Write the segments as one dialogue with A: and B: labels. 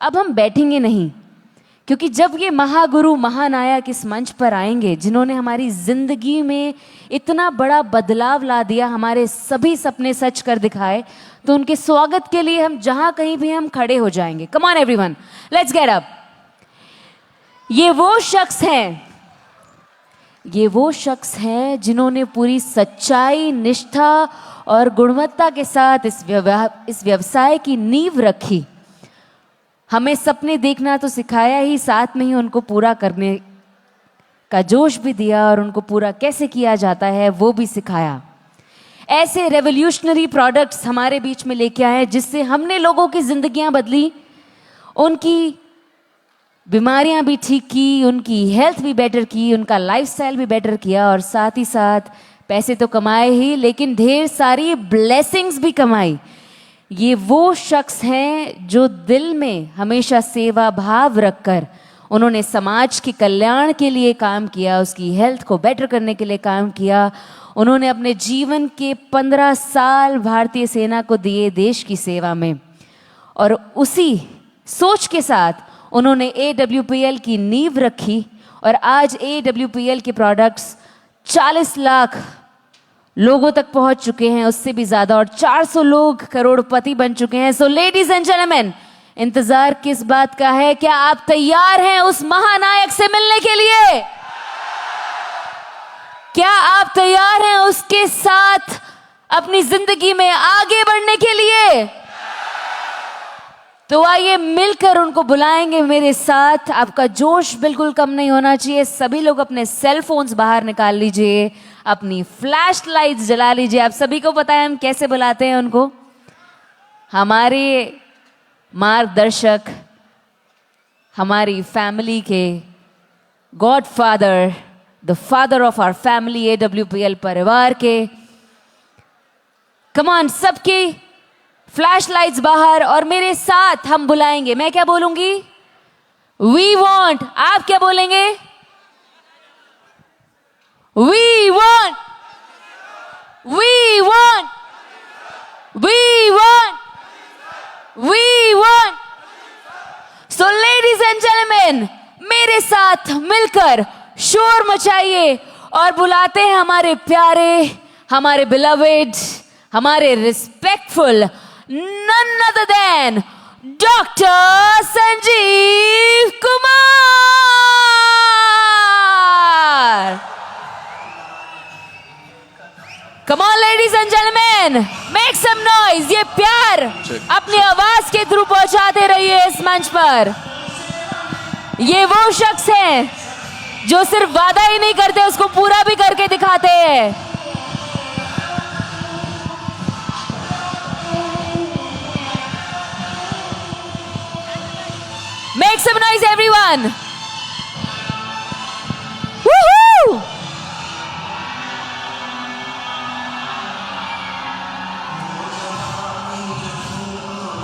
A: अब हम बैठेंगे नहीं, क्योंकि जब ये महागुरु महानायक इस मंच पर आएंगे, जिन्होंने हमारी जिंदगी में इतना बड़ा बदलाव ला दिया, हमारे सभी सपने सच कर दिखाए, तो उनके स्वागत के लिए हम जहां कहीं भी हम खड़े हो जाएंगे। Come on everyone, let's get up. ये वो शख्स हैं जिन्होंने पूरी सच्चाई, निष्ठा और गुणवत्ता के साथ इस व्यवसाय की नींव रखी। हमें सपने देखना तो सिखाया ही, साथ में ही उनको पूरा करने का जोश भी दिया और उनको पूरा कैसे किया जाता है वो भी सिखाया। ऐसे रेवोल्यूशनरी प्रोडक्ट्स हमारे बीच में लेके आए जिससे हमने लोगों की जिंदगियां बदली, उनकी बीमारियां भी ठीक की, उनकी हेल्थ भी बेटर की, उनका लाइफस्टाइल भी बेटर किया और साथ ही साथ पैसे तो कमाए ही, लेकिन ढेर सारी ब्लेसिंग्स भी कमाई। ये वो शख्स हैं जो दिल में हमेशा सेवा भाव रखकर उन्होंने समाज के कल्याण के लिए काम किया, उसकी हेल्थ को बेटर करने के लिए काम किया। उन्होंने अपने जीवन के 15 साल भारतीय सेना को दिए देश की सेवा में, और उसी सोच के साथ उन्होंने AWPL की नींव रखी और आज AWPL के प्रोडक्ट्स 40 लाख लोगों तक पहुंच चुके हैं, उससे भी ज्यादा, और 400 लोग करोड़पति बन चुके हैं। सो लेडीज एंड जेंटलमैन, इंतजार किस बात का है? क्या आप तैयार हैं उस महानायक से मिलने के लिए? क्या आप तैयार हैं उसके साथ अपनी जिंदगी में आगे बढ़ने के लिए? तो आइए मिलकर उनको बुलाएंगे मेरे साथ। आपका जोश बिल्कुल कम नहीं होना चाहिए। सभी लोग अपने सेल फोन्स बाहर निकाल लीजिए, अपनी फ्लैश लाइट्स जला लीजिए। आप सभी को पता है हम कैसे बुलाते हैं उनको। हमारे मार्गदर्शक, हमारी फैमिली के godfather, the father of our family, AWPL परिवार के। कम ऑन, सबकी फ्लैश लाइट्स बाहर और मेरे साथ हम बुलाएंगे। मैं क्या बोलूंगी? We want. आप क्या बोलेंगे? We want, we want, we want, we want. So ladies and gentleman, मेरे साथ मिलकर शोर मचाइए और बुलाते हैं हमारे प्यारे, हमारे बिलवेड, हमारे respectful, none other than Dr. Sanjeev Kumar. Come on ladies and gentlemen, make some noise. ये प्यार अपनी आवाज के थ्रू पहुंचाते रहिए इस मंच पर। ये वो शख्स हैं जो सिर्फ वादा ही नहीं करते, उसको पूरा भी करके दिखाते हैं। Make some noise everyone. Woohoo!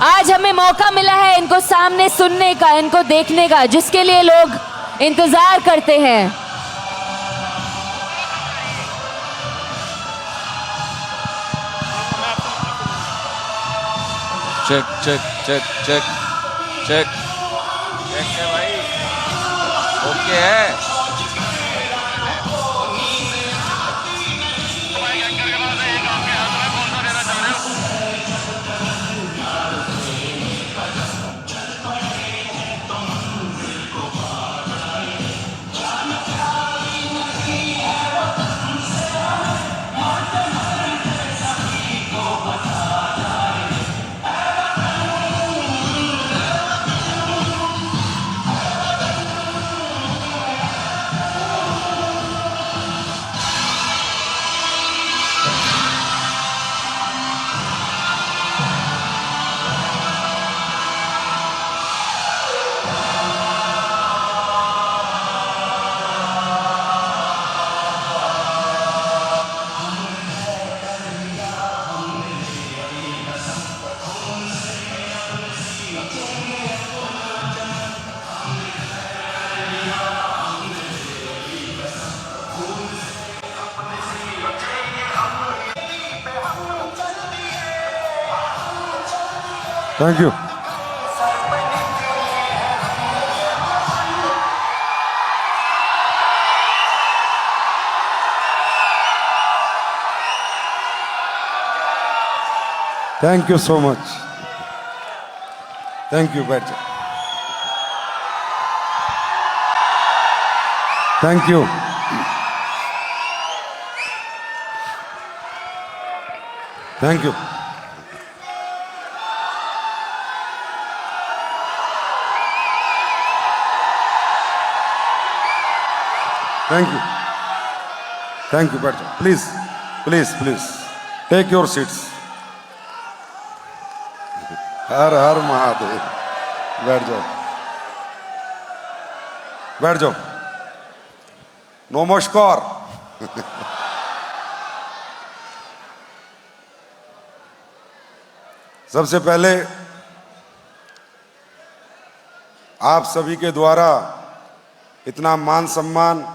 A: आज हमें मौका मिला है इनको सामने सुनने का, इनको देखने का, जिसके लिए लोग इंतजार करते हैं।
B: Check check check check check है भाई, ओके है।
C: Thank you. Thank you so much, thank you, बैठ जाओ, thank you. Thank you. Thank you, thank you, बैठ जाओ, please please please take your seats. हर हर महादेव, बैठ जाओ, बैठ जाओ, नमस्कार। सबसे पहले आप सभी के द्वारा इतना मान सम्मान,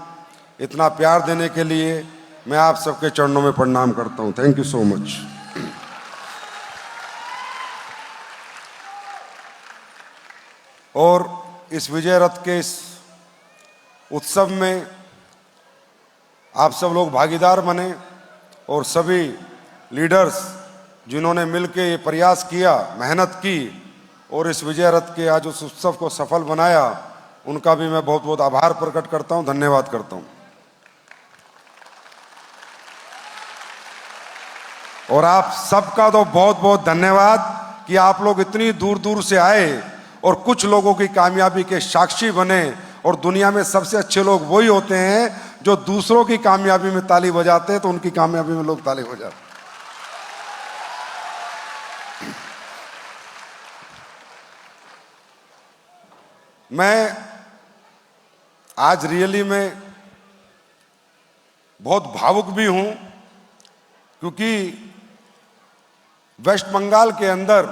C: इतना प्यार देने के लिए मैं आप सबके चरणों में प्रणाम करता हूं। Thank you so much. और इस विजय रथ के इस उत्सव में आप सब लोग भागीदार बने और सभी लीडर्स जिन्होंने मिलकर ये प्रयास किया, मेहनत की और इस विजय रथ के आज उस उत्सव को सफल बनाया, उनका भी मैं बहुत बहुत आभार प्रकट करता हूं, धन्यवाद करता हूं। और आप सबका तो बहुत बहुत धन्यवाद कि आप लोग इतनी दूर दूर से आए और कुछ लोगों की कामयाबी के साक्षी बने। और दुनिया में सबसे अच्छे लोग वही होते हैं जो दूसरों की कामयाबी में ताली बजाते हैं, तो उनकी कामयाबी में लोग ताली बजाते। मैं आज रियली में बहुत भावुक भी हूं, क्योंकि वेस्ट बंगाल के अंदर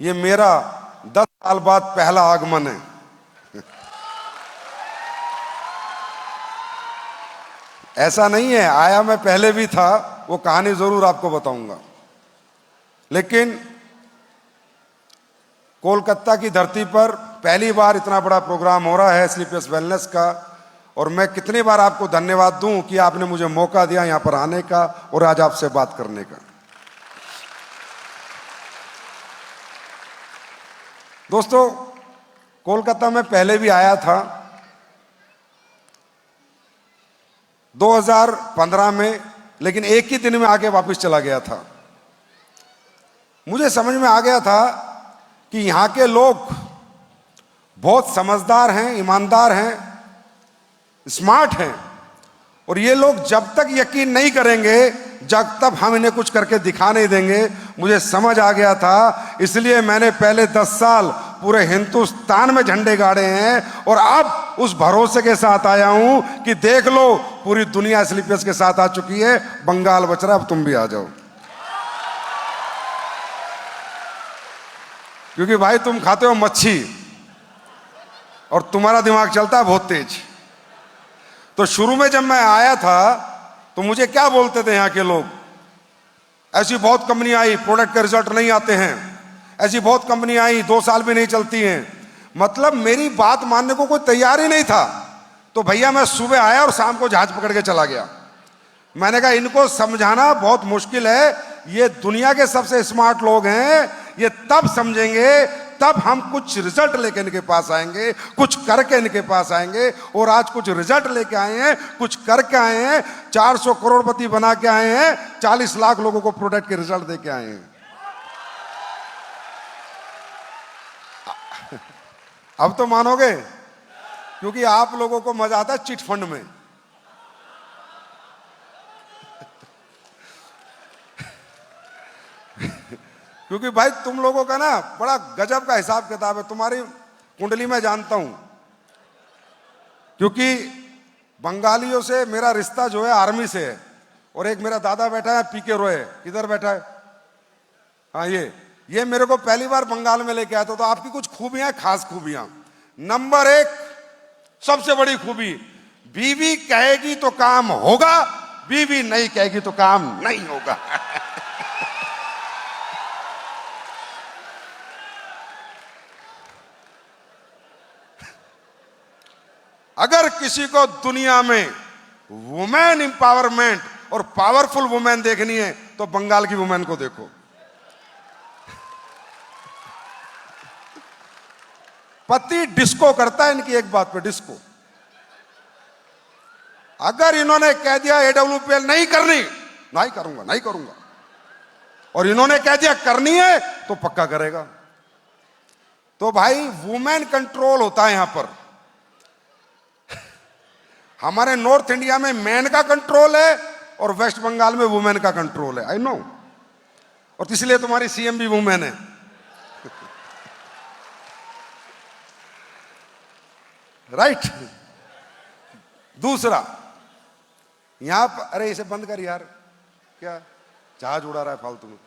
C: ये मेरा 10 साल बाद पहला आगमन है। ऐसा नहीं है, आया मैं पहले भी था, वो कहानी जरूर आपको बताऊंगा। लेकिन कोलकाता की धरती पर पहली बार इतना बड़ा प्रोग्राम हो रहा है स्लीपलेस वेलनेस का, और मैं कितनी बार आपको धन्यवाद दूं कि आपने मुझे मौका दिया यहां पर आने का और आज आपसे बात करने का। दोस्तों, कोलकाता में पहले भी आया था 2015 में, लेकिन एक ही दिन में आके वापस चला गया था। मुझे समझ में आ गया था कि यहाँ के लोग बहुत समझदार हैं, ईमानदार हैं, स्मार्ट हैं, और ये लोग जब तक यकीन नहीं करेंगे, जब तक हम इन्हें कुछ करके दिखा नहीं देंगे। मुझे समझ आ गया था, इसलिए मैंने पहले 10 साल पूरे हिंदुस्तान में झंडे गाड़े हैं, और अब उस भरोसे के साथ आया हूं कि देख लो, पूरी दुनिया स्लीपर्स के साथ आ चुकी है, बंगाल बच रहा है, अब तुम भी आ जाओ। क्योंकि भाई तुम खाते हो मच्छी और तुम्हारा दिमाग चलता है बहुत तेज। तो शुरू में जब मैं आया था तो मुझे क्या बोलते थे यहाँ के लोग, ऐसी बहुत कंपनी आई, प्रोडक्ट के रिजल्ट नहीं आते हैं, ऐसी बहुत कंपनी आई 2 साल भी नहीं चलती हैं। मतलब मेरी बात मानने को कोई तैयार ही नहीं था। तो भैया मैं सुबह आया और शाम को जहाज पकड़ के चला गया। मैंने कहा इनको समझाना बहुत मुश्किल है, ये दुनिया के सबसे स्मार्ट लोग हैं, ये तब समझेंगे, तब हम कुछ रिजल्ट लेके इनके पास आएंगे, कुछ करके इनके पास आएंगे। और आज कुछ रिजल्ट लेके आए हैं, कुछ करके आए हैं, 400 करोड़पति बना के आए हैं, 40 लाख लोगों को प्रोडक्ट के रिजल्ट दे के आए हैं। अब तो मानोगे, क्योंकि आप लोगों को मजा आता है चिट फंड में। क्योंकि भाई तुम लोगों का ना बड़ा गजब का हिसाब किताब है। तुम्हारी कुंडली में जानता हूं, क्योंकि बंगालियों से मेरा रिश्ता जो है आर्मी से है। और एक मेरा दादा बैठा है पीके रॉय, किधर बैठा है, हाँ ये मेरे को पहली बार बंगाल में लेके आया था। तो आपकी कुछ खूबियां, खास खूबियां। नंबर 1 सबसे बड़ी खूबी, बीवी कहेगी तो काम होगा, बीवी नहीं कहेगी तो काम नहीं होगा। अगर किसी को दुनिया में वुमेन एम्पावरमेंट और पावरफुल वुमेन देखनी है तो बंगाल की वुमेन को देखो। पति डिस्को करता है इनकी एक बात पे, डिस्को। अगर इन्होंने कह दिया AWPL नहीं करनी, नहीं करूंगा, नहीं करूंगा, और इन्होंने कह दिया करनी है तो पक्का करेगा। तो भाई वुमेन कंट्रोल होता है यहां पर। हमारे नॉर्थ इंडिया में मैन का कंट्रोल है और वेस्ट बंगाल में वुमेन का कंट्रोल है, आई नो, और इसलिए तुम्हारी CM भी वुमेन है। राइट। दूसरा, यहां पर, अरे इसे बंद कर यार, क्या जहाज उड़ा रहा है फालतू में।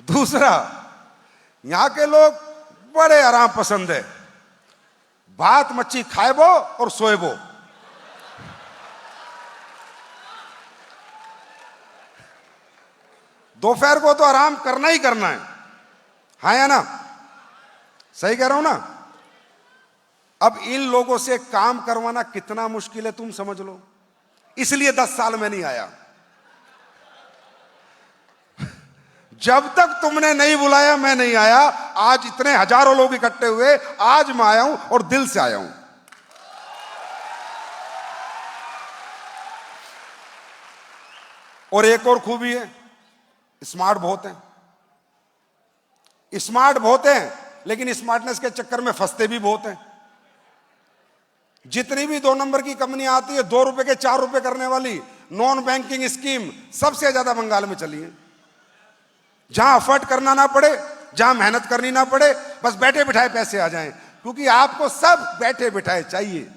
C: दूसरा, यहां के लोग बड़े आराम पसंद है, भात मच्छी खाएबो और सोएबो। दोपहर को तो आराम करना ही करना है, हाँ या ना? सही कह रहा हूं ना? अब इन लोगों से काम करवाना कितना मुश्किल है तुम समझ लो। इसलिए 10 साल में नहीं आया। जब तक तुमने नहीं बुलाया मैं नहीं आया। आज इतने हजारों लोग इकट्ठे हुए, आज मैं आया हूं और दिल से आया हूं। और एक और खूबी है, स्मार्ट बहुत हैं। स्मार्ट बहुत हैं, लेकिन स्मार्टनेस के चक्कर में फंसते भी बहुत हैं। जितनी भी 2 नंबर की कंपनियां आती है, 2 रुपए के 4 रुपए करने वाली नॉन बैंकिंग स्कीम सबसे ज्यादा बंगाल में चली है। जहां एफर्ट करना ना पड़े, जहां मेहनत करनी ना पड़े, बस बैठे बिठाए पैसे आ जाएं, क्योंकि आपको सब बैठे बिठाए चाहिए।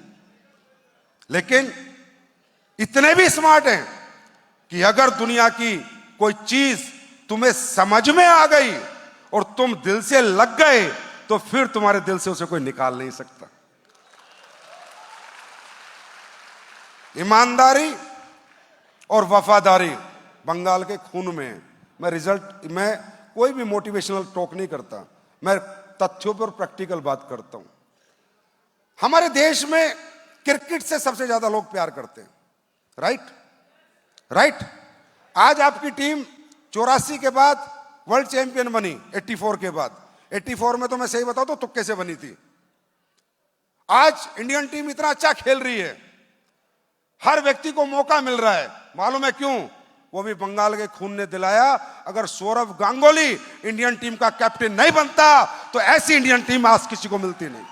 C: लेकिन इतने भी स्मार्ट हैं कि अगर दुनिया की कोई चीज तुम्हें समझ में आ गई और तुम दिल से लग गए, तो फिर तुम्हारे दिल से उसे कोई निकाल नहीं सकता। ईमानदारी और वफादारी बंगाल के खून में है। मैं कोई भी मोटिवेशनल टॉक नहीं करता, मैं तथ्यों पर प्रैक्टिकल बात करता हूं। हमारे देश में क्रिकेट से सबसे ज्यादा लोग प्यार करते हैं, राइट। आज आपकी टीम 84 के बाद वर्ल्ड चैंपियन बनी, 84 के बाद। 84 में तो मैं सही बताऊं तो तुक्के से बनी थी। आज इंडियन टीम इतना अच्छा खेल रही है, हर व्यक्ति को मौका मिल रहा है। मालूम है क्यों? वो भी बंगाल के खून ने दिलाया। अगर सौरव गांगुली इंडियन टीम का कैप्टन नहीं बनता तो ऐसी इंडियन टीम आज किसी को मिलती नहीं।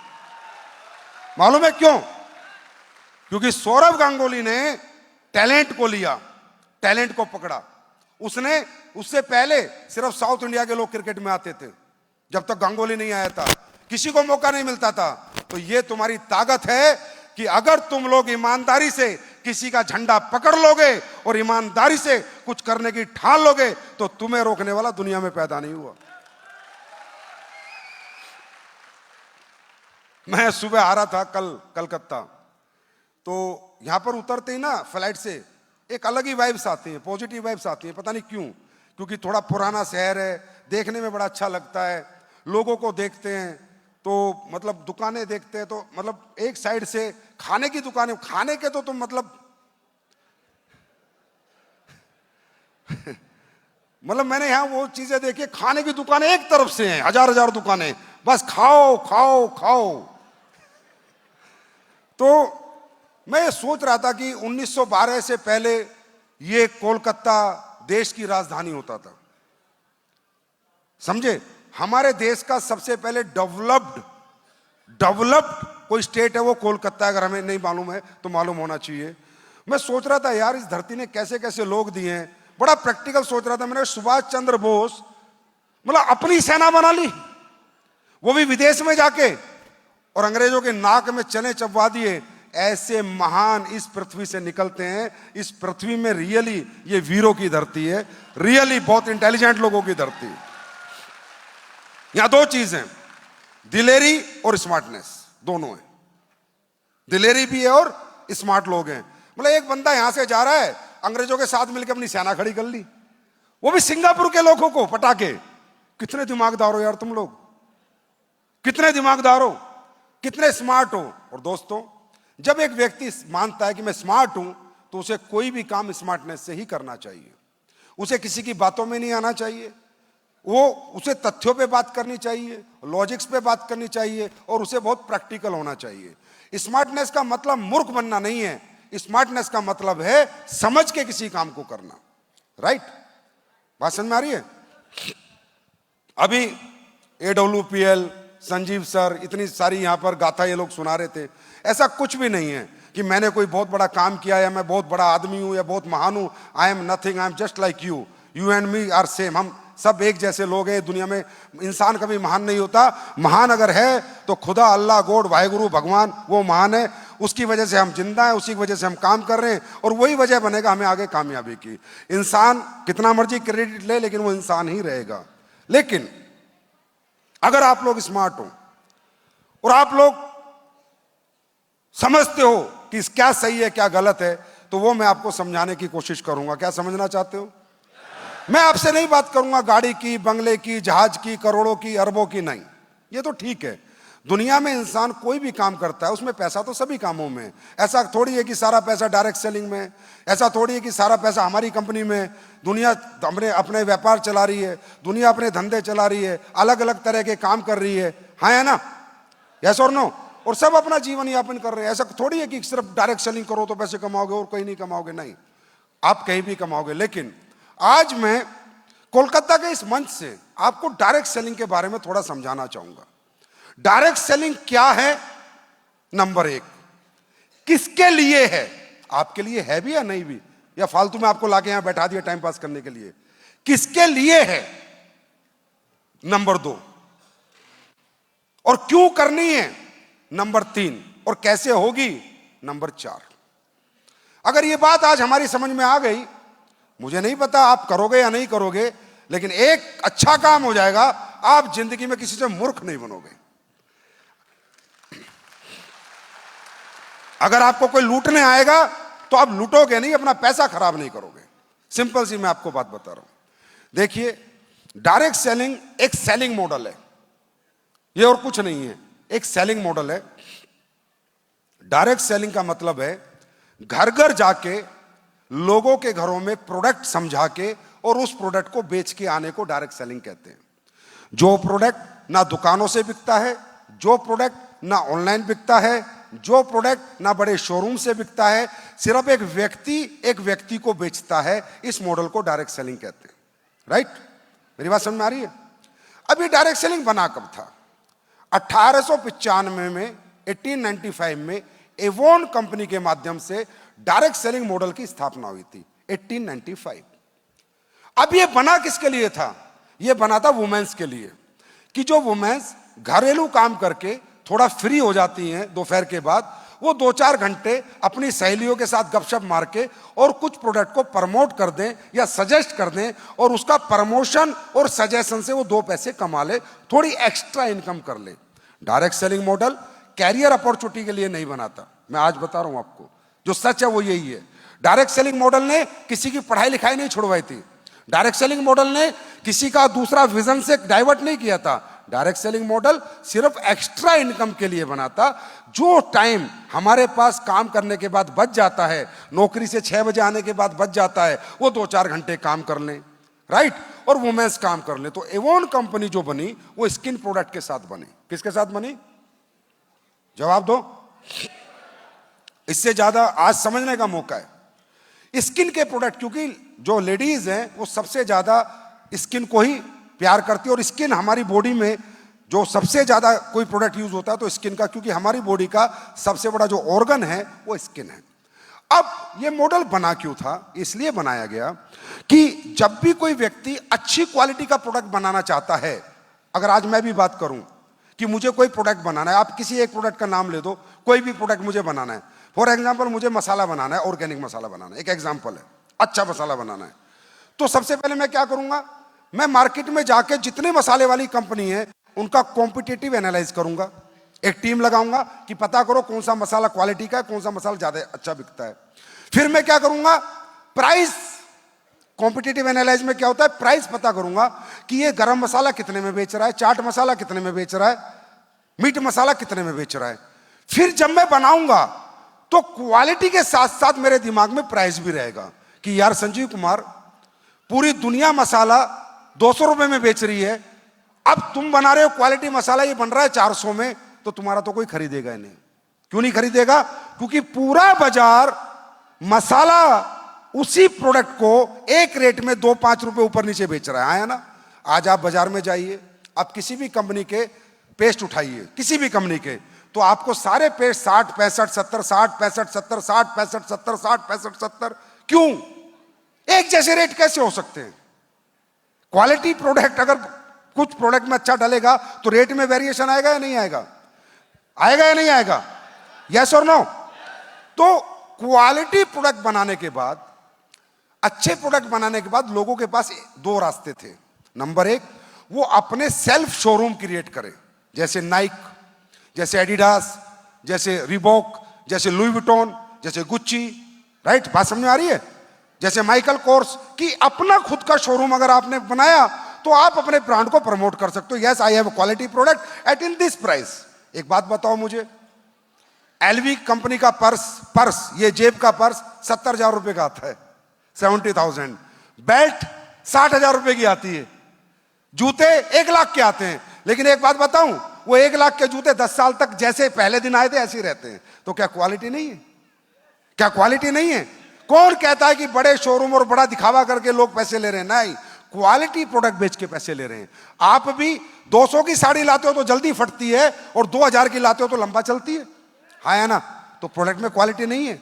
C: मालूम है क्यों? क्योंकि सौरव गांगुली ने टैलेंट को लिया, टैलेंट को पकड़ा। उससे पहले सिर्फ साउथ इंडिया के लोग क्रिकेट में आते थे, जब तक गांगुली नहीं आया था, किसी को मौका नहीं मिलता था। तो ये तुम्हारी ताकत है कि अगर तुम लोग ईमानदारी से किसी का झंडा पकड़ लोगे और ईमानदारी से कुछ करने की ठान लोगे, तो तुम्हें रोकने वाला दुनिया में पैदा नहीं हुआ। मैं सुबह आ रहा था कल कलकत्ता, तो यहां पर उतरते ही ना फ्लाइट से एक अलग ही वाइब्स आती हैं, पॉजिटिव वाइब्स आती हैं, पता नहीं क्यों। क्योंकि थोड़ा पुराना शहर है, देखने में बड़ा अच्छा लगता है। लोगों को देखते हैं तो मतलब दुकानें देखते हैं तो मतलब एक साइड से खाने की दुकानें, खाने के तो तुम मतलब मतलब मैंने यहां वो चीजें देखी, खाने की दुकानें एक तरफ से हैं, हजार दुकानें, बस खाओ खाओ खाओ। तो मैं ये सोच रहा था कि 1912 से पहले ये कोलकाता देश की राजधानी होता था, समझे? हमारे देश का सबसे पहले डेवलप्ड कोई स्टेट है वो कोलकाता है। अगर हमें नहीं मालूम है तो मालूम होना चाहिए। मैं सोच रहा था यार इस धरती ने कैसे कैसे लोग दिए हैं, बड़ा प्रैक्टिकल सोच रहा था। मैंने सुभाष चंद्र बोस मतलब अपनी सेना बना ली, वो भी विदेश में जाके, और अंग्रेजों के नाक में चने चबवा दिए। ऐसे महान इस पृथ्वी से निकलते हैं। इस पृथ्वी में रियली ये वीरों की धरती है, रियली बहुत इंटेलिजेंट लोगों की धरती है। यहां 2 चीज हैं, दिलेरी और स्मार्टनेस, दोनों है। दिलेरी भी है और स्मार्ट लोग हैं। मतलब एक बंदा यहां से जा रहा है, अंग्रेजों के साथ मिलकर अपनी सेना खड़ी कर ली, वो भी सिंगापुर के लोगों को पटाके। कितने दिमागदार हो यार तुम लोग, कितने दिमागदार हो, कितने स्मार्ट हो। और दोस्तों, जब एक व्यक्ति मानता है कि मैं स्मार्ट हूं, तो उसे कोई भी काम स्मार्टनेस से ही करना चाहिए। उसे किसी की बातों में नहीं आना चाहिए, वो उसे तथ्यों पे बात करनी चाहिए, लॉजिक्स पे बात करनी चाहिए और उसे बहुत प्रैक्टिकल होना चाहिए। स्मार्टनेस का मतलब मूर्ख बनना नहीं है, स्मार्टनेस का मतलब है समझ के किसी काम को करना। राइट? बात समझ में आ रही है? अभी AWPL, संजीव सर, इतनी सारी यहां पर गाथा ये लोग सुना रहे थे। ऐसा कुछ भी नहीं है कि मैंने कोई बहुत बड़ा काम किया या मैं बहुत बड़ा आदमी हूं या बहुत महान हूं। I am nothing, I am just like you, you and me are same. हम सब एक जैसे लोग हैं दुनिया में। इंसान कभी महान नहीं होता। महान अगर है तो खुदा, अल्लाह, गॉड, वाहेगुरु, भगवान, वो महान है। उसकी वजह से हम जिंदा हैं, उसी की वजह से हम काम कर रहे हैं और वही वजह बनेगा हमें आगे कामयाबी की। इंसान कितना मर्जी क्रेडिट ले लेकिन वो इंसान ही रहेगा। लेकिन अगर आप लोग स्मार्ट हो और आप लोग समझते हो कि क्या सही है क्या गलत है, तो वो मैं आपको समझाने की कोशिश करूंगा। क्या समझना चाहते हो? मैं आपसे नहीं बात करूंगा गाड़ी की, बंगले की, जहाज की, करोड़ों की, अरबों की, नहीं। ये तो ठीक है, दुनिया में इंसान कोई भी काम करता है उसमें पैसा तो सभी कामों में है। ऐसा थोड़ी है कि सारा पैसा डायरेक्ट सेलिंग में, ऐसा थोड़ी है कि सारा पैसा हमारी कंपनी में। दुनिया अपने व्यापार चला रही है, दुनिया अपने धंधे चला रही है, अलग अलग तरह के काम कर रही है। हाँ है ना? यस और नो? और सब अपना जीवन यापन कर रहे हैं। ऐसा थोड़ी है कि सिर्फ डायरेक्ट सेलिंग करो तो पैसे कमाओगे और कहीं नहीं कमाओगे, नहीं, आप कहीं भी कमाओगे। लेकिन आज मैं कोलकाता के इस मंच से आपको डायरेक्ट सेलिंग के बारे में थोड़ा समझाना चाहूंगा। डायरेक्ट सेलिंग क्या है? नंबर एक, किसके लिए है? आपके लिए है भी या नहीं भी, या फालतू में आपको लाके यहां बैठा दिया टाइम पास करने के लिए? किसके लिए है? नंबर दो, और क्यों करनी है? नंबर तीन, और कैसे होगी? नंबर चार। अगर ये बात आज हमारी समझ में आ गई, मुझे नहीं पता आप करोगे या नहीं करोगे, लेकिन एक अच्छा काम हो जाएगा, आप जिंदगी में किसी से मूर्ख नहीं बनोगे। अगर आपको कोई लूटने आएगा तो आप लूटोगे नहीं, अपना पैसा खराब नहीं करोगे। सिंपल सी मैं आपको बात बता रहा हूं। देखिए, डायरेक्ट सेलिंग एक सेलिंग मॉडल है, ये और कुछ नहीं है, एक सेलिंग मॉडल है। डायरेक्ट सेलिंग का मतलब है घर घर जाके लोगों के घरों में प्रोडक्ट समझा के और उस प्रोडक्ट को बेच के आने को डायरेक्ट सेलिंग कहते हैं। जो प्रोडक्ट ना दुकानों से बिकता है, जो प्रोडक्ट ना ऑनलाइन बिकता है, जो प्रोडक्ट ना बड़े शोरूम से बिकता है, सिर्फ एक व्यक्ति को बेचता है, इस मॉडल को डायरेक्ट सेलिंग कहते हैं। राइट? मेरी बात समझ में आ रही है? अब ये डायरेक्ट सेलिंग बना कब था? 1895 में, 1895 में एवोन कंपनी के माध्यम से डायरेक्ट सेलिंग मॉडल की स्थापना हुई थी। 1895। अब ये बना किसके लिए था? ये बना था वुमेन्स के लिए, कि जो वुमेन्स घरेलू काम करके थोड़ा फ्री हो जाती हैं दोपहर के बाद, वो 2-4 घंटे अपनी सहेलियों के साथ गपशप मार के और कुछ प्रोडक्ट को प्रमोट कर दें या सजेस्ट कर दें, और उसका प्रमोशन और सजेशन से वो 2 पैसे कमा ले, थोड़ी एक्स्ट्रा इनकम कर ले। Direct selling model career opportunity के लिए नहीं बनाता, मैं आज बता रहा हूं आपको। जो सच है वो यही है। डायरेक्ट सेलिंग मॉडल ने किसी की पढ़ाई लिखाई नहीं छुड़वाई थी। डायरेक्ट सेलिंग मॉडल ने किसी का दूसरा विजन से डाइवर्ट नहीं किया था। डायरेक्ट सेलिंग मॉडल सिर्फ एक्स्ट्रा इनकम के लिए बना था। जो टाइम हमारे पास काम करने के बाद बच जाता है, नौकरी से 6 बजे आने के बाद बच जाता है, वो 2-4 घंटे काम कर लें, राइट, और वुमेन्स काम कर लें। तो एवोन कंपनी जो बनी वो स्किन प्रोडक्ट के साथ बनी। किसके साथ बनी? जवाब दो। इससे ज्यादा आज समझने का मौका है। स्किन के प्रोडक्ट, क्योंकि जो लेडीज हैं वो सबसे ज्यादा स्किन को ही प्यार करती है, और स्किन हमारी बॉडी में जो सबसे ज्यादा कोई प्रोडक्ट यूज होता है तो स्किन का, क्योंकि हमारी बॉडी का सबसे बड़ा जो ऑर्गन है वो स्किन है। अब ये मॉडल बना क्यों था? इसलिए बनाया गया कि जब भी कोई व्यक्ति अच्छी क्वालिटी का प्रोडक्ट बनाना चाहता है, अगर आज मैं भी बात करूं कि मुझे कोई प्रोडक्ट बनाना है, आप किसी एक प्रोडक्ट का नाम ले दो, कोई भी प्रोडक्ट मुझे बनाना है। फॉर एग्जाम्पल, मुझे मसाला बनाना है, ऑर्गेनिक मसाला बनाना है, एक एग्जाम्पल है, अच्छा मसाला बनाना है। तो सबसे पहले मैं क्या करूंगा? मैं मार्केट में जाके जितने मसाले वाली कंपनी है उनका कॉम्पिटिटिव एनालाइज करूंगा। एक टीम लगाऊंगा कि पता करो कौन सा मसाला क्वालिटी का है, कौन सा मसाला ज्यादा अच्छा बिकता है। फिर मैं क्या करूंगा? प्राइस, कॉम्पिटिटिव एनालाइज में क्या होता है? प्राइस पता करूंगा कि ये गरम मसाला कितने में बेच रहा है, चाट मसाला कितने में बेच रहा है, मीट मसाला कितने में बेच रहा है। फिर जब मैं बनाऊंगा तो क्वालिटी के साथ साथ मेरे दिमाग में प्राइस भी रहेगा कि यार संजीव कुमार, पूरी दुनिया मसाला 200 रुपए में बेच रही है, अब तुम बना रहे हो क्वालिटी मसाला, ये बन रहा है 400 में, तो तुम्हारा तो कोई खरीदेगा ही नहीं। क्यों नहीं खरीदेगा? क्योंकि पूरा बाजार मसाला उसी प्रोडक्ट को एक रेट में 2-5 रुपए ऊपर नीचे बेच रहा है ना। आज आप बाजार में जाइए, आप किसी भी कंपनी के पेस्ट उठाइए, किसी भी कंपनी के, तो आपको सारे पेस्ट 60, 65, 70, 60, 65, 70, 60, 65, 70, 60, 65, 70। क्यों? एक जैसे रेट कैसे हो सकते हैं? क्वालिटी प्रोडक्ट अगर कुछ प्रोडक्ट में अच्छा डालेगा तो रेट में वेरिएशन आएगा या नहीं आएगा? आएगा या नहीं आएगा? यस और नो? तो क्वालिटी प्रोडक्ट बनाने के बाद, अच्छे प्रोडक्ट बनाने के बाद लोगों के पास 2 रास्ते थे। नंबर 1, वो अपने सेल्फ शोरूम क्रिएट करें, जैसे नाइक, जैसे एडिडास, जैसे रिबॉक, जैसे लुई विटॉन, जैसे गुच्ची, राइट? बात समझ में आ रही है? जैसे माइकल कोर्स, कि अपना खुद का शोरूम अगर आपने बनाया तो आप अपने ब्रांड को प्रमोट कर सकते हो। Yes, I have quality product at in this price. एक बात बताओ मुझे, एलवी कंपनी का पर्स, ये जेब का पर्स 70,000 रुपए का आता है, 70,000। बेल्ट 60,000 रुपए की आती है, जूते 1 लाख के आते हैं। लेकिन एक बात बताऊं, वो 1 लाख के जूते 10 साल तक जैसे पहले दिन आए थे ऐसे ही रहते हैं। तो क्या क्वालिटी नहीं है? क्या क्वालिटी नहीं है? कौन कहता है कि बड़े शोरूम और बड़ा दिखावा करके लोग पैसे ले रहे हैं? नहीं, क्वालिटी प्रोडक्ट बेच के पैसे ले रहे हैं। आप भी 200 की साड़ी लाते हो तो जल्दी फटती है, और 2000 की लाते हो तो लंबा चलती है। हाँ या ना? तो प्रोडक्ट में क्वालिटी नहीं है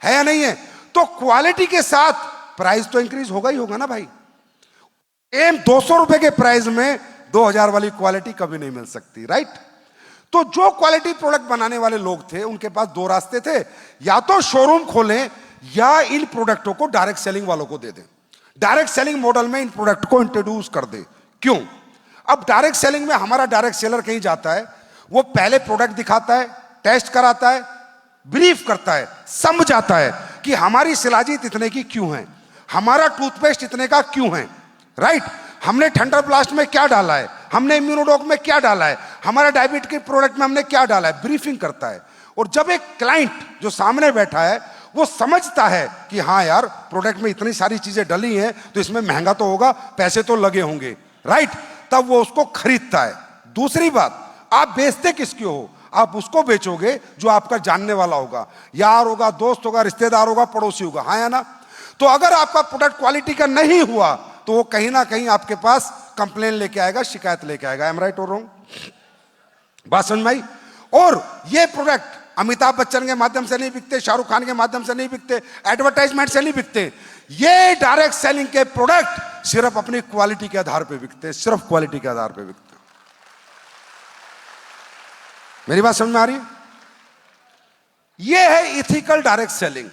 C: या नहीं है? तो क्वालिटी के साथ प्राइस तो इंक्रीज होगा ही होगा ना भाई। एम 200 रुपए के प्राइस में 2000 वाली क्वालिटी कभी नहीं मिल सकती, राइट? तो जो क्वालिटी प्रोडक्ट बनाने वाले लोग थे उनके पास 2 रास्ते थे, या तो शोरूम खोलें या इन प्रोडक्टों को डायरेक्ट सेलिंग वालों को दे दें। डायरेक्ट सेलिंग मॉडल में इन प्रोडक्ट को इंट्रोड्यूस कर दे। क्यों? अब डायरेक्ट सेलिंग में हमारा डायरेक्ट सेलर कहीं जाता है, वो पहले प्रोडक्ट दिखाता है, टेस्ट कराता है, ब्रीफ करता है, समझाता है कि हमारी शिलाजीत इतने की क्यों है, हमारा टूथपेस्ट इतने का क्यों है, राइट? हमने थंडर ब्लास्ट में क्या डाला है, हमने इम्यूनोडॉक में क्या डाला है, हमारा डायबिट के प्रोडक्ट में हमने क्या डाला है, ब्रीफिंग करता है। और जब एक क्लाइंट जो सामने बैठा है वो समझता है कि हाँ यार, प्रोडक्ट में इतनी सारी चीजें डली हैं तो इसमें महंगा तो होगा, पैसे तो लगे होंगे, राइट? तब वो उसको खरीदता है। दूसरी बात, आप बेचते किसके हो? आप उसको बेचोगे जो आपका जानने वाला होगा, यार होगा, दोस्त होगा, रिश्तेदार होगा, पड़ोसी होगा। हाँ या ना? तो अगर आपका प्रोडक्ट क्वालिटी का नहीं हुआ तो वो कहीं ना कहीं आपके पास कंप्लेन लेके आएगा, शिकायत लेके आएगा। एम राइट और रॉन्ग? बात समझ में आई? और ये प्रोडक्ट अमिताभ बच्चन के माध्यम से नहीं बिकते, शाहरुख खान के माध्यम से नहीं बिकते, एडवर्टाइजमेंट से नहीं बिकते। ये डायरेक्ट सेलिंग के प्रोडक्ट सिर्फ अपनी क्वालिटी के आधार पे बिकते, सिर्फ क्वालिटी के आधार पे बिकते। मेरी बात समझ में आ रही है? ये है इथिकल डायरेक्ट सेलिंग।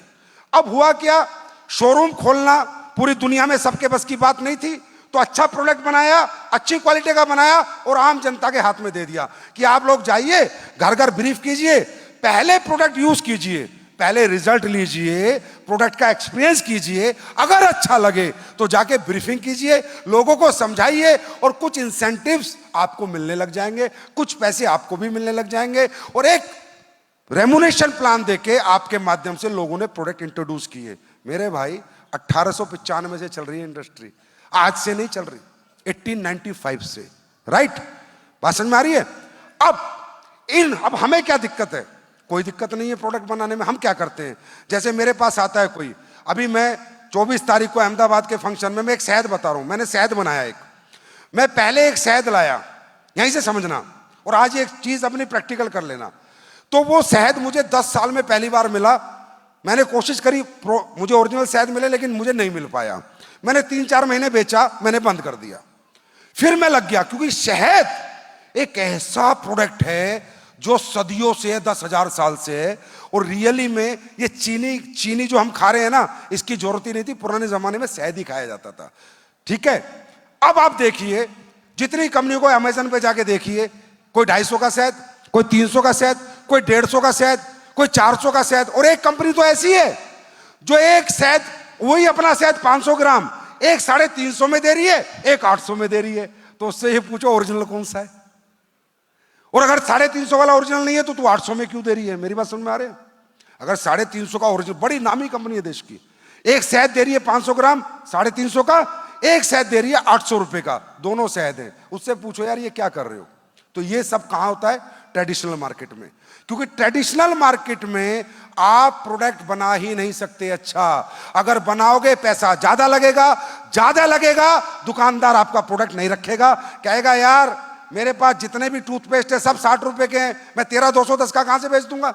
C: अब हुआ क्या, शोरूम खोलना पूरी दुनिया में सबके बस की बात नहीं थी, तो अच्छा प्रोडक्ट बनाया, अच्छी क्वालिटी का बनाया और आम जनता के हाथ में दे दिया कि आप लोग जाइए, घर घर ब्रीफ कीजिए, पहले प्रोडक्ट यूज कीजिए, पहले रिजल्ट लीजिए, प्रोडक्ट का एक्सपीरियंस कीजिए, अगर अच्छा लगे तो जाके ब्रीफिंग कीजिए, लोगों को समझाइए, और कुछ इंसेंटिव्स आपको मिलने लग जाएंगे, कुछ पैसे आपको भी मिलने लग जाएंगे, और एक रेमुनेशन प्लान देके आपके माध्यम से लोगों ने प्रोडक्ट इंट्रोड्यूस किए। मेरे भाई 1895 से चल रही है इंडस्ट्री, आज से नहीं चल रही, 1895 से, राइट? बात समझ में आ रही है? अब हमें क्या दिक्कत है? कोई दिक्कत नहीं है प्रोडक्ट बनाने में। हम क्या करते हैं, जैसे मेरे पास आता है कोई, अभी मैं 24 तारीख को अहमदाबाद के फंक्शन में मैं एक शहद बता रहा हूं, मैंने शहद बनाया एक, मैं पहले एक शहद लाया, यहीं से समझना, और आज एक चीज अपनी प्रैक्टिकल कर लेना। तो वो शहद मुझे 10 साल में पहली बार मिला, मैंने कोशिश करी मुझे ओरिजिनल शहद मिले, लेकिन मुझे नहीं मिल पाया। मैंने 3-4 महीने बेचा, मैंने बंद कर दिया। फिर मैं लग गया, क्योंकि शहद एक ऐसा प्रोडक्ट है जो सदियों से है, 10,000 साल से है, और रियली में ये चीनी जो हम खा रहे हैं ना, इसकी जरूरत ही नहीं थी। पुराने जमाने में शहद ही खाया जाता था, ठीक है? अब आप देखिए, जितनी कंपनियों को अमेज़न पे जाके देखिए, कोई 250 का शहद, कोई 300 का शहद, कोई 150 का शहद, कोई 400 का शहद, और एक कंपनी तो ऐसी है जो एक शहद, वही अपना शहद 500 ग्राम एक 350 में दे रही है, एक 800 में दे रही है। तो उससे ये पूछो ओरिजिनल कौन सा है? और अगर 350 वाला ओरिजिनल नहीं है तो तू 800 में क्यों दे रही है? मेरी बात समझ में आ रही है? अगर 350 का ओरिजिनल, बड़ी नामी कंपनी है देश की, एक शहद दे रही है 500 ग्राम 350 का, एक शहद दे रही है 800 रुपए का, दोनों शहद हैं। उससे पूछो यार ये क्या कर रहे हो? तो ये सब कहां होता है? ट्रेडिशनल मार्केट में। क्योंकि ट्रेडिशनल मार्केट में आप प्रोडक्ट बना ही नहीं सकते अच्छा। अगर बनाओगे पैसा ज्यादा लगेगा, दुकानदार आपका प्रोडक्ट नहीं रखेगा, कहेगा यार मेरे पास जितने भी टूथपेस्ट है सब 60 रुपए के हैं, मैं तेरा 210 का कहां से बेच दूंगा?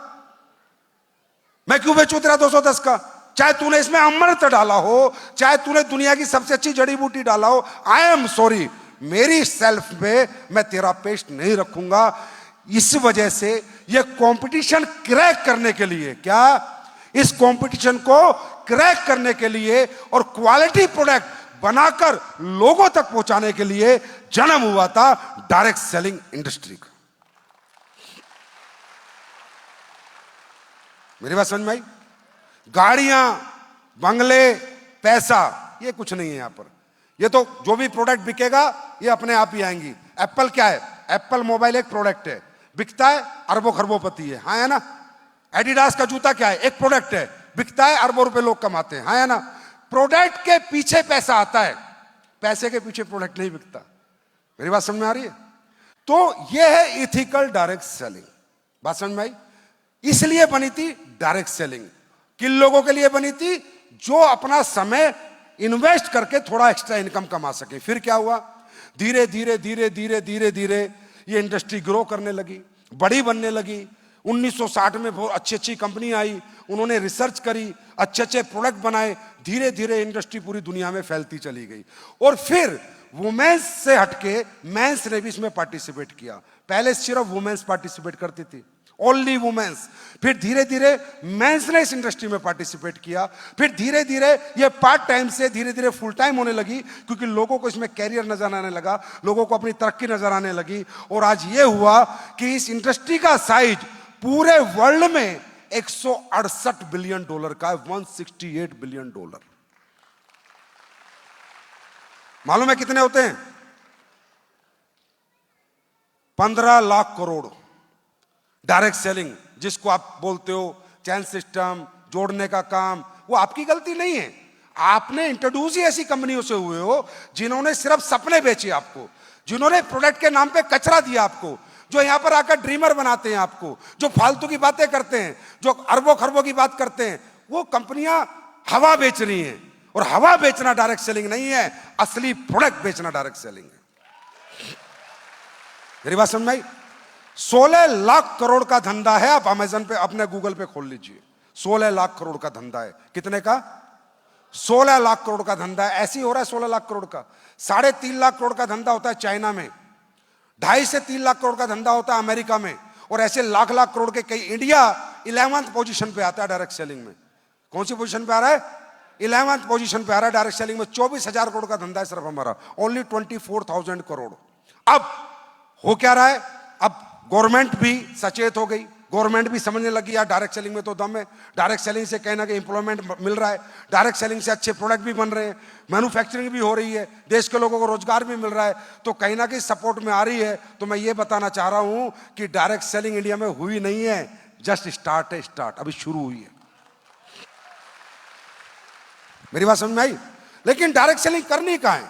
C: मैं क्यों बेचूं तेरा 210 का? चाहे तूने इसमें अमृत डाला हो, चाहे तूने दुनिया की सबसे अच्छी जड़ी बूटी डाला हो, आई एम सॉरी, मेरी सेल्फ पे मैं तेरा पेस्ट नहीं रखूंगा। इस वजह से यह कंपटीशन क्रैक करने के लिए, क्या इस कंपटीशन को क्रैक करने के लिए और क्वालिटी प्रोडक्ट बनाकर लोगों तक पहुंचाने के लिए जन्म हुआ था डायरेक्ट सेलिंग इंडस्ट्री का। मेरी बात समझ में आई? गाड़ियां, बंगले, पैसा, ये कुछ नहीं है यहां पर। ये तो जो भी प्रोडक्ट बिकेगा ये अपने आप ही आएंगी। एप्पल क्या है? एप्पल मोबाइल एक प्रोडक्ट है, बिकता है, अरबों खरबोपति है, हाँ है ना? एडिडास का जूता क्या है? एक प्रोडक्ट है, बिकता है, अरबों रुपए लोग कमाते हैं, हाँ है ना? प्रोडक्ट के पीछे पैसा आता है, पैसे के पीछे प्रोडक्ट नहीं बिकता। मेरी बात समझ में आ रही है? तो यह है इथिकल डायरेक्ट सेलिंग। बात समझ में आई? इसलिए बनी थी डायरेक्ट सेलिंग। किन लोगों के लिए बनी थी? जो अपना समय इन्वेस्ट करके थोड़ा एक्स्ट्रा इनकम कमा सके। फिर क्या हुआ? धीरे धीरे ये इंडस्ट्री ग्रो करने लगी, बड़ी बनने लगी। 1960 में बहुत अच्छी अच्छी कंपनी आई, उन्होंने रिसर्च करी, अच्छे अच्छे प्रोडक्ट बनाए, धीरे धीरे इंडस्ट्री पूरी दुनिया में फैलती चली गई। और फिर वुमेन्स से हटके मेंस ने भी इसमें पार्टिसिपेट किया। पहले सिर्फ वुमेन्स पार्टिसिपेट करती थी, ओनली वुमेन्स। फिर धीरे धीरे मेंस ने इस इंडस्ट्री में पार्टिसिपेट किया। फिर धीरे धीरे ये पार्ट टाइम से धीरे धीरे फुल टाइम होने लगी, क्योंकि लोगों को इसमें कैरियर नजर आने लगा, लोगों को अपनी तरक्की नजर आने लगी। और आज ये हुआ कि इस इंडस्ट्री का साइज पूरे वर्ल्ड में 168 बिलियन डॉलर का है, 168 बिलियन डॉलर। मालूम है कितने होते हैं? 15 लाख करोड़। डायरेक्ट सेलिंग जिसको आप बोलते हो, चैन सिस्टम जोड़ने का काम, वो आपकी गलती नहीं है। आपने इंट्रोड्यूस ही ऐसी कंपनियों से हुए हो जिन्होंने सिर्फ सपने बेचे आपको, जिन्होंने प्रोडक्ट के नाम पे कचरा दिया आपको, जो यहां पर आकर ड्रीमर बनाते हैं आपको, जो फालतू की बातें करते हैं, जो अरबों खरबों की बात करते हैं, वो कंपनियां हवा बेच रही हैं। और हवा बेचना डायरेक्ट सेलिंग नहीं है, असली प्रोडक्ट बेचना डायरेक्ट सेलिंग है। मेरी बात समझ में आई? 16 लाख करोड़ का धंधा है। आप अमेजन पे, अपने गूगल पे खोल लीजिए, 16 लाख करोड़ का धंधा है। कितने का? 16 लाख करोड़ का धंधा है। ऐसे ही हो रहा है 16 लाख करोड़ का। 3.5 लाख करोड़ का धंधा होता है चाइना में, 2.5 से 3 लाख करोड़ का धंधा होता है अमेरिका में, और ऐसे लाख लाख करोड़ के कई। इंडिया 11th पोजीशन पे आता है डायरेक्ट सेलिंग में। कौन सी पोजीशन पे आ रहा है? 11th पोजीशन पे आ रहा है डायरेक्ट सेलिंग में। 24,000 करोड़ का धंधा है सिर्फ हमारा, ओनली 24,000 करोड़। अब हो क्या रहा है? अब गवर्नमेंट भी सचेत हो गई, गवर्नमेंट भी समझने लगी यार डायरेक्ट सेलिंग में तो दम है, डायरेक्ट सेलिंग से कहीं ना कहीं एम्प्लॉयमेंट मिल रहा है, डायरेक्ट सेलिंग से अच्छे प्रोडक्ट भी बन रहे हैं, मैन्युफैक्चरिंग भी हो रही है, देश के लोगों को रोजगार भी मिल रहा है, तो कहीं ना कहीं सपोर्ट में आ रही है। तो मैं ये बताना चाह रहा हूं कि डायरेक्ट सेलिंग इंडिया में हुई नहीं है, जस्ट स्टार्ट है, स्टार्ट अभी शुरू हुई है। मेरी बात समझ में आई? लेकिन डायरेक्ट सेलिंग करनी कहां है?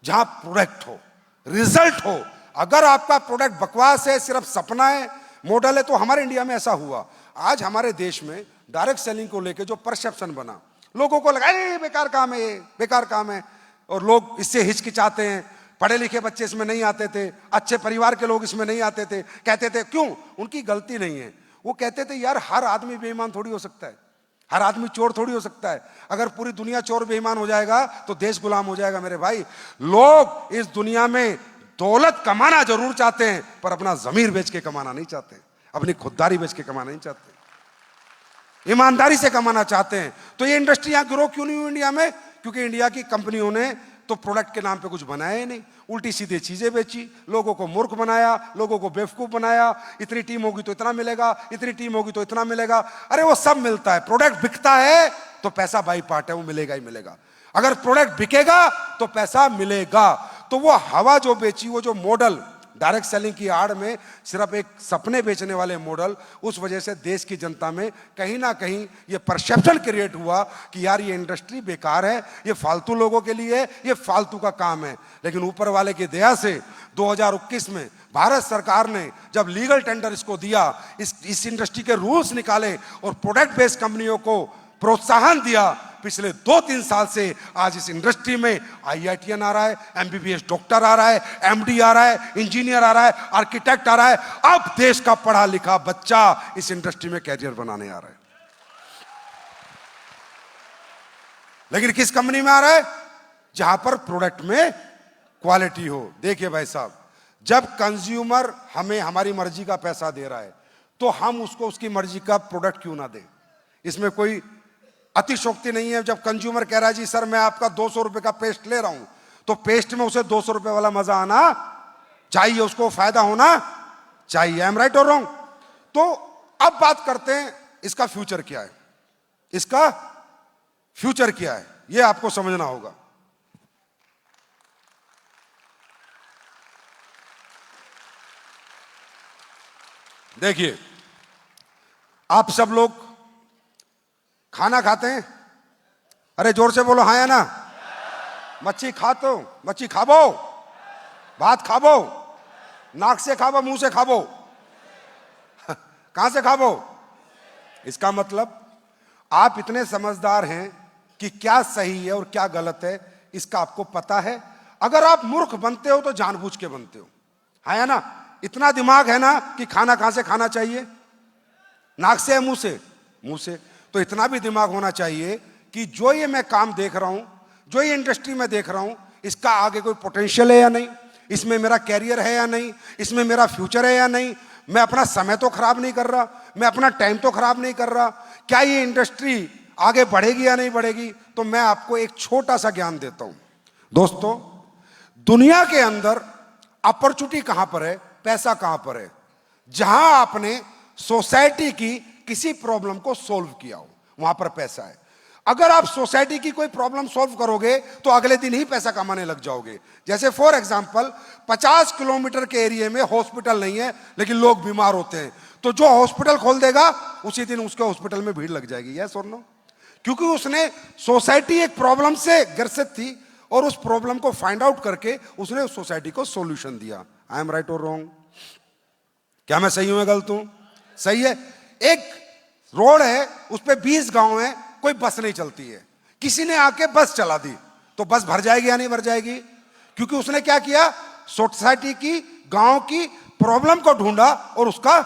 C: जहां प्रोडक्ट हो, रिजल्ट हो। अगर आपका प्रोडक्ट बकवास है, सिर्फ सपना है, मॉडल है, तो हमारे इंडिया में ऐसा हुआ। आज हमारे देश में डायरेक्ट सेलिंग को लेकर जो परसेप्शन बना, लोगों को लगा अरे बेकार काम है, ये बेकार काम है, और लोग इससे हिचकिचाते हैं। पढ़े लिखे बच्चे इसमें नहीं आते थे, अच्छे परिवार के लोग इसमें नहीं आते थे, कहते थे क्यों? उनकी गलती नहीं है। वो कहते थे यार हर आदमी बेईमान थोड़ी हो सकता है, हर आदमी चोर थोड़ी हो सकता है। अगर पूरी दुनिया चोर बेईमान हो जाएगा तो देश गुलाम हो जाएगा। मेरे भाई, लोग इस दुनिया में दौलत कमाना जरूर चाहते हैं, पर अपना जमीर बेच के कमाना नहीं चाहते, अपनी खुददारी बेच के कमाना नहीं चाहते, ईमानदारी से कमाना चाहते हैं। तो ये इंडस्ट्री यहां ग्रो क्यों नहीं हुई इंडिया में? क्योंकि इंडिया की कंपनियों ने तो प्रोडक्ट के नाम पे कुछ बनाया ही नहीं, उल्टी सीधे चीजें बेची, लोगों को मूर्ख बनाया, लोगों को बेवकूफ बनाया। इतनी टीम होगी तो इतना मिलेगा, इतनी टीम होगी तो इतना मिलेगा। अरे वो सब मिलता है, प्रोडक्ट बिकता है तो पैसा बाई पार्ट है, वो मिलेगा ही मिलेगा। अगर प्रोडक्ट बिकेगा तो पैसा मिलेगा। तो वो हवा जो बेची, वो जो मॉडल डायरेक्ट सेलिंग की आड़ में सिर्फ एक सपने बेचने वाले मॉडल, उस वजह से देश की जनता में कहीं ना कहीं ये परसेप्शन क्रिएट हुआ कि यार ये इंडस्ट्री बेकार है, ये फालतू लोगों के लिए है, ये फालतू का काम है। लेकिन ऊपर वाले की दया से 2021 में भारत सरकार ने जब लीगल टेंडर इसको दिया, इस इंडस्ट्री के रूल्स निकाले और प्रोडक्ट बेस्ड कंपनियों को प्रोत्साहन दिया, पिछले 2-3 साल से आज इस इंडस्ट्री में IITian आ रहा है, MBBS डॉक्टर आ रहा है, MD आ रहा है, इंजीनियर आ रहा है, आर्किटेक्ट आ रहा है। अब देश का पढ़ा लिखा बच्चा इस इंडस्ट्री में कैरियर बनाने आ रहा है। लेकिन किस कंपनी में आ रहा है? जहां पर प्रोडक्ट में क्वालिटी हो। देखिए भाई साहब, जब कंज्यूमर हमें हमारी मर्जी का पैसा दे रहा है तो हम उसको उसकी मर्जी का प्रोडक्ट क्यों ना दें? इसमें कोई अतिशोक्ति नहीं है। जब कंज्यूमर कह रहा है जी सर मैं आपका 200 रुपए का पेस्ट ले रहा हूं, तो पेस्ट में उसे 200 रुपए वाला मजा आना चाहिए, उसको फायदा होना चाहिए। आई एम राइट और रॉन्ग? तो अब बात करते हैं इसका फ्यूचर क्या है। इसका फ्यूचर क्या है यह आपको समझना होगा। देखिए, आप सब लोग खाना खाते हैं? अरे जोर से बोलो, हाँ या ना? मच्छी खाते हो? मच्छी खाबो, भात खाबो, नाक से खाबो, मुंह से खाबो, कहां से खाबो? इसका मतलब आप इतने समझदार हैं कि क्या सही है और क्या गलत है इसका आपको पता है। अगर आप मूर्ख बनते हो तो जानबूझ के बनते हो, हाँ या ना? इतना दिमाग है ना कि खाना कहां से खाना चाहिए? नाक से या मुंह से? मुंह से। तो इतना भी दिमाग होना चाहिए कि जो ये मैं काम देख रहा हूं, जो ये इंडस्ट्री में देख रहा हूं, इसका आगे कोई पोटेंशियल है या नहीं, इसमें मेरा कैरियर है या नहीं, इसमें मेरा फ्यूचर है या नहीं, मैं अपना समय तो खराब नहीं कर रहा, मैं अपना टाइम तो खराब नहीं कर रहा, क्या ये इंडस्ट्री आगे बढ़ेगी या नहीं बढ़ेगी। तो मैं आपको एक छोटा सा ज्ञान देता हूं दोस्तों। दुनिया के अंदर अपॉर्चुनिटी कहां पर है, पैसा कहां पर है? जहां आपने सोसाइटी की किसी प्रॉब्लम को सॉल्व किया हो, वहां पर पैसा है। अगर आप सोसाइटी की कोई प्रॉब्लम सॉल्व करोगे तो अगले दिन ही पैसा कमाने लग जाओगे। जैसे फॉर एग्जांपल 50 किलोमीटर के एरिया में हॉस्पिटल नहीं है लेकिन लोग बीमार होते हैं, तो जो हॉस्पिटल खोल देगा उसी दिन उसके हॉस्पिटल में भीड़ लग जाएगी। यस और नो? क्योंकि उसने सोसाइटी एक प्रॉब्लम से ग्रसित थी और उस प्रॉब्लम को फाइंड आउट करके उसने उस सोसाइटी को सॉल्यूशन दिया। आई एम राइट और रॉन्ग? क्या मैं सही हूं या गलत हूं? सही है। एक रोड है, उस पे 20 गांव है, कोई बस नहीं चलती है, किसी ने आके बस चला दी, तो बस भर जाएगी या नहीं भर जाएगी? क्योंकि उसने क्या किया? सोसाइटी की, गांव की प्रॉब्लम को ढूंढा और उसका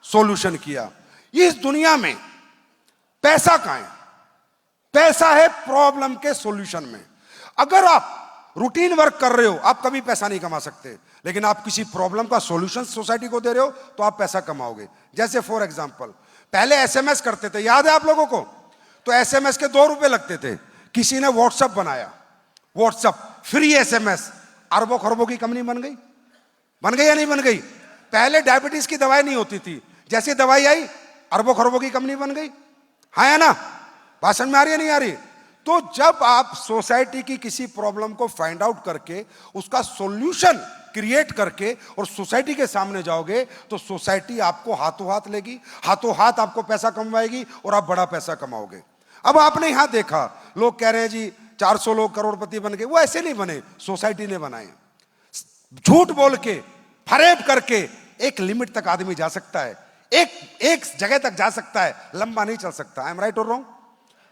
C: सॉल्यूशन किया। इस दुनिया में पैसा कहां है? पैसा है प्रॉब्लम के सॉल्यूशन में। अगर आप रूटीन वर्क कर रहे हो आप कभी पैसा नहीं कमा सकते, लेकिन आप किसी प्रॉब्लम का सॉल्यूशन सोसाइटी को दे रहे हो तो आप पैसा कमाओगे। जैसे फॉर एग्जांपल पहले SMS करते थे, याद है आप लोगों को? तो SMS के 2 रुपए लगते थे। किसी ने व्हाट्सएप बनाया, व्हाट्सएप फ्री SMS, अरबों खरबों की कंपनी बन गई। बन गई या नहीं बन गई? पहले डायबिटीज की दवाई नहीं होती थी, जैसी दवाई आई अरबों खरबों की कंपनी बन गई। हाँ या ना? भाषण में आ रही है नहीं आ रही? तो जब आप सोसाइटी की किसी प्रॉब्लम को फाइंड आउट करके उसका सॉल्यूशन क्रिएट करके और सोसाइटी के सामने जाओगे तो सोसाइटी आपको हाथों हाथ लेगी, हाथों हाथ आपको पैसा कमवाएगी और आप बड़ा पैसा कमाओगे। अब आपने यहां देखा, लोग कह रहे हैं जी 400 लोग करोड़पति बन गए। वो ऐसे नहीं बने, सोसाइटी ने बनाए। झूठ बोल के, फरेब करके एक लिमिट तक आदमी जा सकता है, एक जगह तक जा सकता है, लंबा नहीं चल सकता। आई एम राइट और रॉन्ग?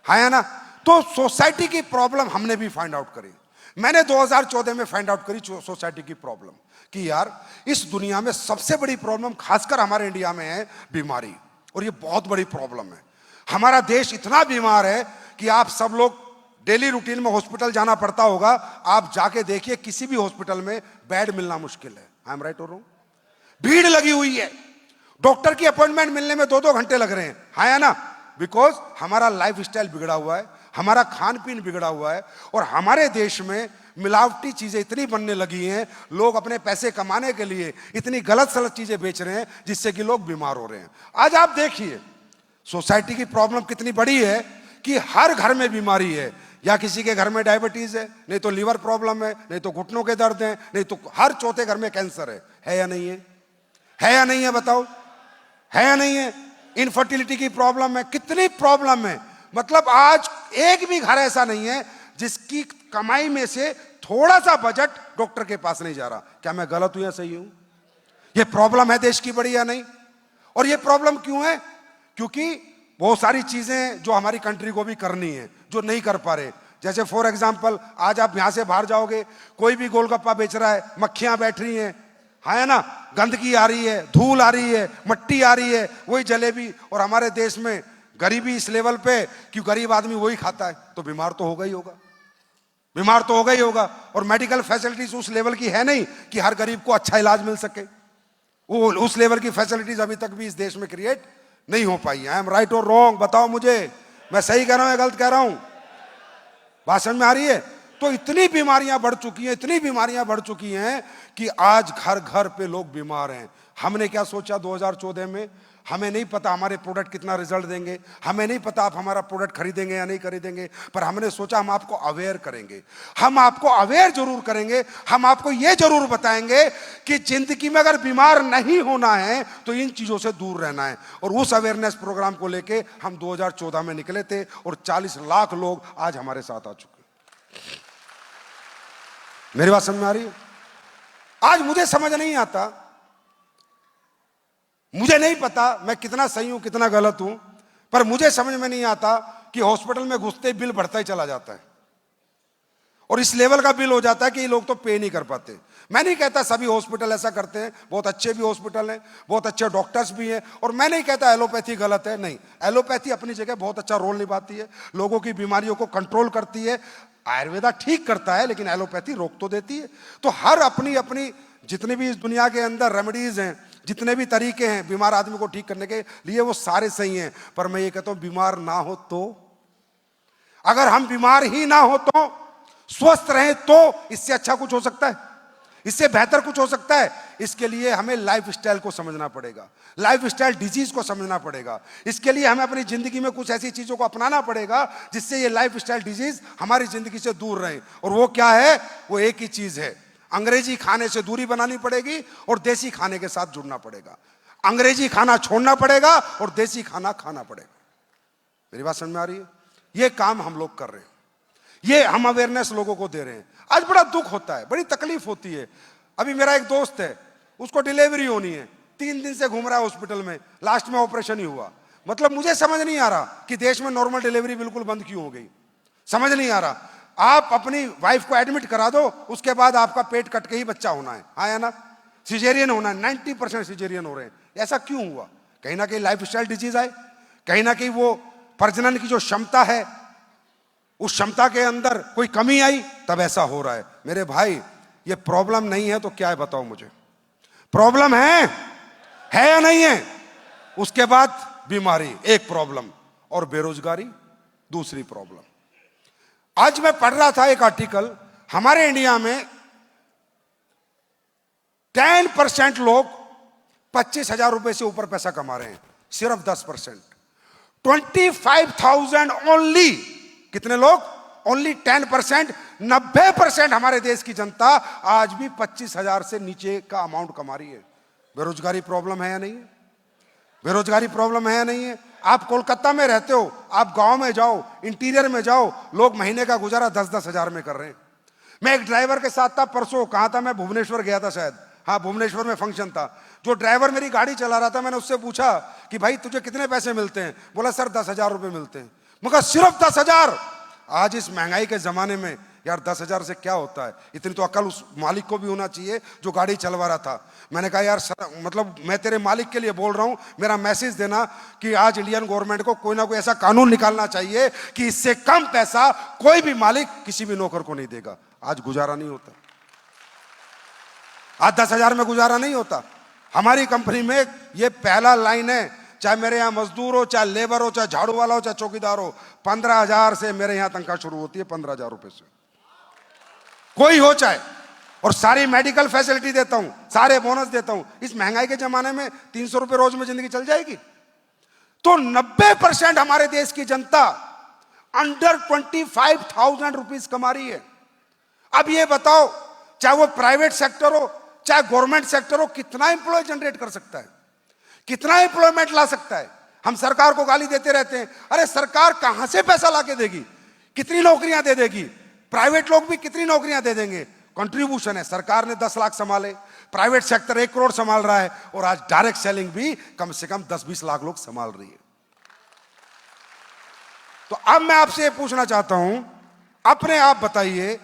C: हाँ या ना? तो सोसाइटी की प्रॉब्लम हमने भी फाइंड आउट करी। मैंने 2014 में फाइंड आउट करी सोसाइटी की प्रॉब्लम कि यार इस दुनिया में सबसे बड़ी प्रॉब्लम खासकर हमारे इंडिया में है बीमारी, और ये बहुत बड़ी प्रॉब्लम है। हमारा देश इतना बीमार है कि आप सब लोग डेली रूटीन में हॉस्पिटल जाना पड़ता होगा। आप जाके देखिए किसी भी हॉस्पिटल में बेड मिलना मुश्किल है। आई एम राइट और रॉन्ग? भीड़ लगी हुई है, डॉक्टर की अपॉइंटमेंट मिलने में 2-2 घंटे लग रहे हैं। हाँ या ना? बिकॉज हमारा लाइफ स्टाइल बिगड़ा हुआ है, हमारा खान पीन बिगड़ा हुआ है, और हमारे देश में मिलावटी चीजें इतनी बनने लगी हैं। लोग अपने पैसे कमाने के लिए इतनी गलत सलत चीजें बेच रहे हैं जिससे कि लोग बीमार हो रहे हैं। आज आप देखिए सोसाइटी की प्रॉब्लम कितनी बड़ी है कि हर घर में बीमारी है। या किसी के घर में डायबिटीज है, नहीं तो लीवर प्रॉब्लम है, नहीं तो घुटनों के दर्द है, नहीं तो हर चौथे घर में कैंसर है। है या नहीं है? है या नहीं है बताओ? है या नहीं है? इनफर्टिलिटी की प्रॉब्लम है, कितनी प्रॉब्लम है। मतलब आज एक भी घर ऐसा नहीं है जिसकी कमाई में से थोड़ा सा बजट डॉक्टर के पास नहीं जा रहा। क्या मैं गलत हूं या सही हूं? ये प्रॉब्लम है देश की बड़ी या नहीं? और ये प्रॉब्लम क्यों है? क्योंकि बहुत सारी चीजें जो हमारी कंट्री को भी करनी है जो नहीं कर पा रहे। जैसे फॉर एग्जांपल, आज आप यहां से बाहर जाओगे, कोई भी गोलगप्पा बेच रहा है, मक्खियां बैठ रही हैं, है ना, गंदगी आ रही है, धूल आ रही है, मट्टी आ रही है, वही जलेबी। और हमारे देश में गरीबी इस लेवल पे कि गरीब आदमी वही खाता है, तो बीमार तो होगा ही होगा, बीमार तो होगा ही होगा। और मेडिकल फैसिलिटीज उस लेवल की है नहीं कि हर गरीब को अच्छा इलाज मिल सके। वो उस लेवल की फैसिलिटीज अभी तक भी इस देश में क्रिएट नहीं हो पाई। आई एम राइट और रॉन्ग? बताओ मुझे, मैं सही कह रहा हूं या गलत कह रहा हूं? बात समझ में आ रही है? तो इतनी बीमारियां बढ़ चुकी हैं, इतनी बीमारियां बढ़ चुकी हैं कि आज घर घर पे लोग बीमार हैं। हमने क्या सोचा 2014 में? हमें नहीं पता हमारे प्रोडक्ट कितना रिजल्ट देंगे, हमें नहीं पता आप हमारा प्रोडक्ट खरीदेंगे या नहीं खरीदेंगे, पर हमने सोचा हम आपको अवेयर करेंगे। हम आपको अवेयर जरूर करेंगे, हम आपको यह जरूर बताएंगे कि जिंदगी में अगर बीमार नहीं होना है तो इन चीजों से दूर रहना है। और उस अवेयरनेस प्रोग्राम को लेके हम 2014 में निकले थे और 40 लाख लोग आज हमारे साथ आ चुके। मेरी बात समझ में आ रही है? आज मुझे समझ नहीं आता, मुझे नहीं पता मैं कितना सही हूं कितना गलत हूं, पर मुझे समझ में नहीं आता कि हॉस्पिटल में घुसते बिल बढ़ता ही चला जाता है और इस लेवल का बिल हो जाता है कि ये लोग तो पे नहीं कर पाते। मैं नहीं कहता सभी हॉस्पिटल ऐसा करते हैं, बहुत अच्छे भी हॉस्पिटल हैं, बहुत अच्छे डॉक्टर्स भी हैं। और मैं नहीं कहता एलोपैथी गलत है, नहीं, एलोपैथी अपनी जगह बहुत अच्छा रोल निभाती है, लोगों की बीमारियों को कंट्रोल करती है। आयुर्वेदा ठीक करता है लेकिन एलोपैथी रोक तो देती है। तो हर अपनी अपनी जितनी भी इस दुनिया के अंदर रेमेडीज हैं, जितने भी तरीके हैं बीमार आदमी को ठीक करने के लिए, वो सारे सही हैं। पर मैं ये कहता हूं बीमार ना हो तो, अगर हम बीमार ही ना हो तो, स्वस्थ रहें तो इससे अच्छा कुछ हो सकता है? इससे बेहतर कुछ हो सकता है? इसके लिए हमें लाइफ स्टाइल को समझना पड़ेगा, लाइफ स्टाइल डिजीज को समझना पड़ेगा। इसके लिए हमें अपनी जिंदगी में कुछ ऐसी चीजों को अपनाना पड़ेगा जिससे ये लाइफ स्टाइल डिजीज हमारी जिंदगी से दूर रहे। और वो क्या है? वो एक ही चीज है, अंग्रेजी खाने से दूरी बनानी पड़ेगी और देसी खाने के साथ जुड़ना पड़ेगा। अंग्रेजी खाना छोड़ना पड़ेगा और देसी खाना खाना पड़ेगा। मेरी बात समझ में आ रही है? ये काम हम लोग कर रहे हैं, ये हम अवेयरनेस लोगों को दे रहे हैं। आज बड़ा दुख होता है, बड़ी तकलीफ होती है। अभी मेरा एक दोस्त है, उसको डिलीवरी होनी है, 3 दिन से घूम रहा है हॉस्पिटल में, लास्ट में ऑपरेशन ही हुआ। मतलब मुझे समझ नहीं आ रहा कि देश में नॉर्मल डिलीवरी बिल्कुल बंद क्यों हो गई, समझ नहीं आ रहा। आप अपनी वाइफ को एडमिट करा दो, उसके बाद आपका पेट कट के ही बच्चा होना है, हाँ या ना? सिजेरियन होना है, 90% सिजेरियन हो रहे हैं। ऐसा क्यों हुआ? कहीं ना कहीं लाइफ स्टाइल डिजीज आए, कहीं ना कहीं वो प्रजनन की जो क्षमता है उस क्षमता के अंदर कोई कमी आई, तब ऐसा हो रहा है। मेरे भाई, ये प्रॉब्लम नहीं है तो क्या है बताओ मुझे? प्रॉब्लम है या नहीं है? उसके बाद बीमारी एक प्रॉब्लम और बेरोजगारी दूसरी प्रॉब्लम। आज मैं पढ़ रहा था एक आर्टिकल, हमारे इंडिया में 10% लोग 25,000 रुपए से ऊपर पैसा कमा रहे हैं, सिर्फ 10%। 25,000 ओनली। कितने लोग? ओनली 10%। 90% हमारे देश की जनता आज भी 25,000 से नीचे का अमाउंट कमा रही है। बेरोजगारी प्रॉब्लम है या नहीं है? बेरोजगारी प्रॉब्लम है या नहीं है? आप कोलकाता में रहते हो, आप गांव में जाओ, इंटीरियर में जाओ, लोग महीने का गुजारा 10-10 हजार में कर रहे हैं। मैं एक ड्राइवर के साथ था परसों, कहाँ था मैं? भुवनेश्वर गया था शायद, हाँ भुवनेश्वर में फंक्शन था। जो ड्राइवर मेरी गाड़ी चला रहा था, मैंने उससे पूछा कि भाई तुझे कितने पैसे मिलते हैं? बोला सर 10,000 रुपए मिलते हैं। मगर सिर्फ 10,000? आज इस महंगाई के जमाने में यार 10,000 से क्या होता है? इतनी तो अकल उस मालिक को भी होना चाहिए जो गाड़ी चलवा रहा था। मैंने कहा यार सर, मतलब मैं तेरे मालिक के लिए बोल रहा हूं, मेरा मैसेज देना कि आज इंडियन गवर्नमेंट को कोई ना कोई ऐसा कानून निकालना चाहिए कि इससे कम पैसा कोई भी मालिक किसी भी नौकर को नहीं देगा। आज गुजारा नहीं होता, आज 10,000 में गुजारा नहीं होता। हमारी कंपनी में ये पहला लाइन है, चाहे मेरे यहाँ मजदूर हो, चाहे लेबर हो, चाहे झाड़ू वाला हो, चाहे चौकीदार हो, 15,000 से मेरे यहाँ तनख्वाह शुरू होती है, 15,000 रुपए से, कोई हो चाहे। और सारी मेडिकल फैसिलिटी देता हूं, सारे बोनस देता हूं। इस महंगाई के जमाने में 300 रुपए रोज में जिंदगी चल जाएगी? तो 90% हमारे देश की जनता अंडर 25,000 रुपीज कमा रही है। अब ये बताओ, चाहे वो प्राइवेट सेक्टर हो, चाहे गवर्नमेंट सेक्टर हो, कितना एम्प्लॉय जनरेट कर सकता है, कितना एम्प्लॉयमेंट ला सकता है। हम सरकार को गाली देते रहते हैं, अरे सरकार कहां से पैसा लाके देगी, कितनी नौकरियां दे देगी, प्राइवेट लोग भी कितनी नौकरियां दे देंगे। कंट्रीब्यूशन है, सरकार ने 10 लाख संभाले, प्राइवेट सेक्टर 1 करोड़ संभाल रहा है, और आज डायरेक्ट सेलिंग भी कम से कम 10-20 लाख लोग संभाल रही है। तो अब मैं आपसे ये पूछना चाहता हूं, अपने आप बताइए,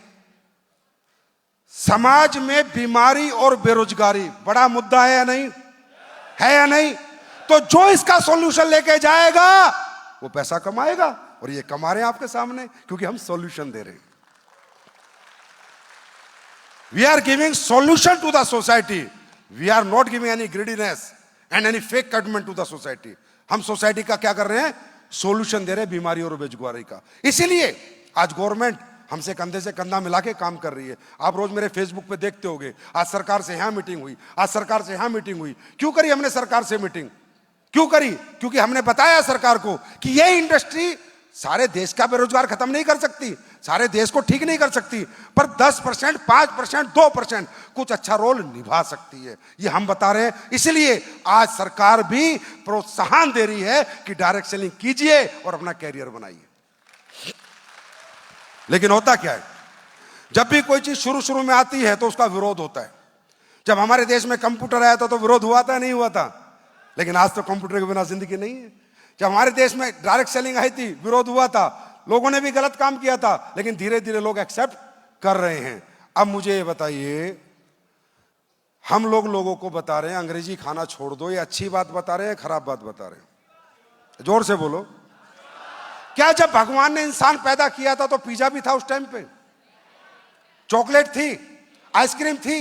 C: समाज में बीमारी और बेरोजगारी बड़ा मुद्दा है या नहीं, है या नहीं? तो जो इसका सॉल्यूशन लेके जाएगा वो पैसा कमाएगा, और ये कमा रहे हैं आपके सामने, क्योंकि हम सॉल्यूशन दे रहे हैं। We are giving solution to the society, we are not giving any greediness and any fake commitment to the society. हम सोसाइटी का क्या कर रहे हैं, सॉल्यूशन दे रहे हैं बीमारी और बेरोजगारी का। इसीलिए आज गवर्नमेंट हमसे कंधे से कंधा मिला के काम कर रही है। आप रोज मेरे फेसबुक पे देखते होंगे, आज सरकार से यहां मीटिंग हुई, आज सरकार से यहां मीटिंग हुई। क्यों करी हमने सरकार से मीटिंग, क्यों करी? क्योंकि हमने बताया सरकार को कि ये इंडस्ट्री सारे देश का बेरोजगार खत्म नहीं कर सकती, सारे देश को ठीक नहीं कर सकती, पर 10%, 5%, 2% कुछ अच्छा रोल निभा सकती है। ये हम बता रहे हैं। इसलिए आज सरकार भी प्रोत्साहन दे रही है कि डायरेक्ट सेलिंग कीजिए और अपना कैरियर बनाइए। लेकिन होता क्या है, जब भी कोई चीज शुरू में आती है तो उसका विरोध होता है। जब हमारे देश में कंप्यूटर आया था तो विरोध हुआ था, नहीं हुआ था? लेकिन आज तो कंप्यूटर के बिना जिंदगी नहीं है। जब हमारे देश में डायरेक्ट सेलिंग आई थी, विरोध हुआ था, लोगों ने भी गलत काम किया था, लेकिन धीरे धीरे लोग एक्सेप्ट कर रहे हैं। अब मुझे ये बताइए, हम लोगों को बता रहे हैं अंग्रेजी खाना छोड़ दो, ये अच्छी बात बता रहे हैं, खराब बात बता रहे हैं? जोर से बोलो। क्या जब भगवान ने इंसान पैदा किया था तो पिज्जा भी था उस टाइम पे? चॉकलेट थी, आइसक्रीम थी,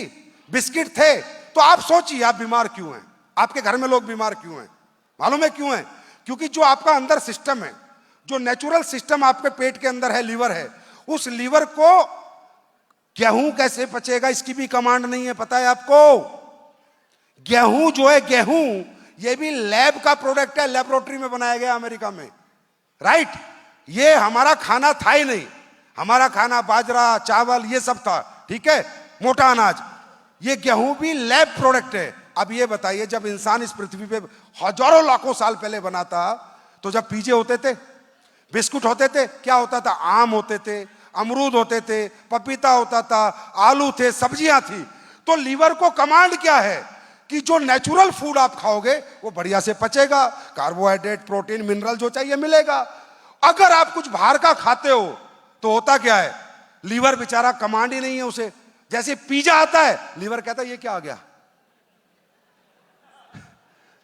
C: बिस्किट थे? तो आप सोचिए, आप बीमार क्यों हैं, आपके घर में लोग बीमार क्यों हैं? मालूम है क्यों है? क्योंकि जो आपका अंदर सिस्टम है, जो नेचुरल सिस्टम आपके पेट के अंदर है, लीवर है, उस लीवर को गेहूं कैसे पचेगा इसकी भी कमांड नहीं है। पता है आपको? गेहूं जो है, गेहूं ये भी लैब का प्रोडक्ट है, लेबोरेटरी में बनाया गया अमेरिका में, राइट? ये हमारा खाना था ही नहीं। हमारा खाना बाजरा, चावल ये सब था, ठीक है, मोटा अनाज। ये गेहूं भी लैब प्रोडक्ट है। अब ये बताइए, जब इंसान इस पृथ्वी पे हजारों लाखों साल पहले बना था, तो जब पिज्जे होते थे, बिस्कुट होते थे, क्या होता था? आम होते थे, अमरूद होते थे, पपीता होता था, आलू थे, सब्जियां थी। तो लीवर को कमांड क्या है कि जो नेचुरल फूड आप खाओगे वो बढ़िया से पचेगा, कार्बोहाइड्रेट, प्रोटीन, मिनरल जो चाहिए मिलेगा। अगर आप कुछ बाहर का खाते हो तो होता क्या है, लीवर बेचारा कमांड ही नहीं है उसे। जैसे पिज्जा आता है, लीवर कहता है ये क्या आ गया।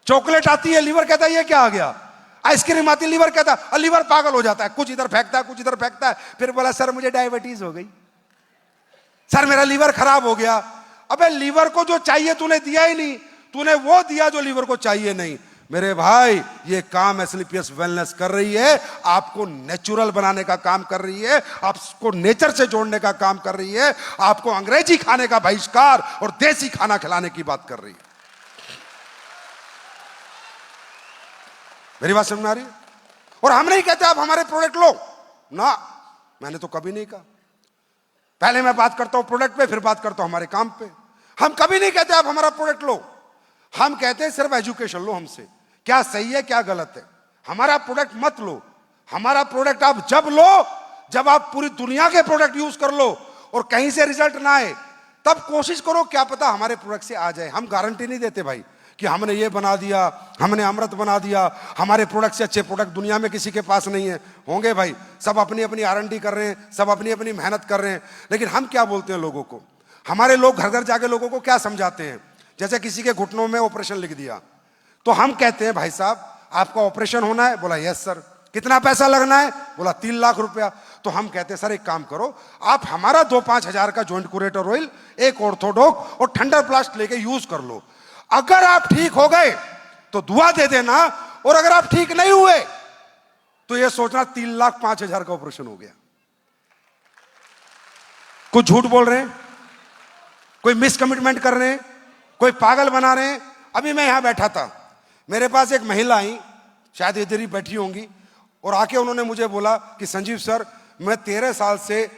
C: चॉकलेट आती है, लीवर कहता है ये क्या आ गया। आइसक्रीम आती है, लीवर कहता है, लीवर पागल हो जाता है, कुछ इधर फेंकता है, कुछ इधर फेंकता है, फिर बोला सर मुझे डायबिटीज हो गई, सर मेरा लीवर खराब हो गया। अबे लीवर को जो चाहिए तूने दिया ही नहीं, तूने वो दिया जो लीवर को चाहिए नहीं। मेरे भाई, ये काम एसलीपीएस वेलनेस कर रही है, आपको नेचुरल बनाने का काम कर रही है, आपको नेचर से जोड़ने का काम कर रही है, आपको अंग्रेजी खाने का बहिष्कार और देसी खाना खिलाने की बात कर रही है। मेरी बात समझ में आ रही है? और हम नहीं कहते आप हमारे प्रोडक्ट लो ना, मैंने तो कभी नहीं कहा। पहले मैं बात करता हूं प्रोडक्ट पे, फिर बात करता हूं हमारे काम पे। हम कभी नहीं कहते आप हमारा प्रोडक्ट लो, हम कहते हैं सिर्फ एजुकेशन लो हमसे, क्या सही है क्या गलत है। हमारा प्रोडक्ट मत लो। हमारा प्रोडक्ट आप जब लो जब आप पूरी दुनिया के प्रोडक्ट यूज कर लो और कहीं से रिजल्ट ना आए, तब कोशिश करो, क्या पता हमारे प्रोडक्ट से आ जाए। हम गारंटी नहीं देते भाई कि हमने ये बना दिया, हमने अमृत बना दिया, हमारे प्रोडक्ट से अच्छे प्रोडक्ट दुनिया में किसी के पास नहीं है। होंगे भाई, सब अपनी अपनी R&D कर रहे हैं, सब अपनी अपनी मेहनत कर रहे हैं। लेकिन हम क्या बोलते हैं लोगों को, हमारे लोग घर घर जाके लोगों को क्या समझाते हैं। जैसे किसी के घुटनों में ऑपरेशन लिख दिया, तो हम कहते हैं भाई साहब आपका ऑपरेशन होना है? बोला यस सर। कितना पैसा लगना है? बोला 3 लाख रुपया। तो हम कहते हैं सर एक काम करो, आप हमारा 2-5 हजार का जॉइंट कुरेटर ऑयल, एक ऑर्थोडॉक और ठंडर प्लास्ट लेके यूज कर लो। अगर आप ठीक हो गए तो दुआ दे देना, और अगर आप ठीक नहीं हुए तो ये सोचना 3,05,000 का ऑपरेशन हो गया। कुछ झूठ बोल रहे हैं, कोई मिसकमिटमेंट कर रहे हैं, कोई पागल बना रहे हैं। अभी मैं यहां बैठा था, मेरे पास एक महिला आई, शायद इधर ही बैठी होंगी, और आके उन्होंने मुझे बोला कि संजीव सर मैं 13 साल से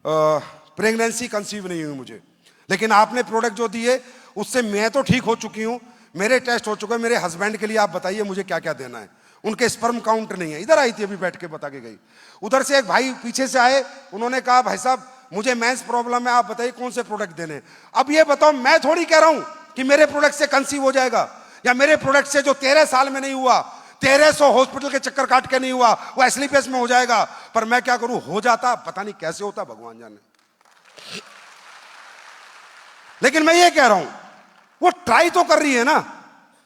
C: प्रेगनेंसी कंसीव नहीं हुई मुझे, लेकिन आपने प्रोडक्ट जो दिए उससे मैं तो ठीक हो चुकी हूं, मेरे टेस्ट हो चुके हैं। मेरे हस्बैंड के लिए आप बताइए मुझे क्या क्या देना है। उनके स्पर्म काउंट नहीं है। इधर आई थी अभी बैठ के बता के गई। उधर से एक भाई पीछे से आए, उन्होंने कहा भाई साहब मुझे मेंस प्रॉब्लम है, आप बताइए कौन से प्रोडक्ट देने। अब ये बताओ, मैं थोड़ी कह रहा हूं कि मेरे प्रोडक्ट से कंसीव हो जाएगा, या मेरे प्रोडक्ट से जो 13 साल में नहीं हुआ, 1300 हॉस्पिटल के चक्कर काट के नहीं हुआ, वो एस्लीपियस में हो जाएगा। पर मैं क्या करूं, हो जाता, पता नहीं कैसे होता, भगवान जाने। लेकिन मैं ये कह रहा हूं, वो ट्राई तो कर रही है ना।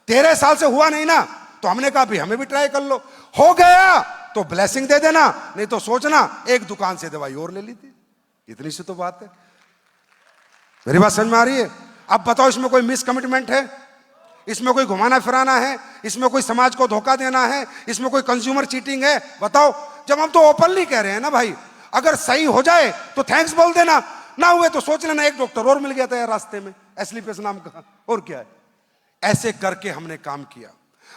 C: 13 साल से हुआ नहीं ना, तो हमने कहा भी हमें भी ट्राई कर लो। हो गया तो ब्लेसिंग दे देना, नहीं तो सोचना एक दुकान से दवाई और ले ली थी। इतनी सी तो बात है। मेरी बात समझ में आ रही है? अब बताओ, इसमें कोई मिस कमिटमेंट है? इसमें कोई घुमाना फिराना है? इसमें कोई समाज को धोखा देना है? इसमें कोई कंज्यूमर चीटिंग है? बताओ। जब हम तो ओपनली कह रहे हैं ना भाई, अगर सही हो जाए तो थैंक्स बोल देना, ना हुए तो सोच लेना एक डॉक्टर और मिल गया था यार रास्ते में, एस्लीपियस नाम का, और क्या है। ऐसे करके हमने काम किया।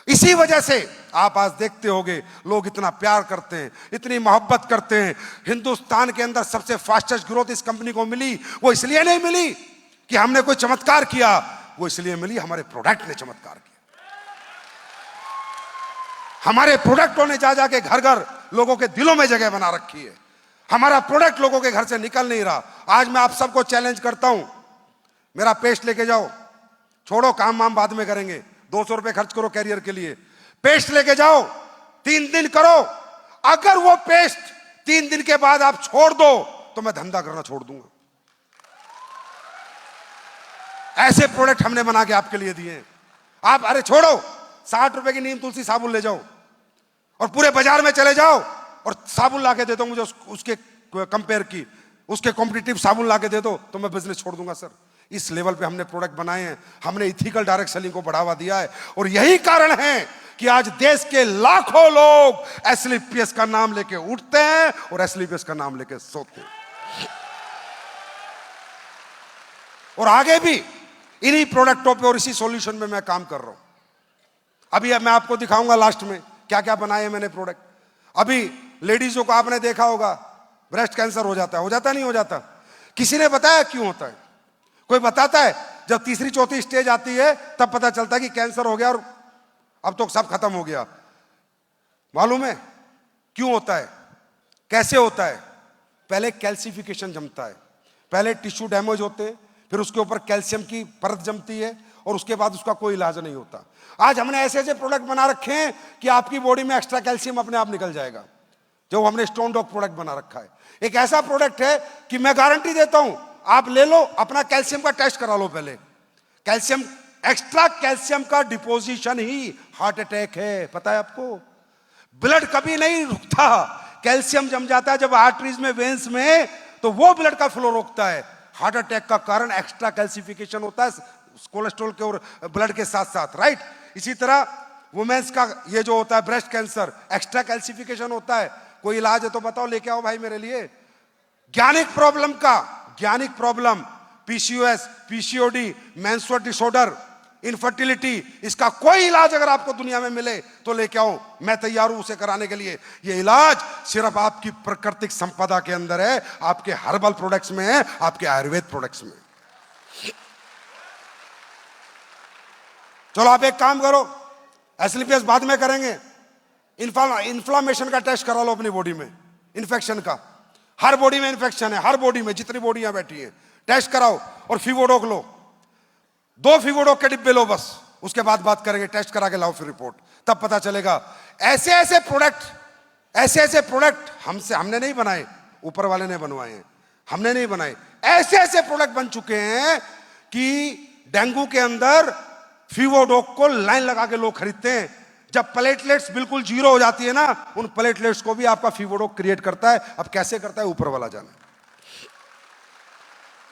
C: इसी वजह से आप आज देखते होंगे लोग इतना प्यार करते हैं, इतनी मोहब्बत करते हैं। हिंदुस्तान के अंदर सबसे फास्टेस्ट ग्रोथ इस कंपनी को मिली, वो इसलिए नहीं मिली कि हमने कोई चमत्कार किया, वो इसलिए मिली हमारे प्रोडक्ट ने चमत्कार किया। हमारे प्रोडक्टों ने जा जाके घर घर लोगों के दिलों में जगह बना रखी है। हमारा प्रोडक्ट लोगों के घर से निकल नहीं रहा। आज मैं आप सबको चैलेंज करता हूं, मेरा पेस्ट लेके जाओ, छोड़ो काम वाम बाद में करेंगे, 200 रुपए खर्च करो कैरियर के लिए, पेस्ट लेके जाओ, 3 दिन करो। अगर वो पेस्ट 3 दिन के बाद आप छोड़ दो तो मैं धंधा करना छोड़ दूंगा। ऐसे प्रोडक्ट हमने बना के आपके लिए दिए। आप अरे छोड़ो, 60 रुपए की नीम तुलसी साबुन ले जाओ और पूरे बाजार में चले जाओ और साबुन ला के दे दो मुझे उसके कंपेयर की, उसके कॉम्पिटिटिव साबुन ला के दे दो, तो मैं बिजनेस छोड़ दूंगा सर। इस लेवल पे हमने प्रोडक्ट बनाए हैं। हमने इथिकल डायरेक्ट सेलिंग को बढ़ावा दिया है, और यही कारण है कि आज देश के लाखों लोग एस्लीपियस का नाम लेके उठते हैं और एस्लीपियस का नाम लेके सोते हैं। और आगे भी इन्हीं प्रोडक्टों पे और इसी सॉल्यूशन में मैं काम कर रहा हूं। अभी मैं आपको दिखाऊंगा लास्ट में क्या क्या बनाए हैं मैंने प्रोडक्ट। अभी लेडीजों को आपने देखा होगा ब्रेस्ट कैंसर हो जाता है नहीं हो जाता? किसी ने बताया क्यों होता है? कोई बताता है? जब तीसरी चौथी स्टेज आती है तब पता चलता है कि कैंसर हो गया और अब तो सब खत्म हो गया। मालूम है क्यों होता है, कैसे होता है? पहले कैल्सिफिकेशन जमता है, पहले टिश्यू डैमेज होते हैं, फिर उसके ऊपर कैल्शियम की परत जमती है और उसके बाद उसका कोई इलाज नहीं होता। आज हमने ऐसे ऐसे प्रोडक्ट बना रखे हैं कि आपकी बॉडी में एक्स्ट्रा कैल्शियम अपने आप निकल जाएगा, जो हमने स्टोन डॉग प्रोडक्ट बना रखा है। एक ऐसा प्रोडक्ट है कि मैं गारंटी देता हूं, आप ले लो, अपना कैल्शियम का टेस्ट करा लो पहले। कैल्शियम, एक्स्ट्रा कैल्शियम का डिपोजिशन ही हार्ट अटैक है, पता है आपको? ब्लड कभी नहीं रुकता, कैल्शियम जम जाता है जब आर्टरीज में, वेन्स में, तो वो ब्लड का फ्लो रोकता है। हार्ट अटैक का कारण एक्स्ट्रा कैल्सिफिकेशन होता है कोलेस्ट्रॉल के और ब्लड के साथ साथ, राइट? इसी तरह वुमेन्स का ये जो होता है ब्रेस्ट कैंसर, एक्स्ट्रा कैल्सिफिकेशन होता है। कोई इलाज है तो बताओ, लेके आओ भाई मेरे लिए। ज्ञानिक प्रॉब्लम का, ज्ञानिक problem, PCOS, PCOD, menstrual disorder, infertility, इसका कोई इलाज अगर आपको दुनिया में मिले तो लेके आओ, मैं तैयार हूं उसे कराने के लिए। ये इलाज सिर्फ आपकी प्राकृतिक संपदा के अंदर है, आपके हर्बल प्रोडक्ट्स में है, आपके आयुर्वेद प्रोडक्ट्स में। चलो आप एक काम करो, एस्लीपियस बाद में करेंगे, इन्फ्लामेशन का टेस्ट करा लो अपनी बॉडी में, इन्फेक्शन का। हर बॉडी में इन्फेक्शन है, हर बॉडी में, जितनी बॉडियां बैठी हैं, टेस्ट कराओ। और फीवोडोक लो, 2 फीवोडोक के डिब्बे लो बस, उसके बाद बात करेंगे। टेस्ट करा के लाओ फिर रिपोर्ट, तब पता चलेगा। ऐसे ऐसे प्रोडक्ट हमने नहीं बनाए, ऊपर वाले ने बनवाए हैं, हमने नहीं बनाए। ऐसे ऐसे प्रोडक्ट बन चुके हैं कि डेंगू के अंदर फीवोडोक को लाइन लगा के लोग खरीदते हैं। जब प्लेटलेट्स बिल्कुल जीरो हो जाती है ना, उन प्लेटलेट्स को भी आपका फीवोडोक क्रिएट करता है। अब कैसे करता है, ऊपर वाला जाने।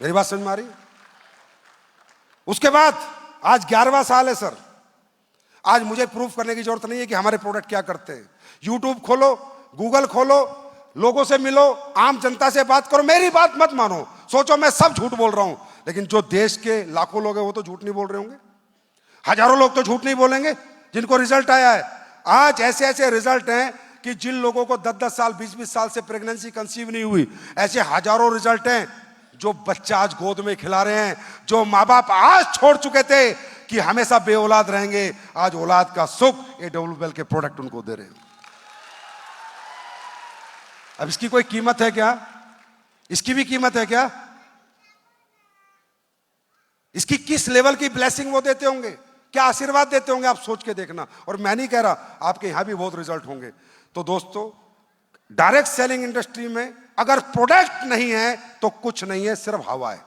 C: मेरी बात समझ में आ रही? उसके बाद आज 11वां साल है सर। आज मुझे प्रूफ करने की जरूरत नहीं है कि हमारे प्रोडक्ट क्या करते हैं। यूट्यूब खोलो, गूगल खोलो, लोगों से मिलो, आम जनता से बात करो। मेरी बात मत मानो, सोचो मैं सब झूठ बोल रहा हूं, लेकिन जो देश के लाखों लोग हैं वो तो झूठ नहीं बोल रहे होंगे। हजारों लोग तो झूठ नहीं बोलेंगे जिनको रिजल्ट आया है। आज ऐसे ऐसे रिजल्ट हैं कि जिन लोगों को 10-10 साल, 20-20 साल से प्रेगनेंसी कंसीव नहीं हुई, ऐसे हजारों रिजल्ट हैं जो बच्चा आज गोद में खिला रहे हैं, जो माँ बाप आज छोड़ चुके थे कि हमेशा बेऔलाद रहेंगे, आज औलाद का सुख AWL के प्रोडक्ट उनको दे रहे हैं। अब इसकी कोई कीमत है क्या? इसकी भी कीमत है क्या? इसकी किस लेवल की ब्लेसिंग वो देते होंगे, क्या आशीर्वाद देते होंगे, आप सोच के देखना। और मैं नहीं कह रहा, आपके यहां भी बहुत रिजल्ट होंगे। तो दोस्तों, डायरेक्ट सेलिंग इंडस्ट्री में अगर प्रोडक्ट नहीं है तो कुछ नहीं है, सिर्फ हवा है।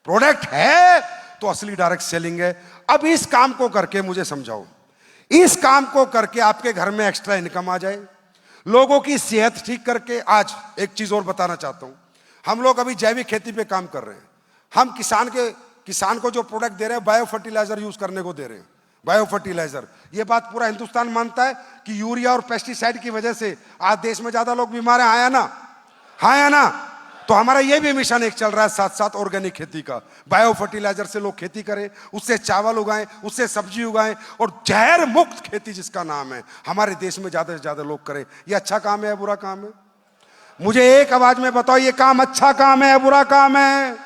C: प्रोडक्ट है तो असली डायरेक्ट सेलिंग है। अब इस काम को करके मुझे समझाओ, इस काम को करके आपके घर में एक्स्ट्रा इनकम आ जाए, लोगों की सेहत ठीक करके। आज एक चीज और बताना चाहता हूं, हम लोग अभी जैविक खेती पे काम कर रहे हैं। हम किसान को जो प्रोडक्ट दे रहे हैं, बायो फर्टिलाइजर यूज करने को दे रहे हैं। बायो फर्टिलाइजर, ये बात पूरा हिंदुस्तान मानता है कि यूरिया और पेस्टिसाइड की वजह से आज देश में ज्यादा लोग बीमार हैं, आया ना? हाँ या ना? तो हमारा ये भी मिशन एक चल रहा है साथ साथ ऑर्गेनिक खेती का। बायो फर्टिलाइजर से लोग खेती करें, उससे चावल उगाएं, उससे सब्जी उगाएं, और जहर मुक्त खेती जिसका नाम है, हमारे देश में ज्यादा से ज्यादा लोग करें। ये अच्छा काम है या बुरा काम है? मुझे एक आवाज में बताओ, ये काम अच्छा काम है या बुरा काम है?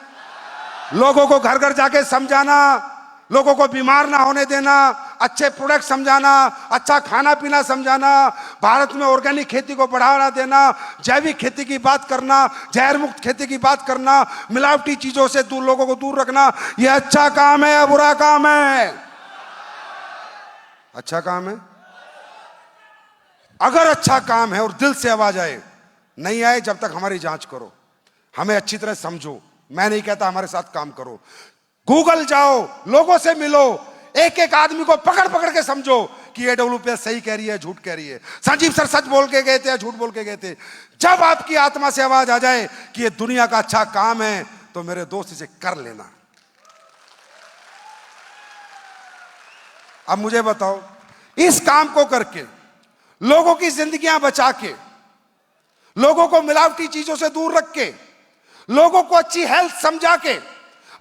C: लोगों को घर घर जाके समझाना, लोगों को बीमार ना होने देना, अच्छे प्रोडक्ट समझाना, अच्छा खाना पीना समझाना, भारत में ऑर्गेनिक खेती को बढ़ावा देना, जैविक खेती की बात करना, जहर मुक्त खेती की बात करना, मिलावटी चीजों से दूर लोगों को दूर रखना, यह अच्छा काम है या बुरा काम है? अच्छा काम है। अगर अच्छा काम है और दिल से आवाज आए, नहीं आए जब तक हमारी जांच करो, हमें अच्छी तरह समझो। मैं नहीं कहता हमारे साथ काम करो, गूगल जाओ, लोगों से मिलो, एक एक आदमी को पकड़ पकड़ के समझो कि AWL सही कह रही है, झूठ कह रही है, संजीव सर सच बोल के गए थे या झूठ बोल के गए थे। जब आपकी आत्मा से आवाज आ जाए कि ये दुनिया का अच्छा काम है, तो मेरे दोस्त इसे कर लेना। अब मुझे बताओ, इस काम को करके लोगों की जिंदगियां बचा के, लोगों को मिलावटी चीजों से दूर रख के, लोगों को अच्छी हेल्थ समझा के,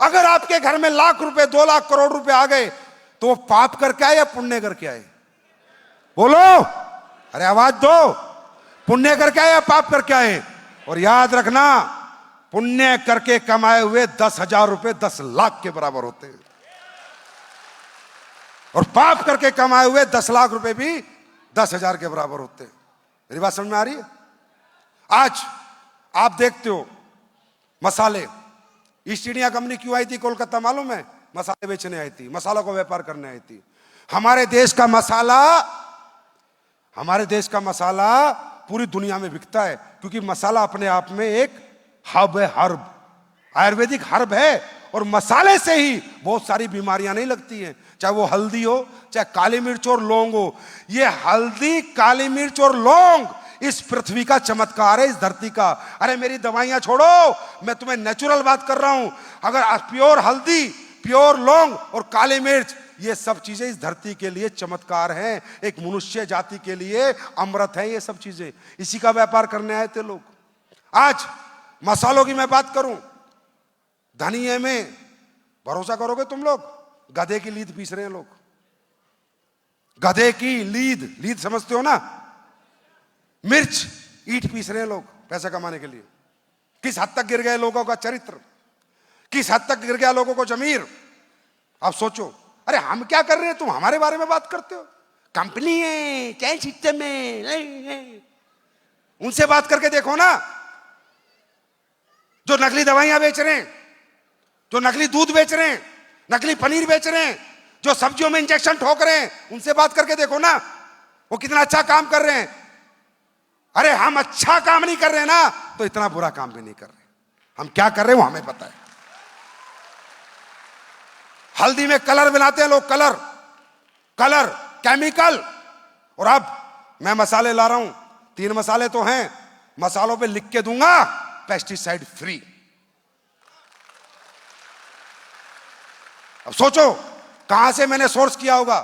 C: अगर आपके घर में लाख रुपए, 2 लाख करोड़ रुपए आ गए, तो वो पाप करके आए या पुण्य करके आए? बोलो, अरे आवाज दो। पुण्य करके आए या पाप करके आए? और याद रखना, पुण्य करके कमाए हुए 10,000 रुपए 10 लाख के बराबर होते हैं, और पाप करके कमाए हुए 10 लाख रुपए भी 10,000 के बराबर होते हैं। मेरी बात समझ में आ रही है? आज आप देखते हो मसाले, ईस्ट इंडिया कंपनी क्यों आई थी कोलकाता मालूम है? मसाले बेचने आई थी, मसाला को व्यापार करने आई थी। हमारे देश का मसाला पूरी दुनिया में बिकता है, क्योंकि मसाला अपने आप में एक हर्ब है, हर्ब, आयुर्वेदिक हर्ब है, और मसाले से ही बहुत सारी बीमारियां नहीं लगती हैं, चाहे वो हल्दी हो, चाहे काली मिर्च और लौंग हो। ये हल्दी, काली मिर्च और लौंग इस पृथ्वी का चमत्कार है, इस धरती का। अरे मेरी दवाइयां छोड़ो, मैं तुम्हें नेचुरल बात कर रहा हूं। अगर प्योर हल्दी, प्योर लौंग और काली मिर्च, ये सब चीजें इस धरती के लिए चमत्कार हैं, एक मनुष्य जाति के लिए अमृत है ये सब चीजें। इसी का व्यापार करने आए थे लोग। आज मसालों की मैं बात करूं, धनिये में भरोसा करोगे तुम लोग, गधे की लीद पीस रहे हैं लोग। गधे की लीद समझते हो ना? मिर्च, ईंट पीस रहे हैं लोग पैसा कमाने के लिए। किस हद तक गिर गए लोगों का चरित्र, किस हद तक गिर गया लोगों को जमीर। आप सोचो, अरे हम क्या कर रहे हैं, तुम हमारे बारे में बात करते हो। कंपनी है, चैन सिस्टम है, उनसे बात करके देखो ना, जो नकली दवाइयां बेच रहे हैं, जो नकली दूध बेच रहे हैं, नकली पनीर बेच रहे हैं, जो सब्जियों में इंजेक्शन ठोक रहे हैं, उनसे बात करके देखो ना, वो कितना अच्छा काम कर रहे हैं। अरे हम अच्छा काम नहीं कर रहे ना, तो इतना बुरा काम भी नहीं कर रहे। हम क्या कर रहे हैं वो हमें पता है। हल्दी में कलर बनाते हैं लोग, कलर केमिकल। और अब मैं मसाले ला रहा हूं, 3 मसाले तो हैं, मसालों पे लिख के दूंगा पेस्टिसाइड फ्री। अब सोचो कहां से मैंने सोर्स किया होगा,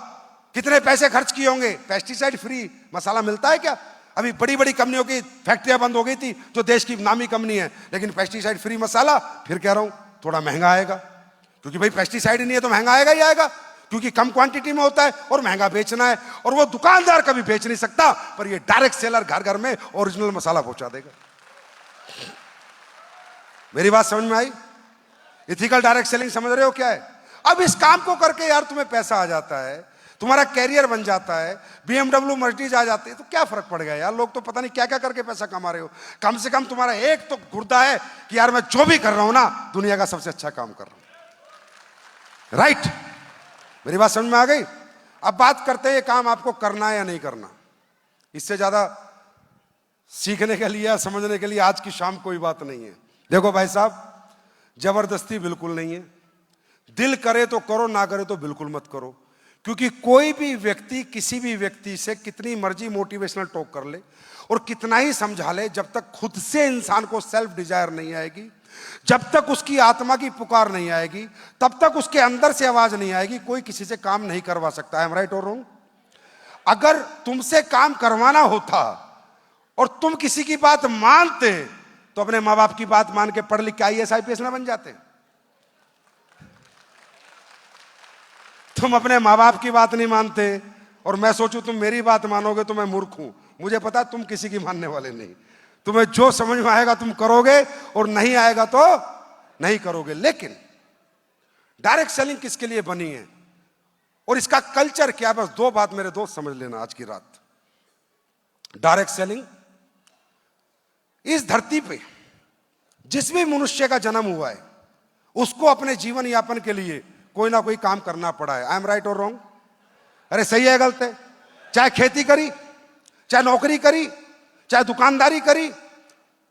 C: कितने पैसे खर्च किए होंगे। पेस्टिसाइड फ्री मसाला मिलता है क्या? अभी बड़ी बड़ी कंपनियों की फैक्ट्रियां बंद हो गई थी, जो देश की नामी कंपनी है, लेकिन पेस्टिसाइड फ्री मसाला, फिर कह रहा हूं थोड़ा महंगा आएगा, क्योंकि भाई पेस्टिसाइड नहीं है तो महंगा आएगा ही आएगा, क्योंकि कम क्वांटिटी में होता है और महंगा बेचना है। और वो दुकानदार कभी बेच नहीं सकता, पर ये डायरेक्ट सेलर घर घर में ओरिजिनल मसाला पहुंचा देगा। मेरी बात समझ में आई? इथिकल डायरेक्ट सेलिंग समझ रहे हो क्या है? अब इस काम को करके यार तुम्हें पैसा आ जाता है, तुम्हारा कैरियर बन जाता है, BMW मर्सिडीज आ जाती है, तो क्या फर्क पड़ गया यार? लोग तो पता नहीं क्या क्या करके पैसा कमा रहे हो। कम से कम तुम्हारा एक तो गुर्दा है कि यार मैं जो भी कर रहा हूं ना, दुनिया का सबसे अच्छा काम कर रहा हूं। राइट? मेरी बात समझ में आ गई? अब बात करते हैं ये काम आपको करना है या नहीं करना। इससे ज्यादा सीखने के लिए या समझने के लिए आज की शाम कोई बात नहीं है। देखो भाई साहब, जबरदस्ती बिल्कुल नहीं है। दिल करे तो करो, ना करे तो बिल्कुल मत करो। क्योंकि कोई भी व्यक्ति किसी भी व्यक्ति से कितनी मर्जी मोटिवेशनल टॉक कर ले और कितना ही समझा ले, जब तक खुद से इंसान को सेल्फ डिजायर नहीं आएगी, जब तक उसकी आत्मा की पुकार नहीं आएगी, तब तक उसके अंदर से आवाज नहीं आएगी, कोई किसी से काम नहीं करवा सकता। आई एम राइट और रॉन्ग? अगर तुमसे काम करवाना होता और तुम किसी की बात मानते तो अपने माँ बाप की बात मान के पढ़ लिख के IAS IPS ना बन जाते। तुम अपने माँ बाप की बात नहीं मानते और मैं सोचूं तुम मेरी बात मानोगे तो मैं मूर्ख हूं। मुझे पता तुम किसी की मानने वाले नहीं। तुम्हें जो समझ में आएगा तुम करोगे और नहीं आएगा तो नहीं करोगे। लेकिन डायरेक्ट सेलिंग किसके लिए बनी है और इसका कल्चर क्या? बस दो बात मेरे दोस्त समझ लेना आज की रात। डायरेक्ट सेलिंग, इस धरती पे जिस भी मनुष्य का जन्म हुआ है उसको अपने जीवन यापन के लिए कोई ना कोई काम करना पड़ा है। आई एम राइट और रॉन्ग? अरे सही है गलत है? चाहे खेती करी, चाहे नौकरी करी, चाहे दुकानदारी करी,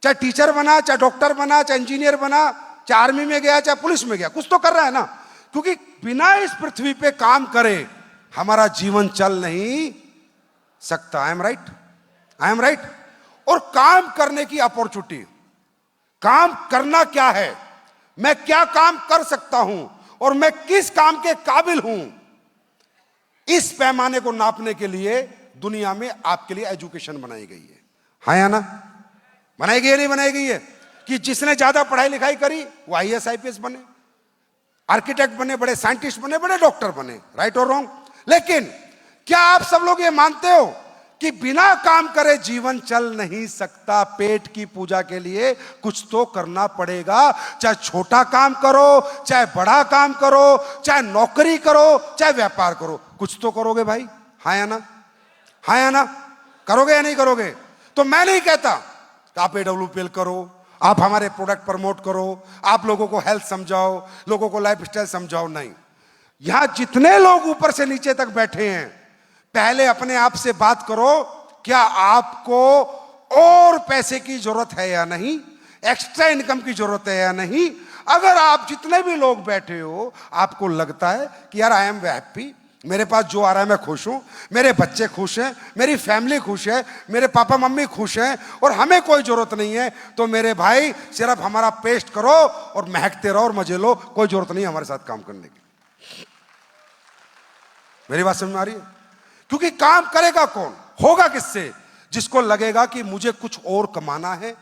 C: चाहे टीचर बना, चाहे डॉक्टर बना, चाहे इंजीनियर बना, चाहे आर्मी में गया, चाहे पुलिस में गया, कुछ तो कर रहा है ना। क्योंकि बिना इस पृथ्वी पे काम करे हमारा जीवन चल नहीं सकता। I am right? I am right? और काम करने की अपॉर्चुनिटी, काम करना क्या है, मैं क्या काम कर सकता हूं और मैं किस काम के काबिल हूं, इस पैमाने को नापने के लिए दुनिया में आपके लिए एजुकेशन बनाई गई है। हाँ या ना? बनाई गई है नहीं बनाई गई है? कि जिसने ज्यादा पढ़ाई लिखाई करी वो IAS IPS बने, आर्किटेक्ट बने, बड़े साइंटिस्ट बने, बड़े डॉक्टर बने। राइट और रॉन्ग? लेकिन क्या आप सब लोग ये मानते हो कि बिना काम करे जीवन चल नहीं सकता? पेट की पूजा के लिए कुछ तो करना पड़ेगा। चाहे छोटा काम करो, चाहे बड़ा काम करो, चाहे नौकरी करो, चाहे व्यापार करो, कुछ तो करोगे भाई। हाँ या ना? हाँ या ना? करोगे या नहीं करोगे? तो मैं नहीं कहता कि आप AWPL करो, आप हमारे प्रोडक्ट प्रमोट करो, आप लोगों को हेल्थ समझाओ, लोगों को लाइफस्टाइल समझाओ। नहीं, यहां जितने लोग ऊपर से नीचे तक बैठे हैं, पहले अपने आप से बात करो, क्या आपको और पैसे की जरूरत है या नहीं, एक्स्ट्रा इनकम की जरूरत है या नहीं। अगर आप जितने भी लोग बैठे हो आपको लगता है कि यार आई एम हैप्पी, मेरे पास जो आ रहा है मैं खुश हूं, मेरे बच्चे खुश हैं, मेरी फैमिली खुश है, मेरे पापा मम्मी खुश हैं और हमें कोई जरूरत नहीं है, तो मेरे भाई सिर्फ हमारा पेस्ट करो और महकते रहो और मजे लो, कोई जरूरत नहीं हमारे साथ काम करने की। मेरी बात समझ में आ रही है? क्योंकि काम करेगा कौन, होगा किससे? जिसको लगेगा कि मुझे कुछ और कमाना है,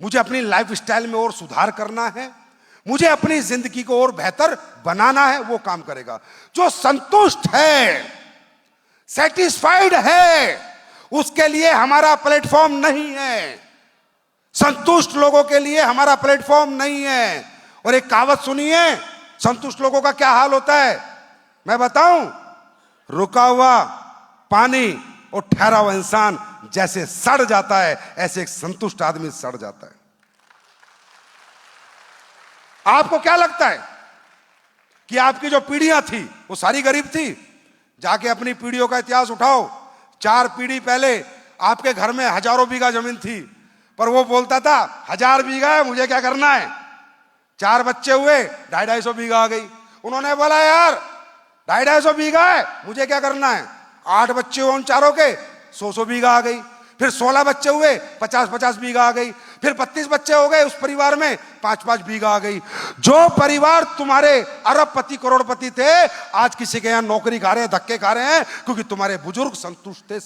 C: मुझे अपनी लाइफस्टाइल में और सुधार करना है, मुझे अपनी जिंदगी को और बेहतर बनाना है, वो काम करेगा। जो संतुष्ट है, सेटिस्फाइड है, उसके लिए हमारा प्लेटफॉर्म नहीं है। संतुष्ट लोगों के लिए हमारा प्लेटफॉर्म नहीं है। और एक कहावत सुनिए, संतुष्ट लोगों का क्या हाल होता है मैं बताऊं? रुका हुआ पानी और ठहरा हुआ इंसान जैसे सड़ जाता है, ऐसे एक संतुष्ट आदमी सड़ जाता है। आपको क्या लगता है कि आपकी जो पीढ़ियां थी वो सारी गरीब थी? जाके अपनी पीढ़ियों का इतिहास उठाओ। 4 पीढ़ी पहले आपके घर में हजारों बीघा जमीन थी, पर वो बोलता था 1000 बीघा है, मुझे क्या करना है। 4 बच्चे हुए, 250-250 बीघा आ गई। उन्होंने बोला यार 250-250 बीघा है, मुझे क्या करना है। 8 बच्चे हुए उन चारों के, 100-100 बीघा आ गई। फिर 16 बच्चे हुए, 50-50 बीघा आ गई। फिर 32 बच्चे हो गए उस परिवार में, 5-5 बीघा आ गई। जो परिवार तुम्हारे अरबपति करोड़पति थे, आज किसी के यहां नौकरी खा रहे हैं, धक्के खा रहे हैं, क्योंकि तुम्हारे बुजुर्ग संतुष्ट थे,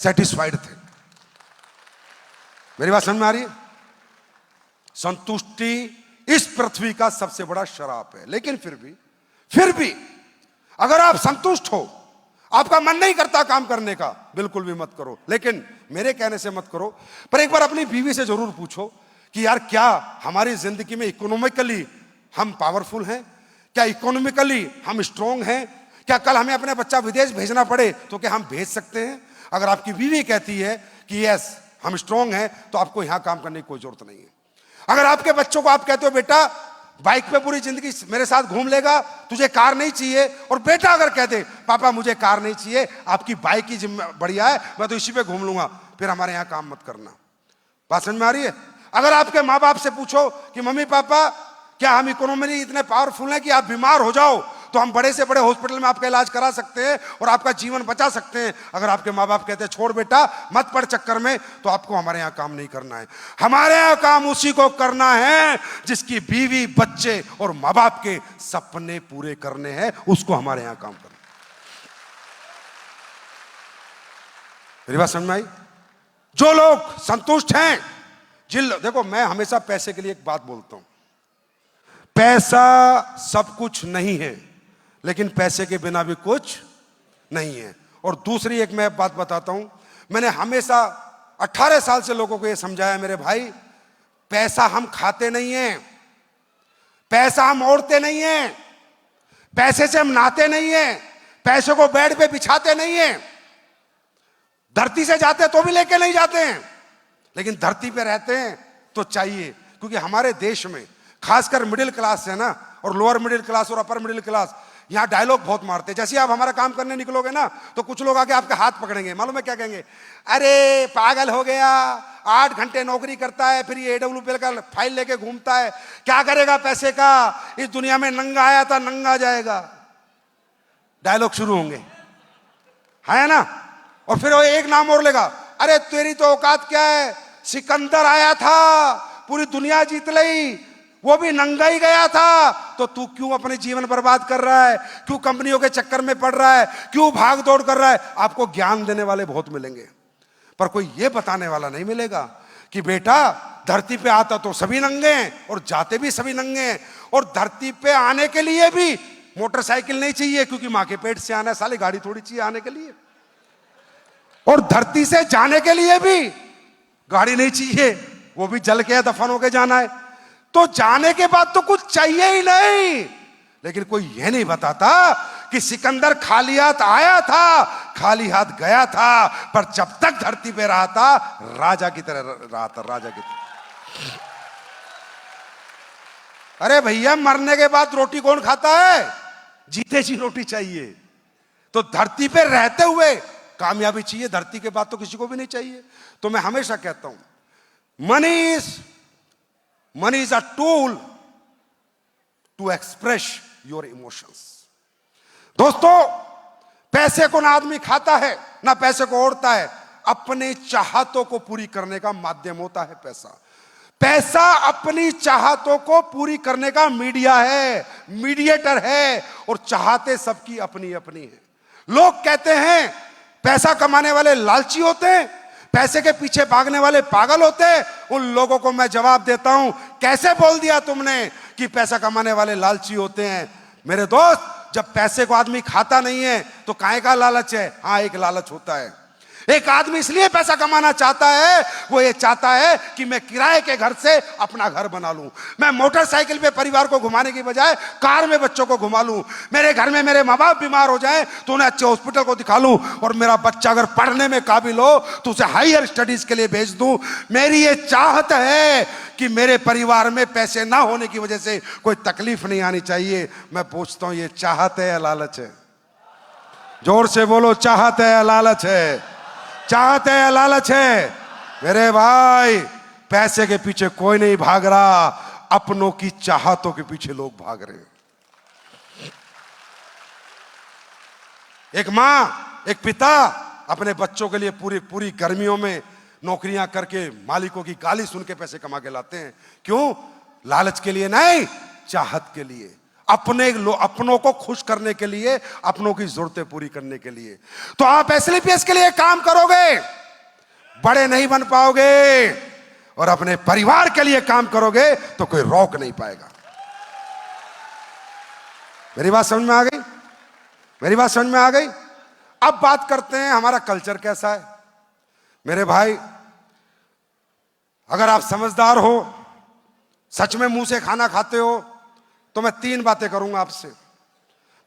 C: सेटिस्फाइड थे। मेरी बात समझ में आ रही है? संतुष्टि इस पृथ्वी का सबसे बड़ा शराब है। लेकिन फिर भी अगर आप संतुष्ट हो, आपका मन नहीं करता काम करने का, बिल्कुल भी मत करो। लेकिन मेरे कहने से मत करो, पर एक बार अपनी बीवी से जरूर पूछो कि यार क्या हमारी जिंदगी में इकोनॉमिकली हम पावरफुल हैं? क्या इकोनॉमिकली हम स्ट्रांग हैं? क्या कल हमें अपने बच्चा विदेश भेजना पड़े तो क्या हम भेज सकते हैं? अगर आपकी बीवी कहती है कि यस हम स्ट्रांग हैं, तो आपको यहां काम करने की कोई जरूरत नहीं है। अगर आपके बच्चों को आप कहते हो बेटा बाइक पे पूरी जिंदगी मेरे साथ घूम लेगा, तुझे कार नहीं चाहिए, और बेटा अगर कह दे पापा मुझे कार नहीं चाहिए, आपकी बाइक ही बढ़िया है, मैं तो इसी पे घूम लूंगा, फिर हमारे यहां काम मत करना। बात समझ में आ रही है? अगर आपके माँ बाप से पूछो कि मम्मी पापा क्या हम इकोनॉमिकली इतने पावरफुल हैं कि आप बीमार हो जाओ तो हम बड़े से बड़े हॉस्पिटल में आपका इलाज करा सकते हैं और आपका जीवन बचा सकते हैं, अगर आपके माँ बाप कहते हैं छोड़ बेटा मत पड़ चक्कर में, तो आपको हमारे यहाँ काम नहीं करना है। हमारे यहाँ काम उसी को करना है जिसकी बीवी बच्चे और माँ बाप के सपने पूरे करने हैं, उसको हमारे यहाँ काम करना। मेरी बात समझ में आई? जो लोग संतुष्ट हैं, देखो मैं हमेशा पैसे के लिए एक बात बोलता हूं, पैसा सब कुछ नहीं है, लेकिन पैसे के बिना भी कुछ नहीं है। और दूसरी एक मैं बात बताता हूं, मैंने हमेशा 18 साल से लोगों को यह समझाया, मेरे भाई पैसा हम खाते नहीं हैं, पैसा हम ओढ़ते नहीं हैं, पैसे से हम नहाते नहीं हैं, पैसे को बेड पे बिछाते नहीं हैं, धरती से जाते तो भी लेके नहीं जाते हैं, लेकिन धरती पे रहते हैं तो चाहिए। क्योंकि हमारे देश में खासकर मिडिल क्लास है ना, और लोअर मिडिल क्लास और अपर मिडिल क्लास यहां डायलॉग बहुत मारते हैं। जैसे आप हमारा काम करने निकलोगे ना, तो कुछ लोग आके आपके हाथ पकड़ेंगे, मालूम है क्या कहेंगे? अरे पागल हो गया, 8 घंटे नौकरी करता है, फिर ये AWPL का फाइल लेके घूमता है, क्या करेगा पैसे का? इस दुनिया में नंगा आया था नंगा जाएगा, डायलॉग शुरू होंगे, है ना? और फिर वो एक नाम और लेगा, अरे तेरी तो औकात क्या है, सिकंदर आया था पूरी दुनिया जीत ली, वो भी नंगा ही गया था, तो तू क्यों अपने जीवन बर्बाद कर रहा है? क्यों कंपनियों के चक्कर में पड़ रहा है? क्यों भाग दौड़ कर रहा है? आपको ज्ञान देने वाले बहुत मिलेंगे, पर कोई ये बताने वाला नहीं मिलेगा कि बेटा धरती पे आता तो सभी नंगे हैं और जाते भी सभी नंगे हैं, और धरती पे आने के लिए भी मोटरसाइकिल नहीं चाहिए, क्योंकि मां के पेट से आना है, साले गाड़ी थोड़ी चाहिए आने के लिए, और धरती से जाने के लिए भी गाड़ी नहीं चाहिए, वो भी जल के दफन होके जाना है। तो जाने के बाद तो कुछ चाहिए ही नहीं, लेकिन कोई यह नहीं बताता कि सिकंदर खाली हाथ आया था, खाली हाथ गया था, पर जब तक धरती पे रहा था राजा की तरह रहा था, राजा की तरह। अरे भैया मरने के बाद रोटी कौन खाता है? जीते जी रोटी चाहिए। तो धरती पे रहते हुए कामयाबी चाहिए, धरती के बाद तो किसी को भी नहीं चाहिए। तो मैं हमेशा कहता हूं money is a tool to express your emotions. दोस्तों पैसे को ना आदमी खाता है ना पैसे को ओढ़ता है, अपने चाहतों को पूरी करने का माध्यम होता है पैसा। पैसा अपनी चाहतों को पूरी करने का मीडिया है, मीडिएटर है, और चाहते सबकी अपनी अपनी है। लोग कहते हैं पैसा कमाने वाले लालची होते हैं, पैसे के पीछे भागने वाले पागल होते हैं। उन लोगों को मैं जवाब देता हूं, कैसे बोल दिया तुमने कि पैसा कमाने वाले लालची होते हैं? मेरे दोस्त, जब पैसे को आदमी खाता नहीं है तो काहे का लालच है? हाँ, एक लालच होता है। एक आदमी इसलिए पैसा कमाना चाहता है, वो ये चाहता है कि मैं किराए के घर से अपना घर बना लूं, मैं मोटरसाइकिल पे परिवार को घुमाने की बजाय कार में बच्चों को घुमा लूं, मेरे घर में मेरे माँ बाप बीमार हो जाएं तो उन्हें अच्छे हॉस्पिटल को दिखा लूं, और मेरा बच्चा अगर पढ़ने में काबिल हो तो उसे हायर स्टडीज के लिए भेज दूं। मेरी ये चाहत है कि मेरे परिवार में पैसे ना होने की वजह से कोई तकलीफ नहीं आनी चाहिए। मैं पूछता हूं, ये चाहत है या लालच है? जोर से बोलो, चाहत है या लालच है? चाहते हैं लालच है? मेरे भाई, पैसे के पीछे कोई नहीं भाग रहा, अपनों की चाहतों के पीछे लोग भाग रहे हैं। एक मां, एक पिता अपने बच्चों के लिए पूरी गर्मियों में नौकरियां करके मालिकों की गाली सुन के पैसे कमा के लाते हैं। क्यों? लालच के लिए नहीं, चाहत के लिए, अपनों को खुश करने के लिए, अपनों की जरूरतें पूरी करने के लिए। तो आप SLPS के लिए काम करोगे, बड़े नहीं बन पाओगे, और अपने परिवार के लिए काम करोगे तो कोई रोक नहीं पाएगा। मेरी बात समझ में आ गई? मेरी बात समझ में आ गई? अब बात करते हैं हमारा कल्चर कैसा है। मेरे भाई, अगर आप समझदार हो सच में मुंह से खाना खाते हो तो मैं 3 बातें करूंगा आपसे।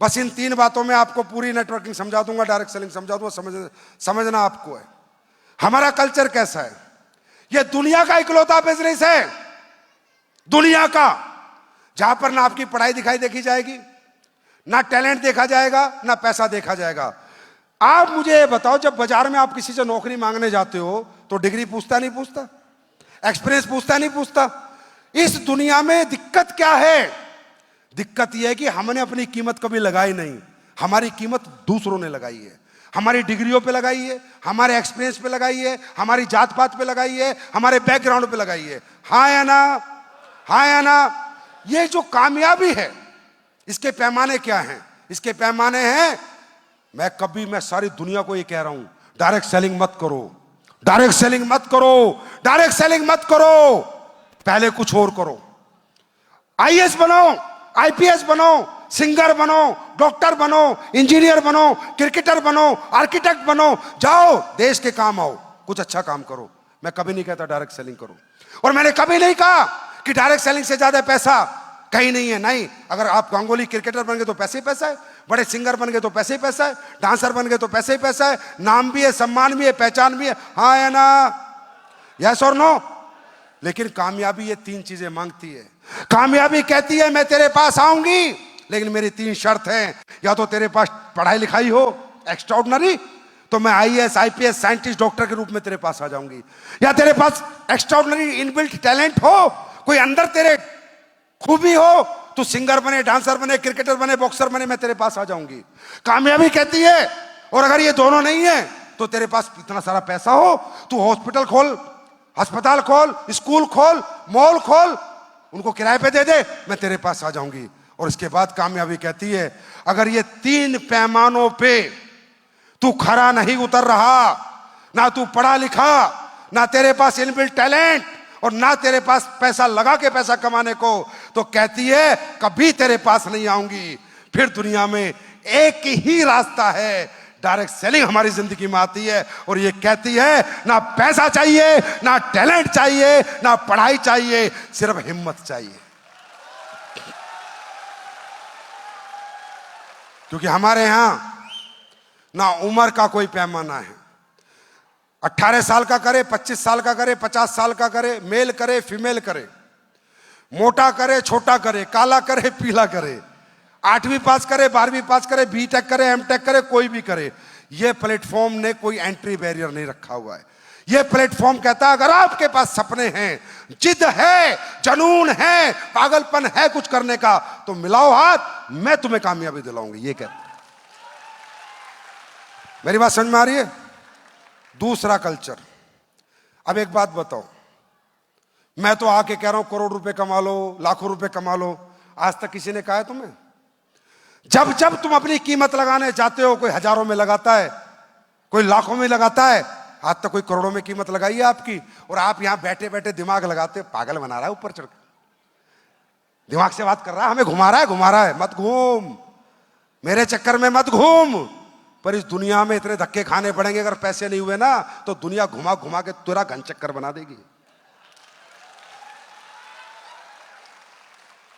C: बस इन 3 बातों में आपको पूरी नेटवर्किंग समझा दूंगा, डायरेक्ट सेलिंग समझा दूंगा, समझना आपको है। हमारा कल्चर कैसा है? यह दुनिया का इकलौता बिजनेस है, दुनिया का, जहां पर ना आपकी पढ़ाई दिखाई देखी जाएगी, ना टैलेंट देखा जाएगा, ना पैसा देखा जाएगा। आप मुझे ये बताओ, जब बाजार में आप किसी से नौकरी मांगने जाते हो तो डिग्री पूछता नहीं पूछता, एक्सपीरियंस पूछता नहीं पूछता? इस दुनिया में दिक्कत क्या है? दिक्कत यह है कि हमने अपनी कीमत कभी लगाई नहीं, हमारी कीमत दूसरों ने लगाई है। हमारी डिग्रियों पे लगाई है, हमारे एक्सपीरियंस पे लगाई है, हमारी जात पात पे लगाई है, हमारे बैकग्राउंड पे लगाई है। हाँ या ना? हाँ या ना? ये जो कामयाबी है, इसके पैमाने क्या हैं? इसके पैमाने हैं, मैं सारी दुनिया को ये कह रहा हूं, डायरेक्ट सेलिंग मत करो, डायरेक्ट सेलिंग मत करो, डायरेक्ट सेलिंग मत करो, पहले कुछ और करो। आईएएस बनो, आईपीएस बनो, सिंगर बनो, डॉक्टर बनो, इंजीनियर बनो, क्रिकेटर बनो, आर्किटेक्ट बनो, जाओ देश के काम आओ, कुछ अच्छा काम करो। मैं कभी नहीं कहता डायरेक्ट सेलिंग करो, और मैंने कभी नहीं कहा कि डायरेक्ट सेलिंग से ज्यादा पैसा कहीं नहीं है। नहीं, अगर आप गांगुली क्रिकेटर बन गए तो पैसे ही पैसा है, बड़े सिंगर बन गए तो पैसे ही पैसा है, डांसर बन गए तो पैसे ही पैसा है, नाम भी है, सम्मान भी है, पहचान भी है। हाँ या ना? यस और नो? लेकिन कामयाबी ये 3 चीजें मांगती है। कामयाबी कहती है मैं तेरे पास आऊंगी, लेकिन मेरी 3 शर्त हैं। या तो तेरे पास पढ़ाई लिखाई हो एक्स्ट्राऑर्डिनरी, तो मैं आईएएस, आईपीएस, साइंटिस्ट, डॉक्टर के रूप में तेरे पास आ जाऊंगी। या तेरे पास एक्स्ट्राऑर्डिनरी इनबिल्ट टैलेंट हो, कोई अंदर तेरे खूबी हो, तू सिंगर बने, डांसर बने, क्रिकेटर बने, बॉक्सर बने, मैं तेरे पास आ जाऊंगी। कामयाबी कहती है, और अगर ये दोनों नहीं है तो तेरे पास इतना सारा पैसा हो, तू हॉस्पिटल खोल, अस्पताल खोल, स्कूल खोल, मॉल खोल, उनको किराए पे दे दे, मैं तेरे पास आ जाऊंगी। और इसके बाद कामयाबी कहती है, अगर ये 3 पैमानों पे तू खरा नहीं उतर रहा, ना तू पढ़ा लिखा, ना तेरे पास इनबिल्ट टैलेंट, और ना तेरे पास पैसा लगा के पैसा कमाने को, तो कहती है कभी तेरे पास नहीं आऊंगी। फिर दुनिया में एक ही रास्ता है, डायरेक्ट सेलिंग हमारी जिंदगी में आती है, और ये कहती है ना पैसा चाहिए, ना टैलेंट चाहिए, ना पढ़ाई चाहिए, सिर्फ हिम्मत चाहिए। क्योंकि हमारे यहां ना उम्र का कोई पैमाना है, 18 साल का करे, 25 साल का करे, 50 साल का करे, मेल करे, फीमेल करे, मोटा करे, छोटा करे, काला करे, पीला करे, 8वीं पास करे, 12वीं पास करे, बीटेक करे, एमटेक करे, कोई भी करे। यह प्लेटफॉर्म ने कोई एंट्री बैरियर नहीं रखा हुआ है। यह प्लेटफॉर्म कहता है अगर आपके पास सपने हैं, जिद है, जुनून है, पागलपन है कुछ करने का, तो मिलाओ हाथ, मैं तुम्हें कामयाबी दिलाऊंगी। ये कहता है। मेरी बात समझ में आ रही है? दूसरा कल्चर। अब एक बात बताओ, मैं तो आके कह रहा हूं करोड़ रुपए कमा लो, लाखों रुपए कमा लो, आज तक किसी ने कहा है तुम्हें? जब जब तुम अपनी कीमत लगाने जाते हो, कोई हजारों में लगाता है, कोई लाखों में लगाता है, आज तक कोई करोड़ों में कीमत लगाई है आपकी, और आप यहां बैठे बैठे दिमाग लगाते, पागल बना रहा है ऊपर चढ़, दिमाग से बात कर रहा है, हमें घुमा रहा है। मत घूम, मेरे चक्कर में मत घूम। पर इस दुनिया में इतने धक्के खाने पड़ेंगे, अगर पैसे नहीं हुए ना तो दुनिया घुमा घुमा के तेरा घन चक्कर बना देगी।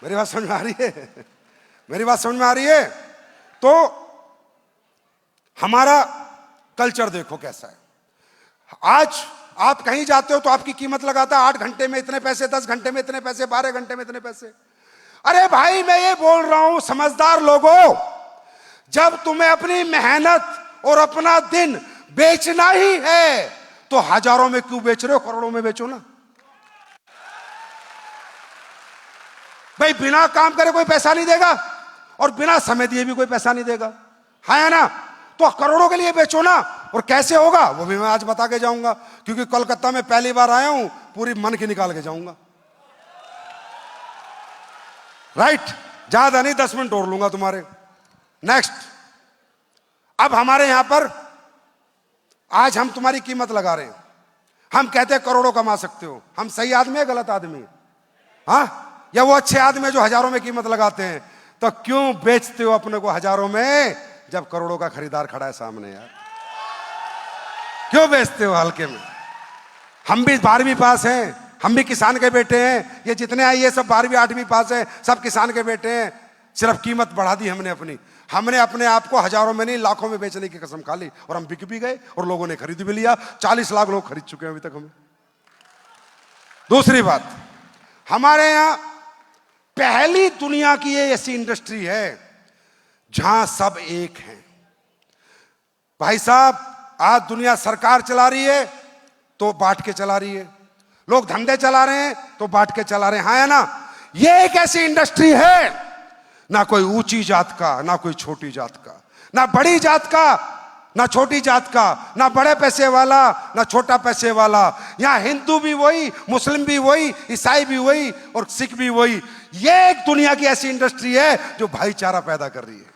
C: मेरी बात समझ में आ रही है? मेरी बात समझ में आ रही है? तो हमारा कल्चर देखो कैसा है। आज आप कहीं जाते हो तो आपकी कीमत लगाता है 8 घंटे में इतने पैसे, 10 घंटे में इतने पैसे, 12 घंटे में इतने पैसे। अरे भाई मैं ये बोल रहा हूं समझदार लोगों, जब तुम्हें अपनी मेहनत और अपना दिन बेचना ही है तो हजारों में क्यों बेच रहे हो, करोड़ों में बेचो ना। भाई बिना काम करे कोई पैसा नहीं देगा, और बिना समय दिए भी कोई पैसा नहीं देगा, है ना? तो करोड़ों के लिए बेचो ना। और कैसे होगा वो भी मैं आज बता के जाऊंगा, क्योंकि कोलकाता में पहली बार आया हूं, पूरी मन की निकाल के जाऊंगा। राइट? ज्यादा नहीं, 10 मिनट और लूंगा तुम्हारे। नेक्स्ट, अब हमारे यहां पर आज हम तुम्हारी कीमत लगा रहे हैं, हम कहते हैं करोड़ों कमा सकते हो। हम सही आदमी है, गलत आदमी है? हाँ, या वो अच्छे आदमी जो हजारों में कीमत लगाते हैं? तो क्यों बेचते हो अपने को हजारों में जब करोड़ों का खरीदार खड़ा है सामने? यार क्यों बेचते हो हल्के में? हम भी 12वीं पास हैं, हम भी किसान के बेटे हैं, ये जितने आए ये सब 12वीं 8वीं पास हैं, सब किसान के बेटे हैं। सिर्फ कीमत बढ़ा दी हमने अपनी, हमने अपने आप को हजारों में नहीं लाखों में बेचने की कसम खा ली और हम बिक भी गए और लोगों ने खरीद भी लिया। 40 लाख लोग खरीद चुके हैं अभी तक हमें। दूसरी बात, हमारे यहां पहली दुनिया की ये ऐसी इंडस्ट्री है जहां सब एक हैं। भाई साहब, आज दुनिया सरकार चला रही है तो बांट के चला रही है, लोग धंधे चला रहे हैं तो बांट के चला रहे हैं, हाँ है ना। ये एक ऐसी इंडस्ट्री है, ना कोई ऊंची जात का, ना कोई छोटी जात का, ना बड़ी जात का, ना छोटी जात का, ना बड़े पैसे वाला, ना छोटा पैसे वाला। यहां हिंदू भी वही, मुस्लिम भी वही, ईसाई भी वही और सिख भी वही। ये एक दुनिया की ऐसी इंडस्ट्री है जो भाईचारा पैदा कर रही है,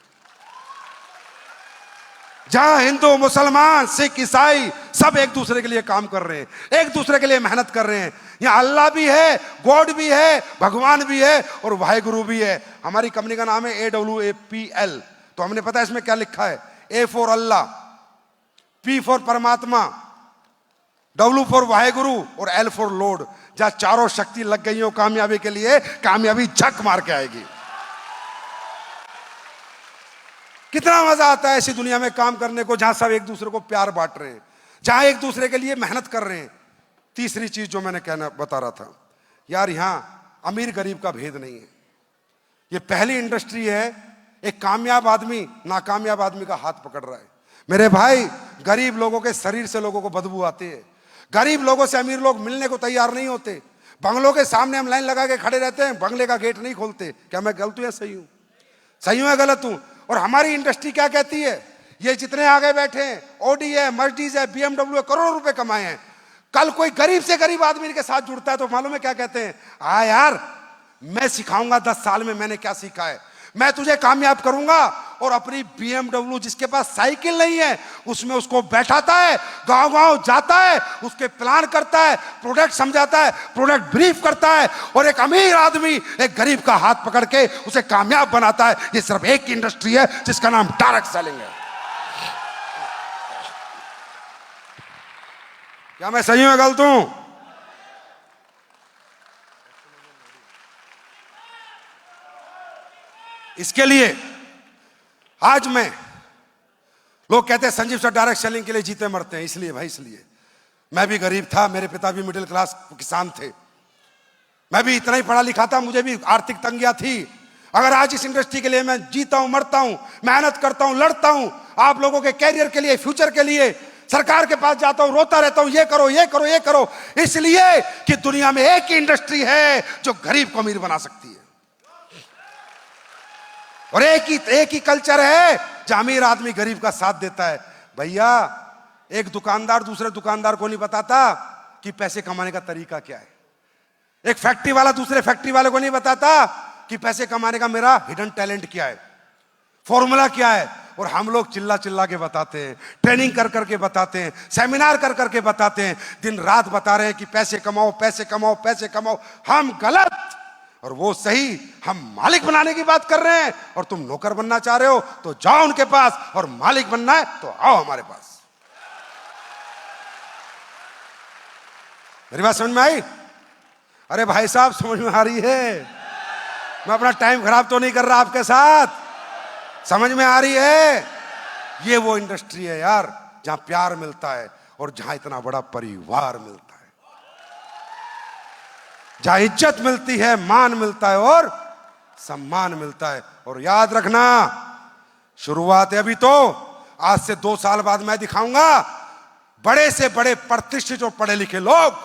C: जहां हिंदू, मुसलमान, सिख, ईसाई सब एक दूसरे के लिए काम कर रहे हैं, एक दूसरे के लिए मेहनत कर रहे हैं। यहां अल्लाह भी है, गॉड भी है, भगवान भी है और वाहेगुरु भी है। हमारी कंपनी का नाम है AWAPL। तो हमने पता है इसमें क्या लिखा है, A for Allah, P for परमात्मा, W फॉर वाहेगुरु और L फॉर लॉर्ड। जहां चारों शक्ति लग गई हो कामयाबी के लिए, कामयाबी झक मार के आएगी। कितना मजा आता है ऐसी दुनिया में काम करने को, जहां सब एक दूसरे को प्यार बांट रहे हैं, जहां एक दूसरे के लिए मेहनत कर रहे हैं। तीसरी चीज जो मैंने कहना बता रहा था यार, यहां अमीर गरीब का भेद नहीं है। ये पहली इंडस्ट्री है, एक कामयाब आदमी नाकामयाब आदमी का हाथ पकड़ रहा है। मेरे भाई, गरीब लोगों के शरीर से लोगों को बदबू आती है, गरीब लोगों से अमीर लोग मिलने को तैयार नहीं होते। बंगलों के सामने हम लाइन लगा के खड़े रहते हैं, बंगले का गेट नहीं खोलते। क्या मैं गलत हूं या सही हूं? सही हूं या गलत हूं? और हमारी इंडस्ट्री क्या कहती है, ये जितने आगे बैठे हैं, ऑडी है, मर्सिडीज है, BMW है, करोड़ों रुपए कमाए हैं। कल कोई गरीब से गरीब आदमी के साथ जुड़ता है तो मालूम है क्या कहते हैं, आ यार मैं सिखाऊंगा, 10 साल में मैंने क्या सीखा है, मैं तुझे कामयाब करूंगा। और अपनी BMW जिसके पास साइकिल नहीं है उसमें उसको बैठाता है, गांव गांव जाता है, उसके प्लान करता है, प्रोडक्ट समझाता है, प्रोडक्ट ब्रीफ करता है और एक अमीर आदमी एक गरीब का हाथ पकड़ के उसे कामयाब बनाता है। ये सिर्फ एक इंडस्ट्री है जिसका नाम डायरेक्ट सेलिंग है। क्या मैं सही हूं या गलत हूं? इसके लिए आज लोग कहते हैं संजीव सर डायरेक्ट सेलिंग के लिए जीते मरते हैं। इसलिए भाई, इसलिए मैं भी गरीब था, मेरे पिता भी मिडिल क्लास किसान थे, मैं भी इतना ही पढ़ा लिखा था, मुझे भी आर्थिक तंगियां थी। अगर आज इस इंडस्ट्री के लिए मैं जीता हूं, मरता हूं, मेहनत करता हूं, लड़ता हूं, आप लोगों के कैरियर के लिए, फ्यूचर के लिए, सरकार के पास जाता हूं, रोता रहता हूं, ये करो, ये करो, ये करो, इसलिए कि दुनिया में एक ही इंडस्ट्री है जो गरीब को अमीर बना सकती है। और एक ही कल्चर है जहां अमीर आदमी गरीब का साथ देता है। भैया, एक दुकानदार दूसरे दुकानदार को नहीं बताता कि पैसे कमाने का तरीका क्या है। एक फैक्ट्री वाला दूसरे फैक्ट्री वाले को नहीं बताता कि पैसे कमाने का मेरा हिडन टैलेंट क्या है, फॉर्मूला क्या है। और हम लोग चिल्ला चिल्ला के बताते हैं, ट्रेनिंग कर करके बताते हैं, सेमिनार कर करके बताते हैं, दिन रात बता रहे हैं कि पैसे कमाओ, पैसे कमाओ, पैसे कमाओ। हम गलत और वो सही। हम मालिक बनाने की बात कर रहे हैं और तुम नौकर बनना चाह रहे हो तो जाओ उनके पास, और मालिक बनना है तो आओ हमारे पास। मेरी बात समझ में आई? अरे भाई साहब, समझ में आ रही है? मैं अपना टाइम खराब तो नहीं कर रहा आपके साथ, समझ में आ रही है? ये वो इंडस्ट्री है यार जहां प्यार मिलता है और जहां इतना बड़ा परिवार मिलता है, जहां इज्जत मिलती है, मान मिलता है और सम्मान मिलता है। और याद रखना, शुरुआत है अभी तो, आज से 2 साल बाद मैं दिखाऊंगा बड़े से बड़े प्रतिष्ठित और पढ़े लिखे लोग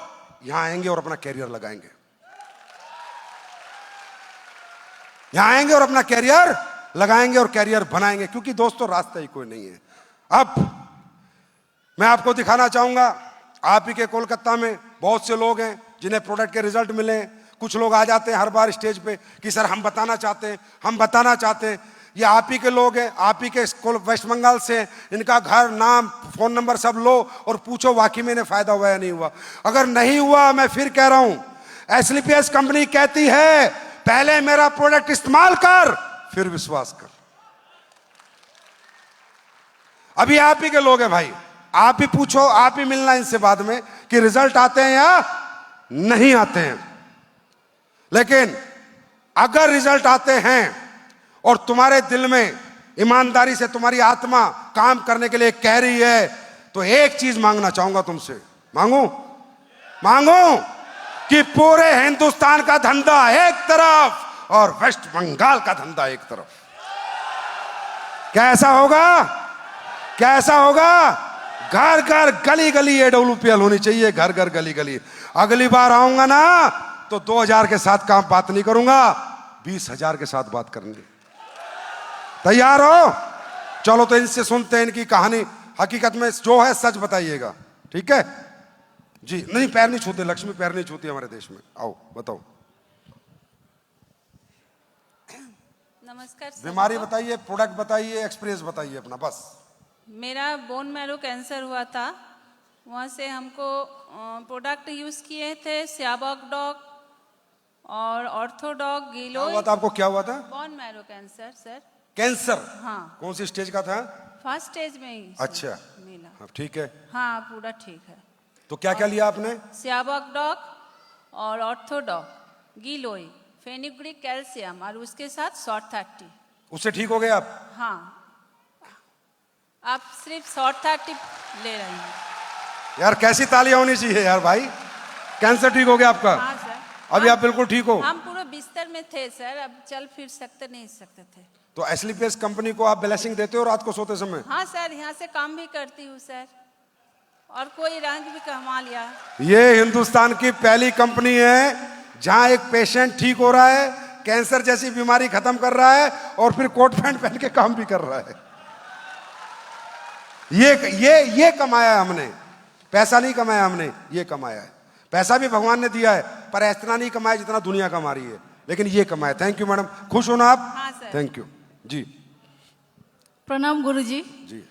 C: यहां आएंगे और अपना कैरियर लगाएंगे, यहां आएंगे और अपना कैरियर लगाएंगे और कैरियर बनाएंगे। क्योंकि दोस्तों, रास्ता ही कोई नहीं है। अब मैं आपको दिखाना चाहूंगा, आप ही के कोलकाता में बहुत से लोग हैं जिन्हें प्रोडक्ट के रिजल्ट मिले हैं। कुछ लोग आ जाते हैं हर बार स्टेज पे कि सर हम बताना चाहते हैं, हम बताना चाहते हैं। ये आप ही के लोग हैं, आप ही के वेस्ट बंगाल से, इनका घर, नाम, फोन नंबर सब लो और पूछो वाकई में इन्हें फायदा हुआ या नहीं हुआ। अगर नहीं हुआ, मैं फिर कह रहा हूं, SLPS कंपनी कहती है पहले मेरा प्रोडक्ट इस्तेमाल कर, फिर विश्वास कर। अभी आप ही के लोग हैं भाई, आप ही पूछो, आप ही मिलना इनसे बाद में कि रिजल्ट आते हैं या नहीं आते हैं। लेकिन अगर रिजल्ट आते हैं और तुम्हारे दिल में ईमानदारी से तुम्हारी आत्मा काम करने के लिए कह रही है, तो एक चीज मांगना चाहूंगा तुमसे। मांगू कि पूरे हिंदुस्तान का धंधा एक तरफ और वेस्ट बंगाल का धंधा एक तरफ। क्या ऐसा होगा? घर घर गली गली AWPL होनी चाहिए, घर घर गली गली। अगली बार आऊंगा ना तो 2000 के साथ काम बात नहीं करूंगा, 20,000 के साथ बात करनी। तैयार हो? चलो तो इनसे सुनते हैं इनकी कहानी। हकीकत में जो है सच बताइएगा, ठीक है जी? नहीं, पैर नहीं छूते, लक्ष्मी पैर नहीं छूती हमारे देश में। आओ बताओ,
D: नमस्कार।
C: बीमारी बताइए, प्रोडक्ट बताइए, एक्सपीरियंस बताइए अपना बस।
D: मेरा बोन मैरो कैंसर हुआ था, वहाँ से हमको प्रोडक्ट यूज़ किए थे, सियाबॉक डॉग और ऑर्थोडॉग, गिलोय।
C: हुआ था आपको? क्या हुआ था?
D: Bone marrow cancer sir.
C: Cancer?
D: हाँ।
C: कौन सी स्टेज का था?
D: फर्स्ट स्टेज में ही
C: अच्छा,
D: मिला।
C: हाँ, ठीक है।
D: हाँ, पूरा ठीक है।
C: तो क्या क्या लिया आपने?
D: सियाबॉक डॉग और ऑर्थोडॉग, गिलोय, फेनुग्रिक कैल्शियम और उसके साथ शॉर्ट 30।
C: उससे ठीक हो गए आप?
D: हाँ, आप सिर्फ शॉर्ट 30 ले रहे हैं।
C: यार कैसी तालियां होनी चाहिए यार भाई। कैंसर ठीक हो गया आपका?
D: हाँ सर।
C: अभी आप बिल्कुल ठीक हो?
D: हम पूरे बिस्तर में थे सर, अब चल फिर नहीं सकते थे।
C: तो एस्लीपियस कंपनी को आप ब्लेसिंग देते हो रात को सोते समय?
D: हाँ सर, यहाँ से काम भी करती हूँ सर, और कोई रंग भी कमा लिया।
C: ये हिंदुस्तान की पहली कंपनी है जहां एक पेशेंट ठीक हो रहा है, कैंसर जैसी बीमारी खत्म कर रहा है और फिर कोट पैंट पहन के काम भी कर रहा है। ये कमाया हमने, पैसा नहीं कमाया हमने, ये कमाया है। पैसा भी भगवान ने दिया है, पर इतना नहीं कमाया जितना दुनिया कमा रही है, लेकिन ये कमाया। थैंक यू मैडम, खुश हो ना आप?
D: हाँ सर।
C: थैंक यू जी।
E: प्रणाम गुरुजी।
C: जी।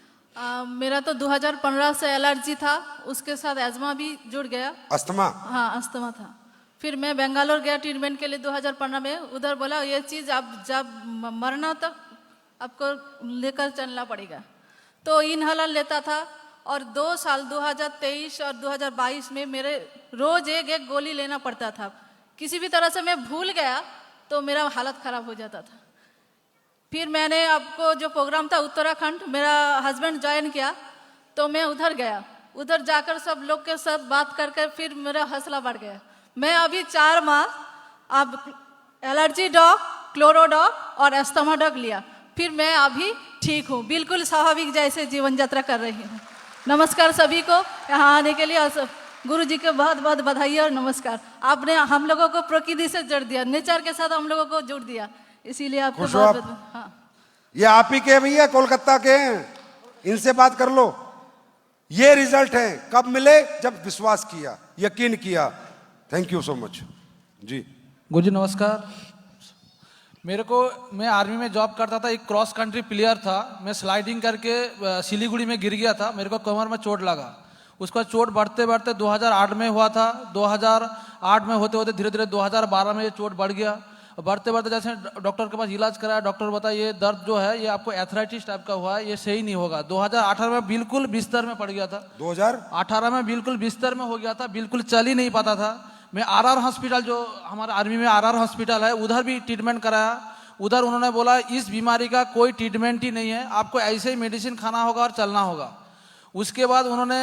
E: मेरा तो 2015 से एलर्जी था, उसके साथ एजमा भी जुड़ गया।
C: अस्थमा?
E: हाँ, अस्थमा था। फिर मैं बेंगलोर गया ट्रीटमेंट के लिए 2015 में। उधर बोला ये चीज़ अब जब मरना तक आपको लेकर चलना पड़ेगा। तो इनहेलर लेता था और 2 साल 2023 और 2022 में मेरे रोज एक गोली लेना पड़ता था। किसी भी तरह से मैं भूल गया तो मेरा हालत ख़राब हो जाता था। फिर मैंने आपको जो प्रोग्राम था उत्तराखंड, मेरा हस्बैंड ज्वाइन किया तो मैं उधर गया। उधर जाकर सब लोग के साथ बात करके फिर मेरा हौसला बढ़ गया। मैं अभी 4 माह अब एलर्जी डॉग, क्लोरो डॉग और अस्थमा डॉग लिया, फिर मैं अभी ठीक हूँ, बिल्कुल स्वाभाविक जैसे जीवन यात्रा कर रही हूँ। नमस्कार सभी को यहाँ आने के लिए, और गुरु जी के बहुत बहुत बधाई और नमस्कार। आपने हम लोगों को प्रकृति से जोड़ दिया, नेचर के साथ हम लोगों को जोड़ दिया, इसीलिए आपको
C: खुश हो
E: बहुत
C: आप?
E: बहुत हाँ।
C: ये आप ही के भैया, कोलकाता के हैं, इनसे बात कर लो। ये रिजल्ट है, कब मिले? जब विश्वास किया, यकीन किया। थैंक यू सो मच जी।
F: गुरुजी नमस्कार। मैं आर्मी में जॉब करता था, एक क्रॉस कंट्री प्लेयर था। मैं स्लाइडिंग करके सिलीगुड़ी में गिर गया था, मेरे को कमर में चोट लगा। उसका चोट बढ़ते बढ़ते 2008 में हुआ था। 2008 में होते होते धीरे धीरे 2012 में ये चोट बढ़ गया। बढ़ते बढ़ते जैसे डॉक्टर के पास इलाज कराया, डॉक्टर बताया ये दर्द जो है ये आपको एथराइटिस टाइप का हुआ है, ये सही नहीं होगा। 2018 में बिल्कुल बिस्तर में पड़ गया था।
C: 2018
F: में बिल्कुल बिस्तर में हो गया था, बिल्कुल चल ही नहीं पाता था। मैं RR हॉस्पिटल, जो हमारे आर्मी में RR हॉस्पिटल है, उधर भी ट्रीटमेंट कराया। उधर उन्होंने बोला इस बीमारी का कोई ट्रीटमेंट ही नहीं है, आपको ऐसे ही मेडिसिन खाना होगा और चलना होगा। उसके बाद उन्होंने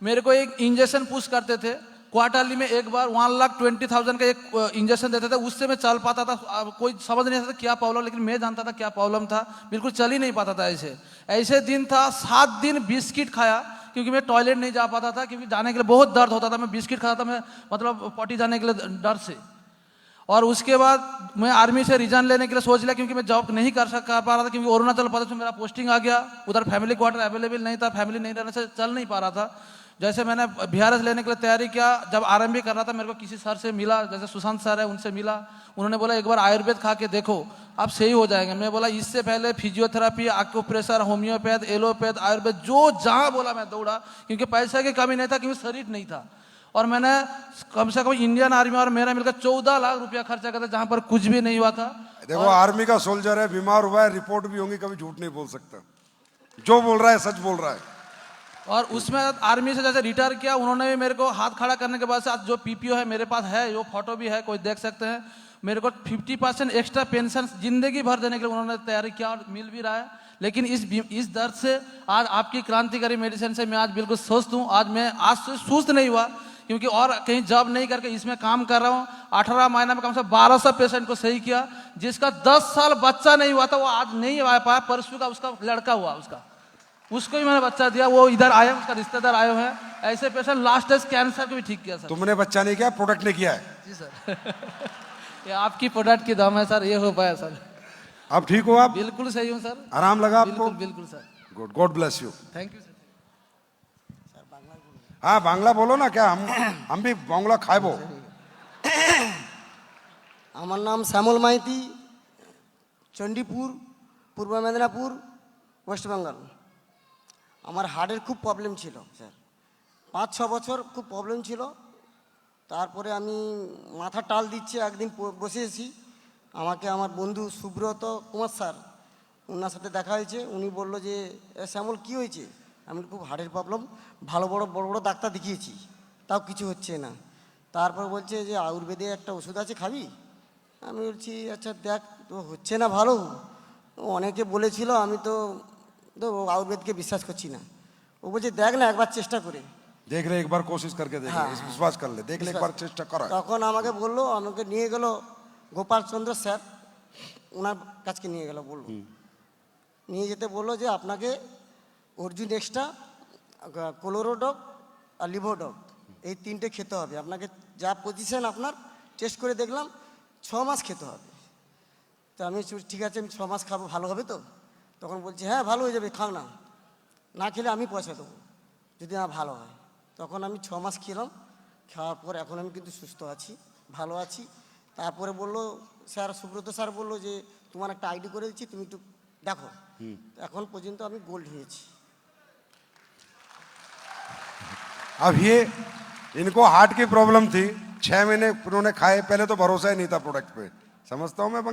F: मेरे को एक इंजेक्शन पुश करते थे क्वार्टरली में एक बार, 1,20,000 का एक इंजेक्शन देते थे, उससे मैं चल पाता था। कोई समझ नहीं सकता क्या प्रॉब्लम, लेकिन मैं जानता था क्या प्रॉब्लम था, बिल्कुल चल ही नहीं पाता था। ऐसे दिन था, 7 दिन बिस्किट खाया, क्योंकि मैं टॉयलेट नहीं जा पाता था, क्योंकि जाने के लिए बहुत दर्द होता था। मैं बिस्किट खाता था, मैं मतलब पॉटी जाने के लिए डर से। और उसके बाद मैं आर्मी से रिजाइन लेने के लिए सोच लिया, क्योंकि मैं जॉब नहीं कर पा रहा था, क्योंकि अरुणाचल प्रदेश में मेरा पोस्टिंग आ गया। उधर फैमिली क्वार्टर अवेलेबल नहीं था, फैमिली नहीं रहने से चल नहीं पा रहा था। जैसे मैंने VRS लेने के लिए तैयारी किया, जब आरएमबी कर रहा था, मेरे को किसी सर से मिला, जैसे सुशांत सर है, उनसे मिला। उन्होंने बोला एक बार आयुर्वेद खा के देखो, आप सही हो जाएंगे। मैं बोला इससे पहले physiotherapy, acupressure, homeopath, allopath, Ayurveda, जो जहाँ बोला मैं दौड़ा, क्योंकि पैसे की कमी नहीं था, क्योंकि शरीर नहीं था। और मैंने कम से कम इंडियन आर्मी और मेरा मिलकर 14 लाख रुपया खर्चा किया था, जहाँ पर कुछ भी नहीं हुआ था।
C: देखो आर्मी का सोल्जर है, बीमार हुआ है, रिपोर्ट भी होंगी, कभी झूठ नहीं बोल सकता। जो बोल रहा है सच बोल रहा है।
F: और उसमें आर्मी से जैसे रिटायर किया, उन्होंने भी मेरे को हाथ खड़ा करने के बाद से आज जो पीपीओ है मेरे पास है, वो फोटो भी है, कोई देख सकते हैं। मेरे को 50% एक्स्ट्रा पेंशन जिंदगी भर देने के लिए उन्होंने तैयारी किया और मिल भी रहा है। लेकिन इस दर्द से आज आपकी क्रांतिकारी मेडिसिन से मैं आज बिल्कुल स्वस्थ हूँ। आज मैं आज से सुस्त नहीं हुआ, क्योंकि और कहीं जॉब नहीं करके इसमें काम कर रहा हूँ। 18 महीना में कम से कम 1200 पेशेंट को सही किया। जिसका 10 साल बच्चा नहीं हुआ था वो आज नहीं आ पाया, परसों का उसका लड़का हुआ, उसको ही मैंने बच्चा दिया। वो इधर आए, उसका रिश्तेदार आए हुए हैं। ऐसे पेशेंट लास्ट स्टेज कैंसर को भी ठीक किया सर।
C: तुमने बच्चा नहीं किया, प्रोडक्ट ने किया है।
F: जी सर ये आपकी प्रोडक्ट की दम है सर, ये हो पाया सर।
C: अब ठीक हो आप?
F: बिल्कुल सही हूँ सर।
C: आराम लगा आपको?
F: बिल्कुल बिल्कुल sir.
C: Good, God bless you.
F: Thank you sir.
C: हाँ बांग्ला बोलो ना, क्या हम भी बांग्ला खाएबो।
G: আমার নাম শ্যামল মাইতি, চণ্ডীপুর, পূর্ব মেদিনীপুর, ওয়েস্ট বেঙ্গল। আমার হার্টের খুব প্রবলেম ছিল স্যার, 5-6 বছর খুব প্রবলেম ছিল। তারপরে আমি মাথা টাল দিচ্ছে, একদিন বসেছি, আমাকে আমার বন্ধু সুব্রত কুমার স্যার, ওনার সাথে দেখা হয়েছে। উনি বললো যে শ্যামল কী হয়েছে? আমি খুব হার্টের প্রবলেম, ভালো বড় বড় ডাক্তার দেখিয়েছি, তাও কিছু হচ্ছে না। তারপর বলছে যে আয়ুর্বেদে একটা ওষুধ আছে, খাবি? আমি বলছি আচ্ছা দেখ, তো হচ্ছে না ভালো, অনেকে বলেছিল, আমি তো আয়ুর্বেদকে বিশ্বাস করছি না। ও বলছে দেখ না একবার চেষ্টা করে
C: देख ले एक बार, कोशिश करके देख ले,
G: हाँ,
C: विश्वास कर ले, देख ले एक बार चेष्टा करा।
G: তখন আমাকে বললো, আমাকে নিয়ে গেল গোপাল চন্দ্র স্যার, ওনার কাছকে নিয়ে গেল। বললো, নিয়ে যেতে বললো যে আপনাকে অর্জুন এক্সট্রা, কোলোরোডক আর লিভোডক এই 3টে খেতে হবে। আপনাকে যা পজিশন আপনার টেস্ট করে দেখলাম 6 মাস খেতে হবে। তো আমি ঠিক আছে, আমি 6 মাস খাবো, ভালো হবে তো? তখন বলছে হ্যাঁ ভালো হয়ে যাবে, খাও না, না খেলে আমি পয়সা দেবো যদি না ভালো হয়। তখন আমি 6 মাস খেলাম, খাওয়ার পর এখন আমি কিন্তু সুস্থ আছি, ভালো আছি। তারপরে বললো স্যার, সুব্রত স্যার বললো যে তোমার একটা আইডি করে দিচ্ছি, তুমি একটু দেখো। এখন পর্যন্ত আমি গোল্ড হয়েছি।
C: अब ये इनको हार्ट की प्रॉब्लम थी, 6 महीने उन्होंने खाए, पहले तो भरोसा ही नहीं था प्रोडक्ट पे। समझता हूं मैं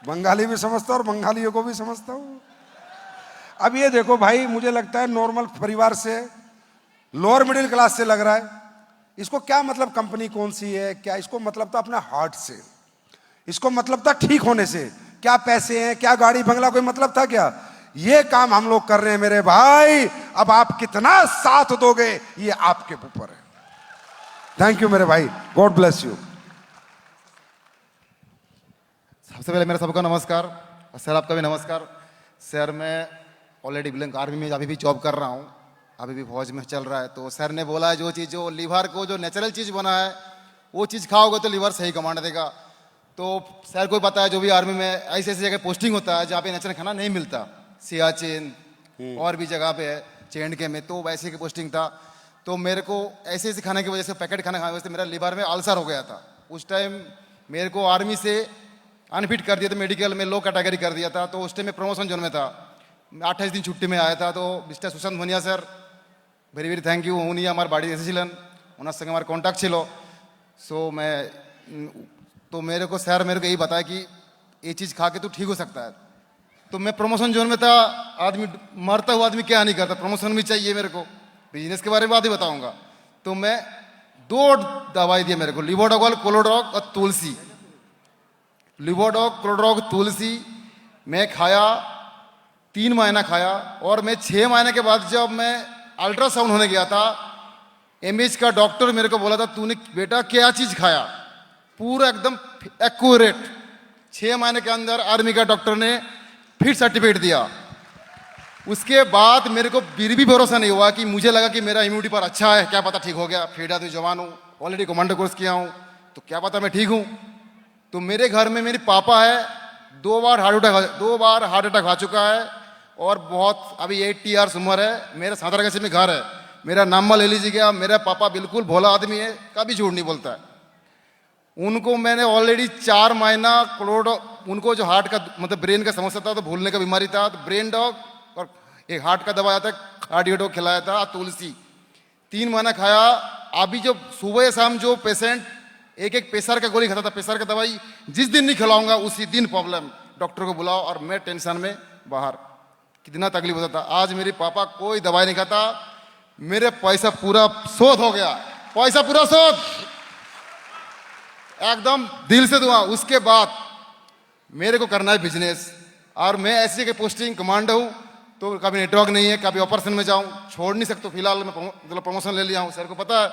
C: बंगाली भी समझता हूं और बंगालियों को भी समझता हूं। अब ये देखो भाई, मुझे लगता है नॉर्मल परिवार से, लोअर मिडिल क्लास से लग रहा है। इसको क्या मतलब कंपनी कौन सी है, क्या इसको मतलब था अपना हार्ट से, इसको मतलब था ठीक होने से। क्या पैसे हैं, क्या गाड़ी बंगला, कोई मतलब था क्या? ये काम हम लोग कर रहे हैं मेरे भाई। अब आप कितना साथ दोगे ये आपके ऊपर है। थैंक यू मेरे भाई, गॉड ब्लेस यू।
H: सबसे पहले मेरा सबको नमस्कार, और सर आपका भी नमस्कार। सर मैं ऑलरेडी ब्लैंक आर्मी में अभी भी जॉब कर रहा हूँ, अभी भी फौज में चल रहा है। तो सर ने बोला है जो चीज़, जो लीवर को जो नेचुरल चीज़ बना है वो चीज़ खाओगे तो लीवर सही कमांड देगा। तो सर को पता है जो भी आर्मी में ऐसी ऐसी जगह पोस्टिंग होता है जहाँ पे नेचुरल खाना नहीं मिलता, सियाचिन और भी जगह पे है, JNK में, तो वैसे की पोस्टिंग था। तो मेरे को ऐसे ऐसे खाने की वजह से, पैकेट खाना खाने की वजह से मेरा लीवर में अल्सर हो गया था। उस टाइम मेरे को आर्मी से अनफिट कर दिया था, मेडिकल में लो कैटेगरी कर दिया था। तो उस टाइम में प्रमोशन जोन में था, 28 दिन छुट्टी में आया था। तो मिस्टर सुशांत भनिया sir, very very thank you. उन्हीं हमारे बाड़ी एसेছিলেন, ওনার সঙ্গে আমার কন্ট্যাক্ট ছিল। सो मैं तो मेरे को सर मेरे को यही बताया कि ये चीज़ खा के तो ठीक हो सकता है। तो मैं प्रमोशन जोन में था, आदमी मरता हुआ आदमी क्या नहीं करता, प्रमोशन भी चाहिए मेरे को। बिजनेस के बारे में बात ही बताऊंगा। तो मैं 2 दवाई दिए मेरे को, लिवोडॉग, कोलोडॉग और तुलसी। लिवोडॉग, कोलोडॉग, तुलसी मैं खाया, 3 महीना खाया। और मैं 6 महीने के बाद जब मैं अल्ट्रासाउंड होने गया था, MH का डॉक्टर मेरे को बोला था तूने बेटा क्या चीज़ खाया, पूरा एकदम एक्यूरेट। 6 महीने के अंदर आर्मी का डॉक्टर ने फिर सर्टिफिकेट दिया। उसके बाद मेरे को फिर भी भरोसा नहीं हुआ, कि मुझे लगा कि मेरा इम्यूनिटी पर अच्छा है, क्या पता ठीक हो गया, फिर आदमी जवान हूँ, ऑलरेडी कमांडो कोर्स किया हूँ, तो क्या पता मैं ठीक हूँ। तो मेरे घर में मेरे पापा है, 2 बार हार्ट अटैक आ चुका है, और बहुत अभी 80 इयर्स उम्र है। मेरा सातारा में घर है, मेरा नाम ले लीजिएगा। मेरा पापा बिल्कुल भोला आदमी है, कभी झूठ नहीं बोलता है। उनको मैंने ऑलरेडी 4 महीना उनको जो हार्ट का मतलब ब्रेन का समस्या था, तो भूलने का बीमारी था, तो ब्रेन डॉग और एक हार्ट का दवाया था, कार्डियो डॉग खिलाया था, तुलसी 3 महीना खाया। अभी जो सुबह शाम जो पेशेंट एक प्रेशर का गोली खाता था, प्रेशर का दवाई जिस दिन नहीं खिलाऊंगा उसी दिन प्रॉब्लम, डॉक्टर को बुलाओ, और मैं टेंशन में बाहर। कितना तकलीफ होता था। आज मेरे पापा कोई दवाई नहीं खाता, मेरे पैसा पूरा शोध हो गया, पैसा पूरा शोध, एकदम दिल से दुआ। उसके बाद मेरे को करना है बिजनेस, और मैं ऐसी जगह पोस्टिंग कमांडर हूँ, तो कभी नेटवर्क नहीं है, कभी ऑपरेशन में जाऊँ, छोड़ नहीं सकता। फिलहाल मैं मतलब प्रमोशन ले लिया हूँ, सर को पता है।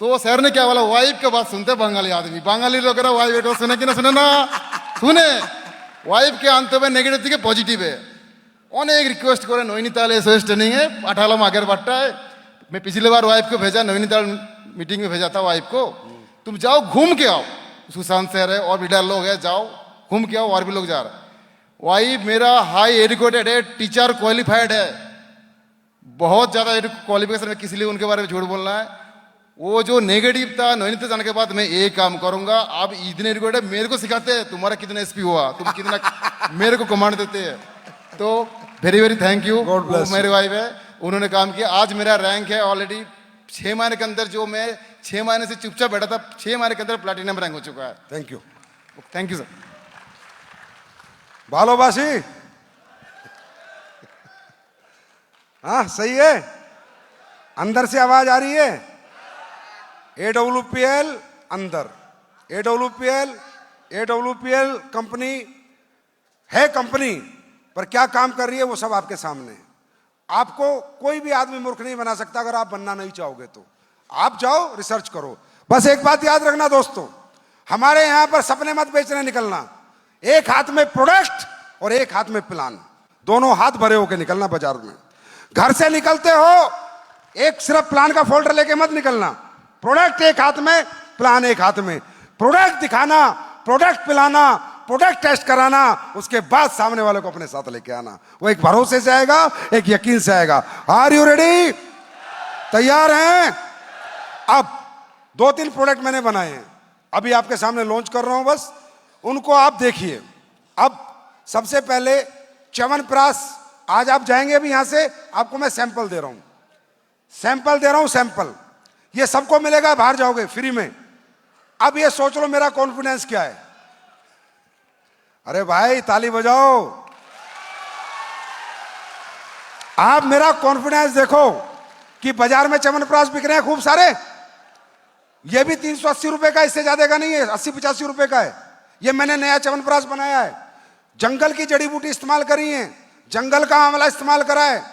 H: तो सर ने क्या बोला, वाइफ के बात सुनते बंगाली आदमी, बंगाली लोग वाइफ बेटो सुने कि ना सुने ना सुने, वाइफ के आनते हुए नेगेटिव থেকে पॉजिटिव है। অনেক রিকোয়েস্ট করে নৈনিতাল এসএস ट्रेनिंग है, पाठालाम आगे बढ़ता है। मैं पिछली बार वाइफ को भेजा, नैनीताल मीटिंग में भेजा था वाइफ को, तुम जाओ घूम के आओ, सुशांत सर है और भी डर लोग है, जाओ घूम के आओ, और भी लोग जा रहे। वाइफ मेरा हाई एजुकेटेड है, टीचर क्वालिफाइड है, बहुत ज़्यादा क्वालिफिकेशन है, किस लिए उनके बारे में झूठ बोलना है। वो जो नेगेटिव था नैनीताल जाने के बाद मैं एक काम करूंगा, आप इतने एजुकेटेड मेरे को सिखाते हैं, तुम्हारा कितना एसपी हुआ, तुम कितना मेरे को कमांड देते हैं। तो वेरी वेरी थैंक यू। मेरे वाइफ है, उन्होंने काम किया। आज मेरा रैंक है ऑलरेडी 6 महीने के अंदर, जो मैं 6 महीने से चुपचाप बैठा था, 6 महीने के अंदर प्लैटिनम रैंक हो चुका है।
C: Thank you,
H: thank you sir.
C: भालोबासी, हाँ सही है, अंदर से आवाज आ रही है। AWPL अंदर, AWPL कंपनी है, कंपनी पर क्या काम कर रही है वो सब आपके सामने है। आपको कोई भी आदमी मूर्ख नहीं बना सकता, अगर आप बनना नहीं चाहोगे तो आप जाओ रिसर्च करो। बस एक बात याद रखना दोस्तों, हमारे यहां पर सपने मत बेचने निकलना, एक हाथ में प्रोडक्ट और एक हाथ में प्लान, दोनों हाथ भरे होकर निकलना बाजार में। घर से निकलते हो एक सिर्फ प्लान का फोल्डर लेके मत निकलना, प्रोडक्ट एक हाथ में, प्लान एक हाथ में। प्रोडक्ट दिखाना, प्रोडक्ट पिलाना, प्रोडक्ट टेस्ट कराना, उसके बाद सामने वाले को अपने साथ लेके आना। वो एक भरोसे से आएगा, एक यकीन से आएगा। Are you ready? तैयार हैं? अब 2-3 प्रोडक्ट मैंने बनाए हैं, अभी आपके सामने लॉन्च कर रहा हूं, बस उनको आप देखिए। अब सबसे पहले च्यवनप्राश, आज आप जाएंगे अभी यहां से, आपको मैं सैंपल दे रहा हूं, सैंपल ये सबको मिलेगा, बाहर जाओगे फ्री में। अब ये सोच लो मेरा कॉन्फिडेंस क्या है। अरे भाई ताली बजाओ, आप मेरा कॉन्फिडेंस देखो कि बाजार में च्यवनप्राश बिक रहे हैं खूब सारे, ये भी 380 रुपए का, इससे ज्यादा का नहीं है, 80-85 रुपए का है। ये मैंने नया च्यवनप्राश बनाया है, जंगल की जड़ी बूटी इस्तेमाल करी है, जंगल का आंवला इस्तेमाल करा है।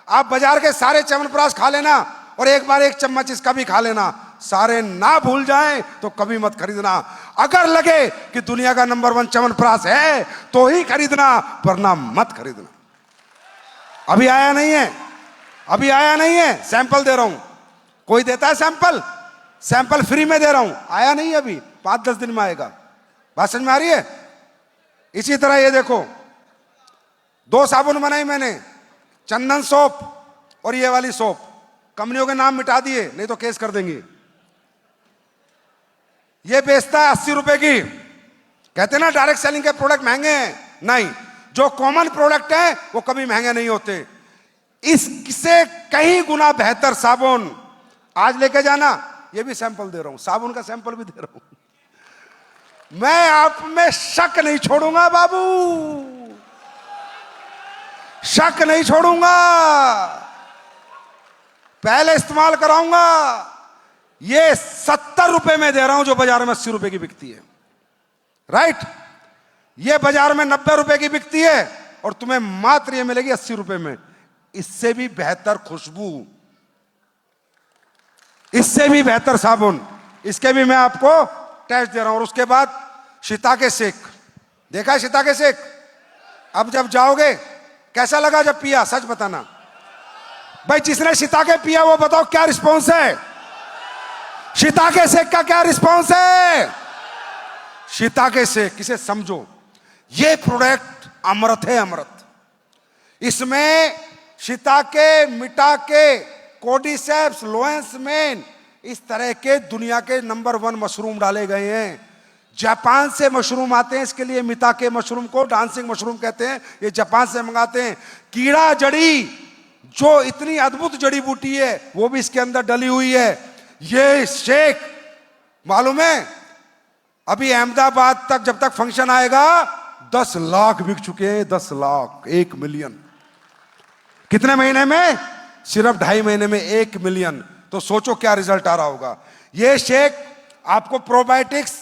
C: आप बाजार के सारे च्यवनप्राश खा लेना और एक बार 1 चम्मच इसका भी खा लेना, सारे ना भूल जाएं तो कभी मत खरीदना। अगर लगे कि दुनिया का नंबर 1 च्यवनप्राश है तो ही खरीदना, वरना मत खरीदना। अभी आया नहीं है, सैंपल दे रहा हूं। कोई देता है सैंपल फ्री में दे रहा हूं, आया नहीं अभी, 5-10 दिन में आएगा। बात समझ में आ रही है? इसी तरह ये देखो, 2 साबुन बनाई मैंने, चंदन सोप और ये वाली सोप। कंपनियों के नाम मिटा दिए, नहीं तो केस कर देंगे। ये बेचता है 80 रुपए की। कहते हैं ना डायरेक्ट सेलिंग के प्रोडक्ट महंगे हैं, नहीं, जो कॉमन प्रोडक्ट है वो कभी महंगे नहीं होते। इससे कहीं गुना बेहतर साबुन आज लेके जाना, ये भी सैंपल दे रहा हूं, साबुन का सैंपल भी दे रहा हूं। मैं आप में शक नहीं छोड़ूंगा बाबू, शक नहीं छोड़ूंगा, पहले इस्तेमाल कराऊंगा। ये 70 रुपए में दे रहा हूं, जो बाजार में 80 रुपए की बिकती है, राइट? ये बाजार में 90 रुपए की बिकती है और तुम्हें मात्र ये मिलेगी 80 रुपए में। इससे भी बेहतर खुशबू, इससे भी बेहतर साबुन, इसके भी मैं आपको टेस्ट दे रहा हूं। और उसके बाद शिताके शेक, देखा है शिताके शेक? अब जब जाओगे कैसा लगा जब पिया, सच बताना भाई। जिसने शिताके पिया वो बताओ क्या रिस्पॉन्स है, शिताके शेक का क्या रिस्पॉन्स है? शिताके शेक, किसे समझो, ये प्रोडक्ट अमृत है, अमृत। इसमें शिताके, मिटाके, कोडिसेप्स, लोएंस मेन, इस तरह के दुनिया के नंबर 1 मशरूम डाले गए हैं। जापान से मशरूम आते हैं, इसके लिए मिताके मशरूम को डांसिंग मशरूम कहते हैं, ये जापान से मंगाते हैं। कीड़ा जड़ी, जो इतनी अद्भुत जड़ी बूटी है, वो भी इसके अंदर डली हुई है। ये शेक मालूम है, अभी अहमदाबाद तक जब तक फंक्शन आएगा 10 लाख बिक चुके हैं, 10 लाख, 1 मिलियन। कितने महीने में? सिर्फ 2.5 महीने में 1 मिलियन। तो सोचो क्या रिजल्ट आ रहा होगा। ये शेक आपको प्रोबायोटिक्स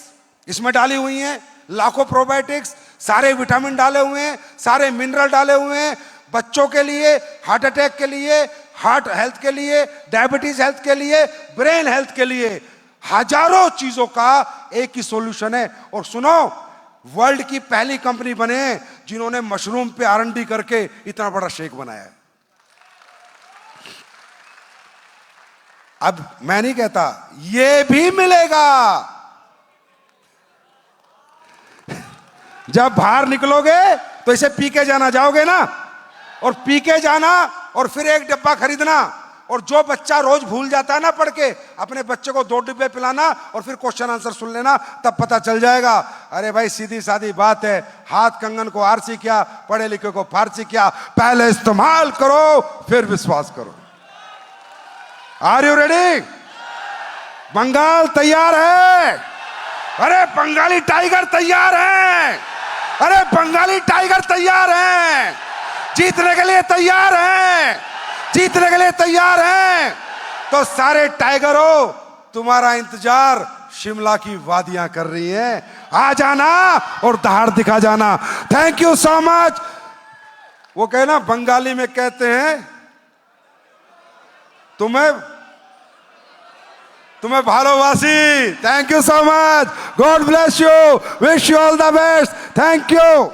C: इसमें डाली हुई हैं, लाखों प्रोबायोटिक्स, सारे विटामिन डाले हुए हैं, सारे मिनरल डाले हुए हैं, बच्चों के लिए, हार्ट अटैक के लिए, हार्ट हेल्थ के लिए, डायबिटीज हेल्थ के लिए, ब्रेन हेल्थ के लिए, हजारों चीजों का एक ही सॉल्यूशन है। और सुनो, वर्ल्ड की पहली कंपनी बने जिन्होंने मशरूम पे R&D करके इतना बड़ा शेक बनाया है। अब मैं नहीं कहता, ये भी मिलेगा। जब बाहर निकलोगे तो इसे पी के जाना, जाओगे ना, और पी के जाना और फिर 1 डब्बा खरीदना। और जो बच्चा रोज भूल जाता है ना पढ़ के, अपने बच्चे को 2 डिब्बे पिलाना और फिर क्वेश्चन आंसर सुन लेना, तब पता चल जाएगा। अरे भाई सीधी सादी बात है, हाथ कंगन को आरसी क्या, पढ़े लिखे को फारसी क्या। पहले इस्तेमाल करो फिर विश्वास करो। Are you ready? बंगाल तैयार है? अरे बंगाली टाइगर तैयार है? अरे बंगाली टाइगर तैयार है? जीतने के लिए तैयार है? जीतने के लिए तैयार हैं? तो सारे टाइगरों, तुम्हारा इंतजार शिमला की वादियां कर रही हैं। आ जाना और दहाड़ दिखा जाना। Thank you so much. वो कहना बंगाली में कहते हैं, तुम्हें भालोवासी। Thank you so much. God bless you. Wish you all the best. Thank you.